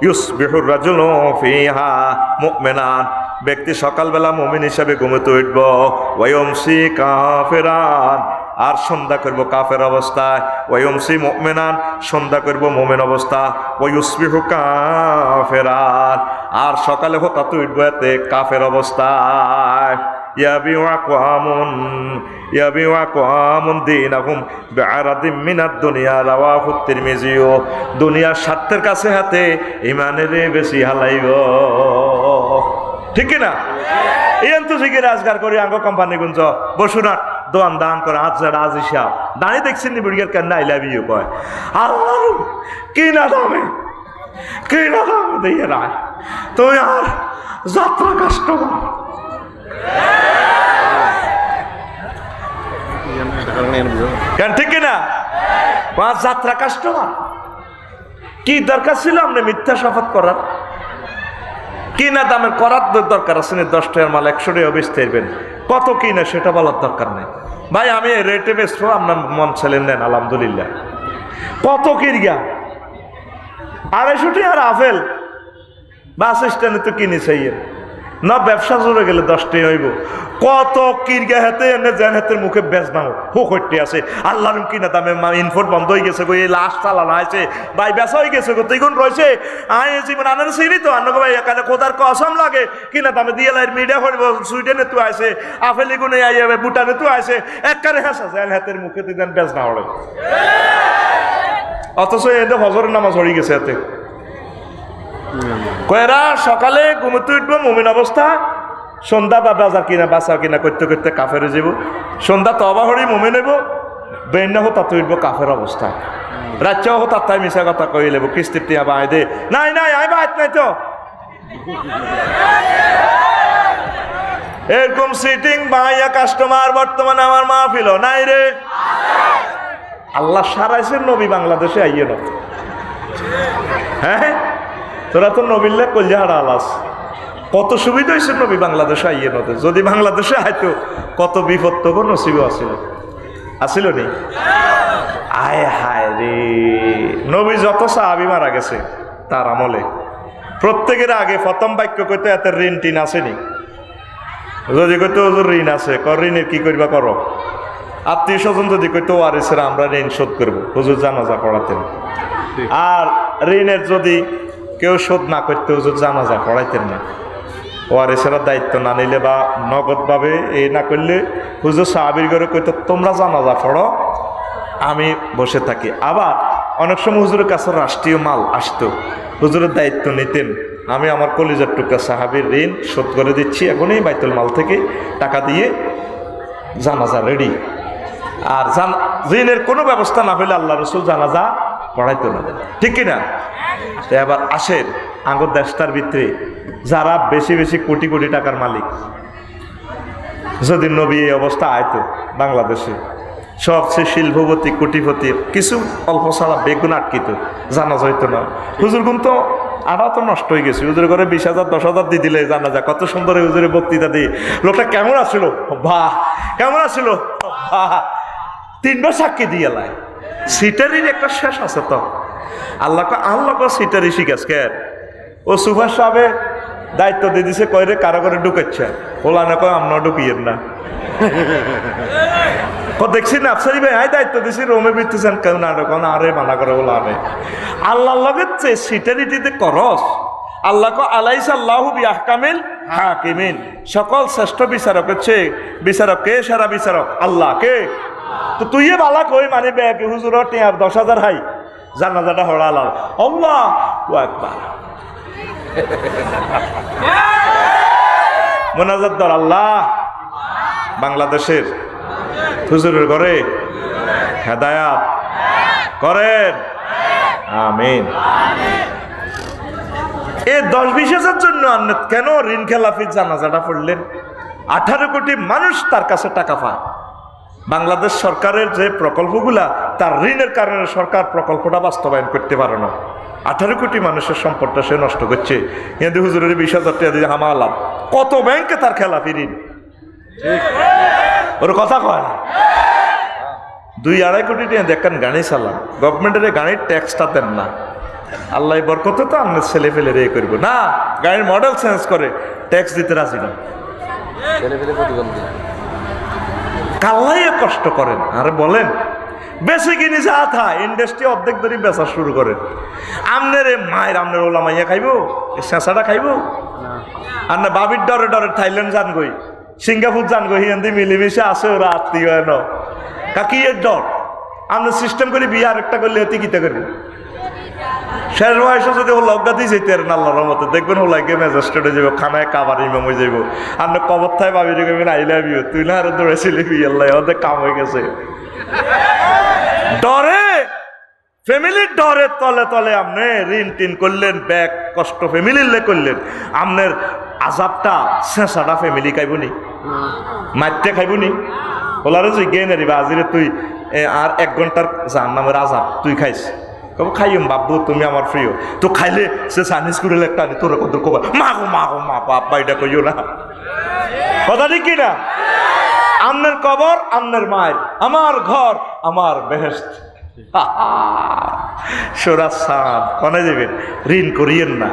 ইউসবিহুর রাজুলু ফিহা মুমিনান ব্যক্তি সকালবেলা মুমিন হিসাবে ঘুমোতে উঠব ওয়ায়ুমসি কাফিরান আর সন্ধ্যা করব কাফের অবস্থায় ওয়ায়ুমসি মুমিনান সন্ধ্যা করব মুমিন অবস্থা ওয়ায়ুসবিহু কাফিরান আর সকালে হঠাৎ উঠব এতে কাফের অবস্থায় ইয়াবিউ আকওয়ামুন দীনাহুম বিআরাদিম মিনাদ দুনিয়া রাওয়াহু তিরমিজি দুনিয়ার স্বার্থের কাছে হাতে ঈমানের বেশি হালাইব ঠিক কি না এই তো শিখে রাজগার করি আঙ্গ কোম্পানি গুঞ্জ বসুনাট দোয়ান দান করে আজ যারা আজ হিসাব দাঁড়িয়ে দেখছেন নি বুড়িয়ার কান্না আই লাভ ইউ কয় আল্লাহ কি না দামে দিয়ে রায় তুমি আর যাত্রা কাস্টমার কেন ঠিক কিনা যাত্রা কাস্টমার কি দরকার ছিল আপনি মিথ্যা শপথ করার কি না দামের করার দরকার আছে না 10 টাকার মাল 100 টাকা বেচতে পারবেন কত কি না সেটা বলার দরকার নেই ভাই আমি রেটে বেচবো আপনার মন ছেলেন নেন আলহামদুলিল্লাহ কত কিরগা 250 টাকার আপেল বাস স্ট্যান্ডে তো কিনে চাইয়েন না ব্যবসা জোরে গেলে 10 টাকা হইব কত কিরগা হাতে এনে যেন হাতের মুখে বেচ নাও হো করতে আছে আল্লাহর কিনা দামে ইনফোর্ট বন্ধ হয়ে গেছে গো এই লাশ চালানো আছে ভাই বেচা হয়ে গেছে গো তৈগুন রয়েছে আয় জীবন আনার সিঁড়ি তো আন্ন ভাই এখানে কোথার কসম লাগে কিনা দামে দিয়ে লাইট মিডিয়া হইব সুইডেনে তো আছে আফেলি গুনে আইবে ভুটানে তো আছে একবারে হাসা যেন হাতের মুখে তুই দেন বেচ না হলে অথচ এদের হজরের নামাজ হয়ে গেছে এতে কয়েরা সকালে ঘুমোতে উঠবো মুমিন অবস্থা সন্ধ্যা বা বাজার কিনা বাঁচা কিনা করতে করতে কাফের যাব সন্ধ্যা তবা হরি মুমিন নেব বেন্না হো তাতে উঠবো কাফের অবস্থা রাজ্যও হো তার তাই মিশা কথা কই লেবো কিস্তির টিয়া বাঁধে দে নাই আই বাদ নাই তো এরকম সিটিং বাঁইয়া কাস্টমার বর্তমানে আমার মাহফিল নাই রে আল্লাহ সারাইছেন নবী বাংলাদেশে আইয়ে না হ্যাঁ তোরা তো নবীল্লা কলজাহারা আলাস কত সুবিধা হয়েছে নবী বাংলাদেশে আইয়ে নদে যদি বাংলাদেশে আইতো কত বিপদ তো নসিব আসিল নি আয় হায় রে নবী যত সাহাবী মারা গেছে তার আমলে প্রত্যেকের আগে প্রথম বাক্য কইতে এত ঋণ টিন আসেনি যদি কইতে ওজোর ঋণ আছে ঋণের কি করবা করো আত্মীয় স্বজন যদি কইতো ওয়ারিসের আমরা ঋণ শোধ করবো হুজুর জানাজা পড়াতেন আর ঋণের যদি কেউ শোধ না করতে হুজুর জানাজা পড়াইতেন না ওয়ারিসের দায়িত্ব না নিলে বা নগদভাবে এই না করলে হুজুর সাহাবীর ঘরে কইতো তোমরা জানাজা পড়ো আমি বসে থাকি আবার অনেক সময় হুজুরের কাছে রাষ্ট্রীয় মাল আসতো হুজুরের দায়িত্ব নিতেন আমি আমার কলিজার টুকরা সাহাবীর ঋণ শোধ করে দিচ্ছি এখনই বাইতুল মাল থেকে টাকা দিয়ে জানাজা রেডি আর ঋণের কোনো ব্যবস্থা না হলে আল্লাহ রসুল জানাজা পড়াইতো না ঠিক কিনা এবার আসেন আঙ্গুর দেশটার ভিতরে যারা বেশি বেশি কোটি কোটি টাকার মালিক যদি নবী এই অবস্থা আইতো বাংলাদেশে সবচেয়ে শিল্পপতি কোটিপতি কিছু অল্প ছাড়া বেগুন আটকিত জানা যাইতো না হুজুর গুণ তো আড়া তো নষ্ট হয়ে গেছে হুজুর করে 20,000 10,000 দিয়ে দিলে জানা যায় কত সুন্দর হুজুরের বক্তৃতা দিয়ে লোকটা কেমন আসলো বাহ কেমন আসলো বাহ 3 বার সাক্ষী দিয়ে লাই সিটারির একটা শেষ আছে তো আল্লাহ সিটারি শিখাস কে ও সুভাষ সাহেব দায়িত্ব দিয়ে দিছে কয়রে কারো করে ঢুকাচ্ছে ওলা না কয় আমরা ঢুকিয়েন না দেখছি না আফসারি ভাই আই দায়িত্ব দিছি রোমে বিতেছেন কেউ না কোন আরে মানা করে ওলা আনে আল্লাহর লগে সিটারিটিতে করস আল্লাহ আলাইসাল্লাহু বিআহকামিল হাকিমিন সকল শ্রেষ্ঠ বিচারক হচ্ছে বিচারক কে সারা বিচারক আল্লাহ কে তো তুই বালা কই মানে ব্যাগে হুজুর 10,000 হাই জানাজাটা হড়াল আল্লাহু আকবার মোনাজাত দর আল্লাহ বাংলাদেশের হুজুরের ঘরে হেদায়াত করেন আমিন এই 10-20,000 জন্য আপনি কেন ঋণ খেলাফি জানাজাটা পড়লেন 18 কোটি মানুষ তার কাছে টাকা পায় বাংলাদেশ সরকারের যে প্রকল্পগুলা তার ঋণের কারণে সরকার প্রকল্পটা বাস্তবায়ন করতে পারে না 18 কোটি মানুষের সম্পদটা সে নষ্ট করছে কিন্তু হুজুরের 20,000 টাকা দিয়ে হামালাম কত ব্যাংকে তার খেলাফি ঋণ ওর কথা কয় 2-2.5 কোটি টাকা দেখেন গাড়ি চালান গভর্নমেন্টের গাড়ির ট্যাক্সটা দেন না আল্লাহ বরকতে তো আপনার ছেলে ফেলে রে করবো না গাড়ির মডেল চেঞ্জ করে ট্যাক্স দিতে রাজি না কাল্লাই কষ্ট করেন আরে বলেন বেশি কিনি যা থা ইন্ডাস্ট্রি অর্ধেক ধরে বেচা শুরু করেন আমনের মায়ের আমনের ওলা মাইয়া খাইব শেষাটা খাইব আর না বাবির ডরে ডরে থাইল্যান্ড যান গই সিঙ্গাপুর যান গই হিন্দি মিলিমিশে আসে ওরা আত্মীয় ন কাকি এর ডর আমরা সিস্টেম করে বিয়ে আরেকটা করলে অতি কিতা করবো শেষ বয়সে যদি ও লজ্ঞা দিয়ে যেতে পারেন আল্লাহর রহমতে দেখবেন ও লাগে ম্যাজিস্ট্রেটে যাবো, খানায় কাবার ইমাম হয়ে যাবো। আর না কবর থাই ভাবি রেখে আই লাভ ইউ, তুই না আরো দৌড়েছিলি আল্লাহ ওদের কাম হয়ে গেছে। ডরে, ফ্যামিলির ডরের তলে তলে আপনি ঋণ টিন করলেন, ব্যাগ কষ্ট ফ্যামিলির লে করলেন, আপনার আজাবটা শেষাটা ফ্যামিলি খাইবনি, মাইতে খাইবনি। ওলারে তুই গে নেবা আজিরে তুই আর 1 ঘন্টার জাহান্নামের আজাব তুই খাইস, কব খাইম বাবু তুমি আমার প্রিয়, তো খাইলে সে চাইনিজ করে একটা আনি তোর কত কবা মা গো মা গো মা বাবা এটা কইও না, কথা ঠিক কিনা? আমনের কবর আমনের মায়ের, আমার ঘর আমার বেহেশত। সোরাজ সাদ কনে যাবেন? ঋণ করিয়েন না,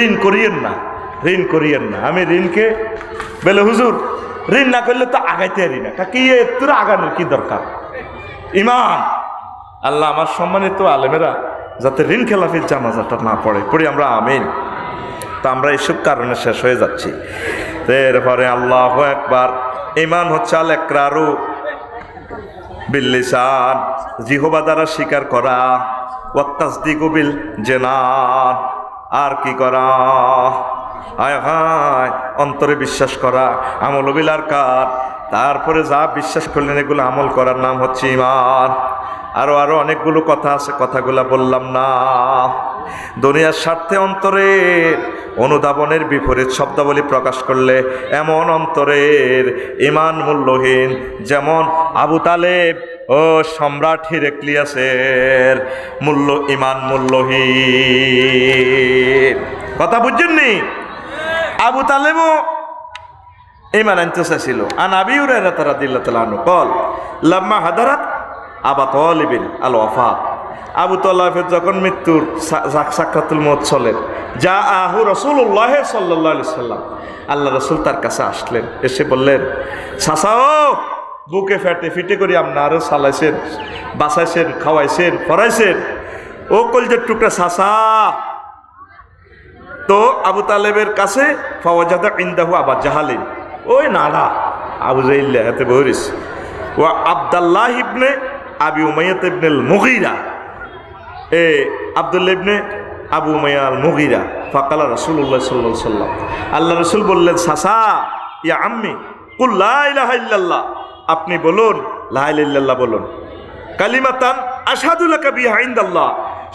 ঋণ করিয়েন না, ঋণ করিয়েন না। আমি ঋণকে বলে হুজুর ঋণ না করলে তো আগাইতে পারি না, কি তোর আগানোর কি দরকার? ইমাম আল্লাহ আমার সম্মানিত আলেমেরা যাতে ঋণ খেলাফির জানাজাটা না পড়ে, পড়ি আমরা আমিন। তা আমরা এসব কারণে শেষ হয়ে যাচ্ছি। এরপরে আল্লাহু আকবার। ইমান হচ্ছে আল ইকরারু বিল লিসান, জিহবা দ্বারা স্বীকার করা, ওয়াত তাসদীকু বিল জানান, আর কি করা? হায় হায় অন্তরে বিশ্বাস করা, আমল বিল আরকান, তারপরে যা বিশ্বাস করলেন এগুলো আমল করার নাম হচ্ছে ঈমান। আরো আরো অনেকগুলো কথা আছে, কথাগুলা বললাম না। দুনিয়ার স্বার্থে অন্তরের অনুধাবনের বিপরীত শব্দাবলী প্রকাশ করলে এমন অন্তরের ঈমান মূল্যহীন, যেমন আবু তালেব ও সম্রাট হিরাক্লিয়াসের ঈমান মূল্যহীন। কথা বুঝছেননি? আবু তালেবও ঈমান আনতে চাইছিল। আন আবি হুরায়রা রাদিয়াল্লাহু তাআলা আনহু قال লাম্মা হাদারাত আবু তালিবিন আল ওয়াফাত, আবু তালেবের যখন মৃত্যুর সাকরাতুল মউত চলে, যা আহু রাসূলুল্লাহ সাল্লাল্লাহু আলাইহি সাল্লাম, আল্লাহ রাসূল তার কাছে আসলেন, এসে বললেন চাচাও বুকে ফেটে ফিটে করে আপনারও চালাইছেন, বাঁচাইছেন, খাওয়াইছেন, পড়াইছেন, ও কলজের টুকরা চাচা। তো আবু তালেবের কাছে ফাওয়াজাদা ইনদাহু আবা জাহালিন, ওই নাড়া আবু জাহিল হাতে বহরিস, ও আব্দুল্লাহ ইবনে আবি উমাইয়া ইবনে আল মুগীরা, আব্দুল্লাহ ইবনে আবু উমাইয়া আল মুগীরা। ফাকালা রাসূলুল্লাহ সাল্লাল্লাহু আলাইহি সাল্লাম, আল্লাহ রাসূল বললেন চাচা, ইয়া আম্মি কুল লা ইলাহা ইল্লাল্লাহ, আপনি বলুন লা ইলাহা ইল্লাল্লাহ বলুন, কালিমাতান আশহাদু লাকা বিহা ইনদাল্লাহ,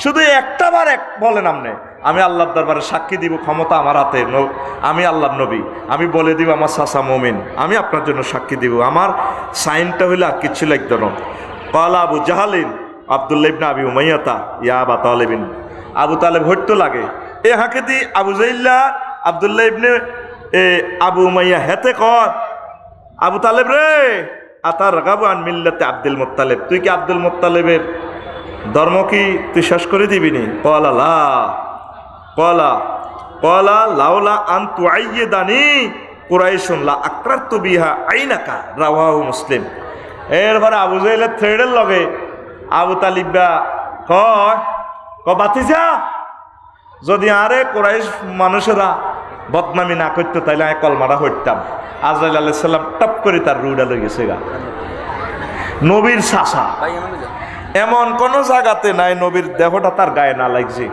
শুধু একটা বার বলেন আপনি, আমি আল্লাহর দরবারে সাক্ষী দিব, ক্ষমতা আমার হাতে, আমি আল্লাহর নবী, আমি বলে দিব আমার চাচা মুমিন, আমি আপনার জন্য সাক্ষী দিব, আমার সাইনটা হইলে আর কিচ্ছু লাগতো না। ক্বালা আবু জাহালিন আব্দুল্লাহ ইবনে আবি উমাইয়াতা ইয়া আবা তালিবিন, আবু তালেব হইতো লাগে এ হাকে দি আবু জাহিল্লা আব্দুল্লাহ ইবনে আবু উমাইয়া হেতে কর, আবু তালেব রে আতার রাগাবু আন মিল্লাতে আব্দুল মুত্তালিব, তুই কি আব্দুল মুত্তালিবের ধর্ম কি তুই শেষ করে দিবি নি? ক্বালা লা, ক্বালা লাউলা আন তুআইয়িদানি কুরাইশুন লা আকরারতু বিহা আইনাকা, রাওয়াহু মুসলিম। এরপরে আবু জাহেলের থ্রেডের লগে আবু তালিবা বাতিজা, যদি আরে কুরাইশ মানুষেরা বদনামি না করতো তাইলে আমি কলমাটা হইতাম। আজরাইল আলাইহিস সালাম টপ করে তার রুডা লই গেছে গা। নবীর চাচা, এমন কোন জায়গাতে নাই নবীর দেহটা তার গায়ে না লাগছে,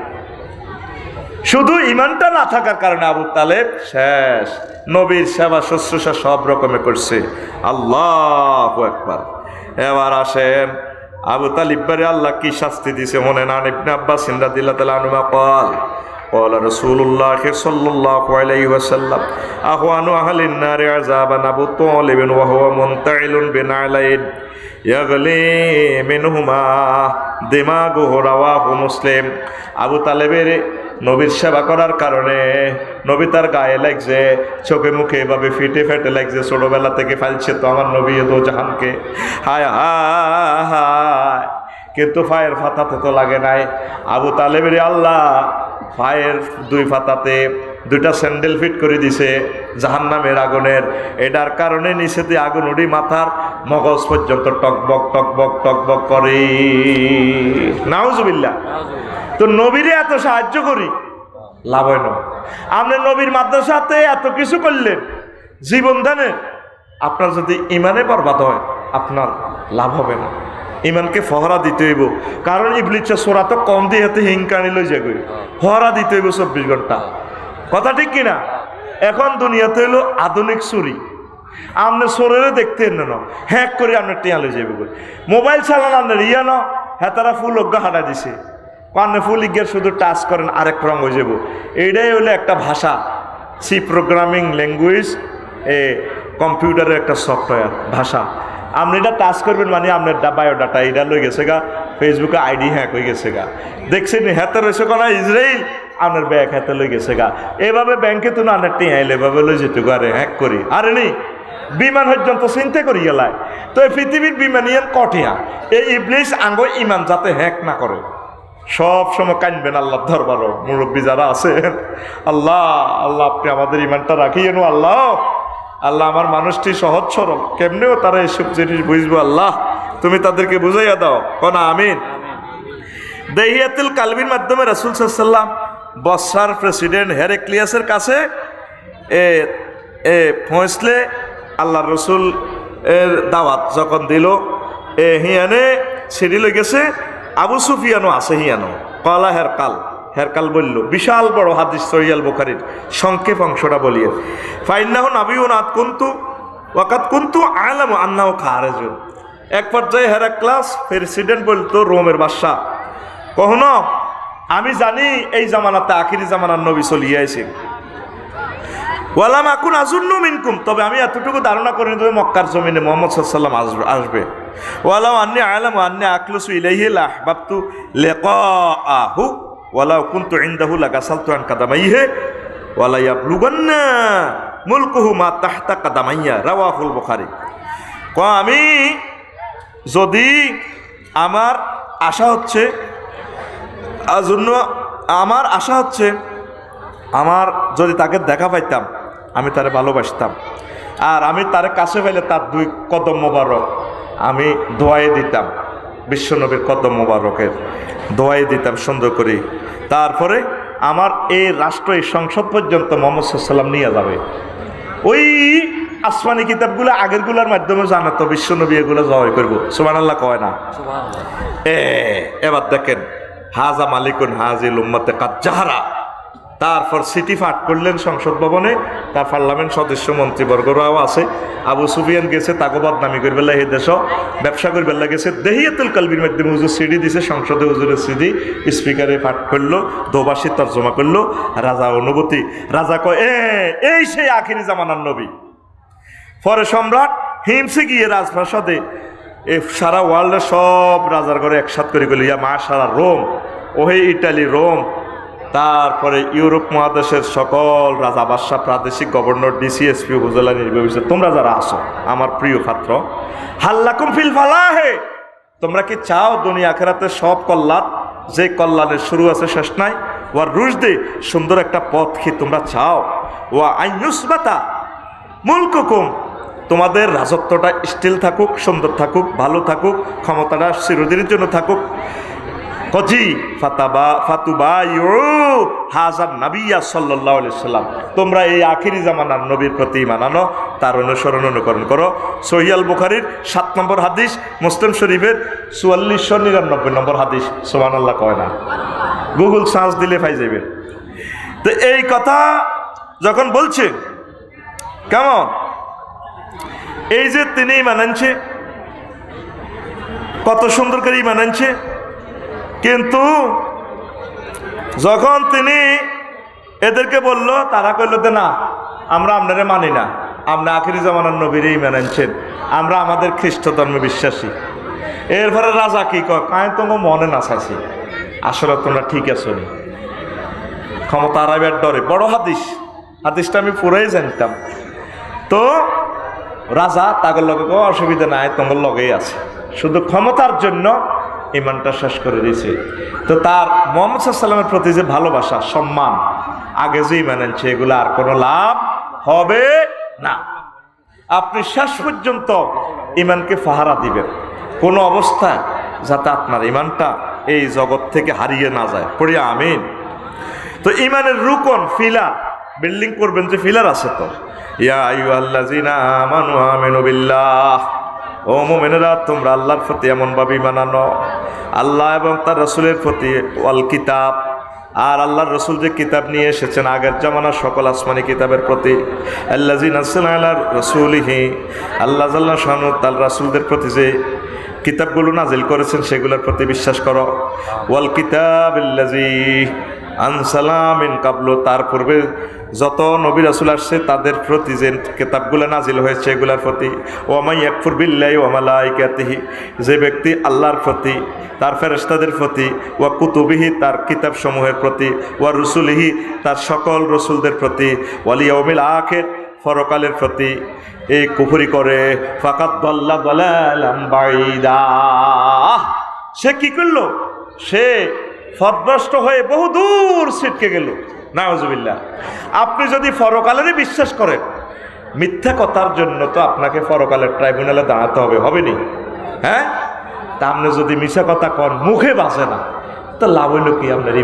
শুধু ইমানটা না থাকার কারণে আবু তালেব শেষ। নবীর সেবা শুশ্রূষা সব রকমে করছে। আল্লাহু আকবার। এবার আসেন আবু তালিব বারে আল্লাহ কি শাস্তি দিছে মনে না? ইবনে আব্বাস রাদিয়াল্লাহু তাআলা আনহু قال قال رسول الله صلى الله عليه وسلم اهوان اهل النار عذابا ابو طالب وهو منتعل بنعلين يغلي منهما دماغه رواه مسلم। আবু তালেবের নবীর সেবা করার কারণে নবী তার গায়ে লাগছে, চোখে মুখে এভাবে ফিটে ফেটে লাগছে, ছোটবেলা থেকে ফালছে তো আমার নবী দো জাহানকে, হায় হায়, কিন্তু পায়ের ফাতাতে তো লাগে নাই। আবু তালেবের আল্লাহ পায়ের 2 ফাতাতে 2টা স্যান্ডেল ফিট করে দিছে জাহান্নামের আগুনের, এটার কারণে নিচে দিয়ে আগুন উড়ি মাথার মগজ পর্যন্ত টকবক টকবক টকবক করে। নাউজুবিল্লাহ। তো নবীরে এত সাহায্য করি, লাভ হয় না। আপনি নবীর মাদ্রাসাতে এত কিছু করলেন, জীবন দানের, আপনার যদি ইমানে বরবাদ হয় আপনার লাভ হবে না। ইমানকে ফহরা দিতে হইব, কারণ ইবলিসের সোরা তো কম দিয়ে হাতে হিংকানি লই যাবে, ফহরা দিতে হইব 24 ঘন্টা। কথা ঠিক কিনা? এখন দুনিয়াতে হইলো আধুনিক চুরি, আপনি সোরেরে দেখতেন না, হ্যাক করে আপনার টিয়া লই যাবে। মোবাইল চালান আপনার ইয়া ন, হ্যাঁ তারা ফুল অজ্ঞা হাঁটা দিছে, কারণে ফুল ইগের শুধু টাচ করেন আরেক রঙ হয়ে যাব। এইটাই হলো একটা ভাষা, সি প্রোগ্রামিং ল্যাঙ্গুয়েজ, এ কম্পিউটারের একটা সফটওয়্যার ভাষা। আপনি এটা টাচ করবেন মানে আপনার বায়োডাটা এটা লই গেছে গা, ফেসবুকে আইডি হ্যাক হয়ে গেছে গা, দেখছেন হাতে রয়েছে কোনা ইসরায়েল, আপনার ব্যাগ হাতে লই গেছে গা। এভাবে ব্যাংকে তো না আপনার টিয়াইলে এভাবে লই যেতে আরে হ্যাক করি, আরে নি বিমান পর্যন্ত চিন্তা করি গেলায়। তো এই পৃথিবীর বিমানিয়ান কঠিয়া, এই ইবলিস আঙ্গ ইমান যাতে হ্যাক না করে, সব সময় কানবেন আল্লাহ দরবারও। মুরব্বী যারা আছেন, আল্লাহ আল্লাহ আপনি আমাদের ইমানটা রাখিয়েন আল্লাহ, আল্লাহ আমার মানুষটি সহজ সরল, কেমনেও তারা এইসব জিনিস বুঝবো, আল্লাহ তুমি তাদেরকে বুঝাইয়া দাও, কোনা আমিন। দেহিয়াতুল কালবির মাধ্যমে রাসূল সাল্লাল্লাহু আলাইহি ওয়াসাল্লাম বসরার প্রেসিডেন্ট হেরাক্লিয়াসের কাছে পৌঁছলে আল্লাহ রসুল এর দাওয়াত যখন দিল, হিয়ানে সিঁড়ি লই গেছে, আবু সুফিয়ানও আছে হিয়ানো, কলা হেরকাল বলল, বিশাল বড় হাদিস সহিহ বুখারীর সংক্ষেপ অংশটা বলিয়ে, ফাইন্নাহু নাবিয়্যুন ওয়াকাদ কুনতু আ'লামু আন্নাহু খারিজুন। এক পর্যায়ে হেরাক্লাস প্রেসিডেন্ট বলতো, রোমের বাদশা, কখনো আমি জানি এই জামানাতে আখিরি জামানার নবী চলিয়ে আইছে, ওয়ালাম আকুন আযুন্নু মিনকুম, তবে আমি এতটুকু ধারণা করি তবে মক্কার জমিনে মুহাম্মদ সাল্লাল্লাহু আলাইহি ওয়াসাল্লাম আসবে। ওয়ালাউ আন্নী আ'লামু আন্নী আকলুসু ইলাইহি লাহবাবতু লিকাআহু ওয়ালাউ কুনতু ইনদাহু লাগাসালতু আন কাদামাইহি ওয়ালা ইয়াবলুগান্না মুলকুহু মা তাহতা কাদামাইয়া, রাওয়াহুল বুখারী। আমি যদি আমার আশা হচ্ছে আমার যদি তাকে দেখা পাইতাম আমি তারে ভালোবাসতাম, আর আমি তার কাছে পাইলে তার 2 কদম মোবারক আমি দোয়াই দিতাম, বিশ্বনবীর কদম মোবারকের দোয়াই দিতাম সুন্দর করে। তারপরে আমার এই রাষ্ট্র, এই সংসদ পর্যন্ত মুহাম্মদ সাল্লাল্লাহু আলাইহি ওয়াসাল্লাম নিয়ে যাবে। ওই আসমানি কিতাবগুলো আগেরগুলোর মাধ্যমে জানাতো বিশ্বনবী এগুলো জয় করবো, সুবহানাল্লাহ কয় না? এবার দেখেন, হাজা মালিকুন হাজিল উম্মতে কাদ জাহারা। তারপর সিটি পাঠ করলেন সংসদ ভবনে, তার পার্লামেন্ট সদস্য মন্ত্রীবর্গরাও আছে। আবু সুফিয়ান গেছে তাকে বদনামি করবে লাই, এই দেশ ব্যবসা করবে গেছে। দেহিয়াতুল কালবির মাধ্যমে হুজুর সিডি দিছে, সংসদে হুজুরের সিডি স্পিকারে পাঠ করলো, দোবাসী তর্জমা করলো। রাজা অনুভূতি, রাজা কয় এই সেই আখিরি জামানার নবী। পরে সম্রাট হিমসে গিয়ে রাজপ্রাসাদে সারা ওয়ার্ল্ডের সব রাজার ঘরে একসাথ করে গেল, ইয়া মা সারা রোম, ওহে ইটালি রোম, তারপরে ইউরোপ মহাদেশের সকল রাজা বাদশাহ, প্রাদেশিক গভর্নর, ডিসিএসপি, উপজেলা নির্বাহী অফিসার, তোমরা যারা আসো আমার প্রিয় পাত্র, হাল্লাকুম ফিল ফালাহে, তোমরা কি চাও দুনিয়া আখিরাতে সব কল্যাণ, যে কল্যাণের শুরু আছে শেষ নাই, ওয়ার রুশদি, সুন্দর একটা পথ কি তোমরা চাও, ওয়া আইয়ুসবাতা মুলকুকুম, তোমাদের রাজত্বটা স্টিল থাকুক, সুন্দর থাকুক, ভালো থাকুক, ক্ষমতাটা চিরদিনের জন্য থাকুক। কজি ফাতুবাইউ হাযান নাবিয়্যা সাল্লাল্লাহু আলাইহি ওয়াসাল্লাম, তোমরা এই আখিরি জামানার নবীর প্রতি ঈমান আনো, তার অনুকরণ করো। সহিহ আল বুখারীর 7 নম্বর হাদিস, মুসলিম শরীফের 4499 নম্বর হাদিস। সুবহানাল্লাহ কয় না? গুগল সার্চ দিলে পাই যাবেন। তো এই কথা যখন বলছে, কেমন এই যে তিনি ঈমান আনছে, কত সুন্দর করে ঈমান আনছে, কিন্তু যখন তিনি এদেরকে বলল, তারা কইল যে না, আমরা আপনারে মানি না, আপনি আখিরি জামানার নবীরে ঈমান আনছেন, আমরা আমাদের খ্রিস্ট ধর্মে বিশ্বাসী। এরপরে রাজা কি কয়, কায় তোমার মনে না চাইছি, আসলে তোমরা ঠিক আছো নি, ক্ষমতা হারাইবার ডরে। বড় হাদিসটা আমি পুরাই জানতাম। তো রাজা তাদের লগে অসুবিধা নাই, তোমার লগেই আছে, শুধু ক্ষমতার জন্য ইমানটা শেষ করে দিয়েছে। তো তার মুহাম্মদ সাল্লাল্লাহু আলাইহি ওয়াসাল্লামের প্রতি যে ভালোবাসা, সম্মান, আগে যে ঈমান আনছে, এগুলো আর কোনো লাভ হবে না। আপনি শেষ পর্যন্ত ঈমানকে পাহারা দিবেন, কোনো অবস্থায় যাতে আপনার ঈমানটা এই জগৎ থেকে হারিয়ে না যায়। পড়ি আমিন। তো ঈমানের রুকন, ফিলার, বিল্ডিং করবেন যে ফিলার আছে, তো ইয়া আইয়ুহাল্লাযিনা আমানু আমিনু বিল্লাহ ও মুমিনেরা তোমরা আল্লাহর প্রতি এমনভাবে ঈমান আনো, আল্লাহ এবং তার রাসূলের প্রতি, ওয়াল কিতাব, আর আল্লাহর রাসূল যে কিতাব নিয়ে এসেছেন আগের জামানার সকল আসমানি কিতাবের প্রতি, আল্লাযী নাযালা আলা রাসূলিহি, আল্লাহ জাল্লা শানু তার রাসূলদের প্রতি যে কিতাবগুলো নাজিল করেছেন সেগুলোর প্রতি বিশ্বাস করো। ওয়াল কিতাবিল্লাযী আনসালা মিন কাবলু, তার পূর্বে যত নবী রাসূল আসছে তাদের প্রতি যে কিতাবগুলো নাজিল হয়েছে এগুলোর প্রতি। ওয়া মান ইয়াকফুর বিল্লাহি ওয়া মালাইকাতিহি, যে ব্যক্তি আল্লাহর প্রতি, তার ফেরেশতাদের প্রতি, ওয়া কুতুবিহি, তার কিতাবসমূহের প্রতি, ওয়া রুসুলিহি, তার সকল রসুলদের প্রতি, ওয়াল ইয়াউমিল আখির, পরকালের প্রতি এই কুফরি করে, ফাকাদ দাল্লা দালালাম বাঈদা, সে কি করলো? সে পথভ্রষ্ট হয়ে বহুদূর ছিটকে গেল। নাউজুবিল্লাহ। আপনি যদি পরকালেরই বিশ্বাস করেন, মিথ্যা কথার জন্য তো আপনাকে পরকালের ট্রাইব্যুনালে দাঁড়াতে হবে, হবে নি? হ্যাঁ, তা আপনি যদি মিথ্যা কথা কন, মুখে বাঁচে না, তো লাভ হইল কি? আপনার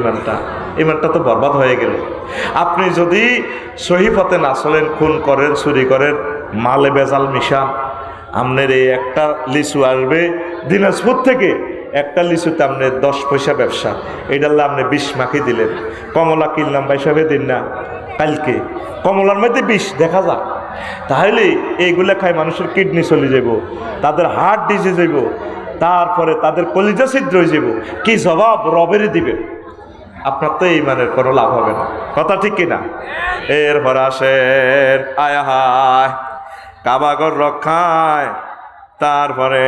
ইমানটা তো বরবাদ হয়ে গেল। আপনি যদি সহি পথে না চলেন, খুন করেন, চুরি করেন, মালে বেজাল মিশান, আপনার এই একটা লিচু আসবে দিনাজপুর থেকে, একটা লিচুতে আপনি 10 পয়সা ব্যবসা, এইটার আপনি 20 মাখি দিলেন। কমলা কিনলাম হিসাবে দিন না, কালকে কমলার মধ্যে 20 দেখা যাক, তাহলে এইগুলা খায় মানুষের কিডনি চলে যাব, তাদের হার্ট ডিজিজ হইব, তারপরে তাদের কলিজা ছিদ্র হয়ে যাব। কি জবাব রবেরই দিবেন? আপনার তো এই মানের কোনো লাভ হবে না। কথা ঠিক কিনা? এরপর আসেন আয় হায় কাবাগর রক্ষায়, তারপরে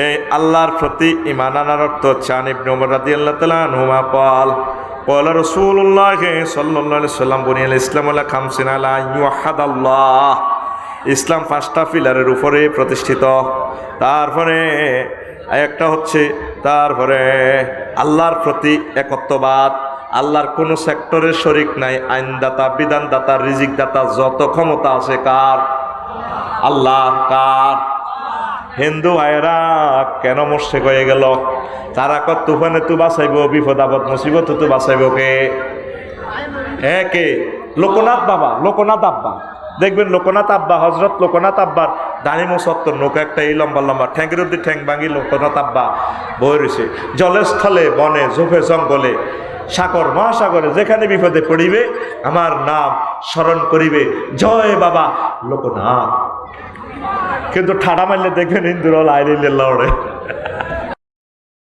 এই আল্লাহর প্রতি ঈমান আনার অর্থ হচ্ছে আন ইবনে উমর রাদিয়াল্লাহু তাআলা আনহুমা ক্বালা রাসূলুল্লাহ সাল্লাল্লাহু আলাইহি সাল্লাম বুনিয়াল ইসলামু আলা খামসিন আলা ইউহাদাল্লাহ, ইসলাম 5টা পিলারের উপরে প্রতিষ্ঠিত। তারপরে একটা হচ্ছে, তারপরে আল্লাহর প্রতি একত্ববাদ, আল্লাহর কোনো সেক্টরের শরিক নাই, আইনদাতা, বিধানদাতা, রিজিকদাতা, যত ক্ষমতা আছে কার? আল্লাহ। কার? হিন্দু ভাইয়েরা কেন মোর্শেক হয়ে গেল? তারা কত তুফানে তু বাঁচাইব, বিপদ আপদ মুসিবত তু বাঁচাইব কে? কে? লোকনাথ বাবা, লোকনাথ আব্বা। দেখবেন লোকনাথ আব্বা, হজরত লোকনাথ আব্বার দাঁড়ি মোসত্তর নৌকা একটা এই লম্বা লম্বা ঠ্যাঙ্কের অব্দি ঠ্যাং ভাঙি লোকনাথ আব্বা বয়ে রয়েছে। জলের স্থলে, বনে, ঝোপে, জঙ্গলে, সাগর, মহাসাগরে যেখানে বিপদে পড়িবে আমার নাম স্মরণ করিবে, জয় বাবা লোকনাথ। কিন্তু ঠাডা মারলে দেখবেন হিন্দুরা লাইলে লড়ে।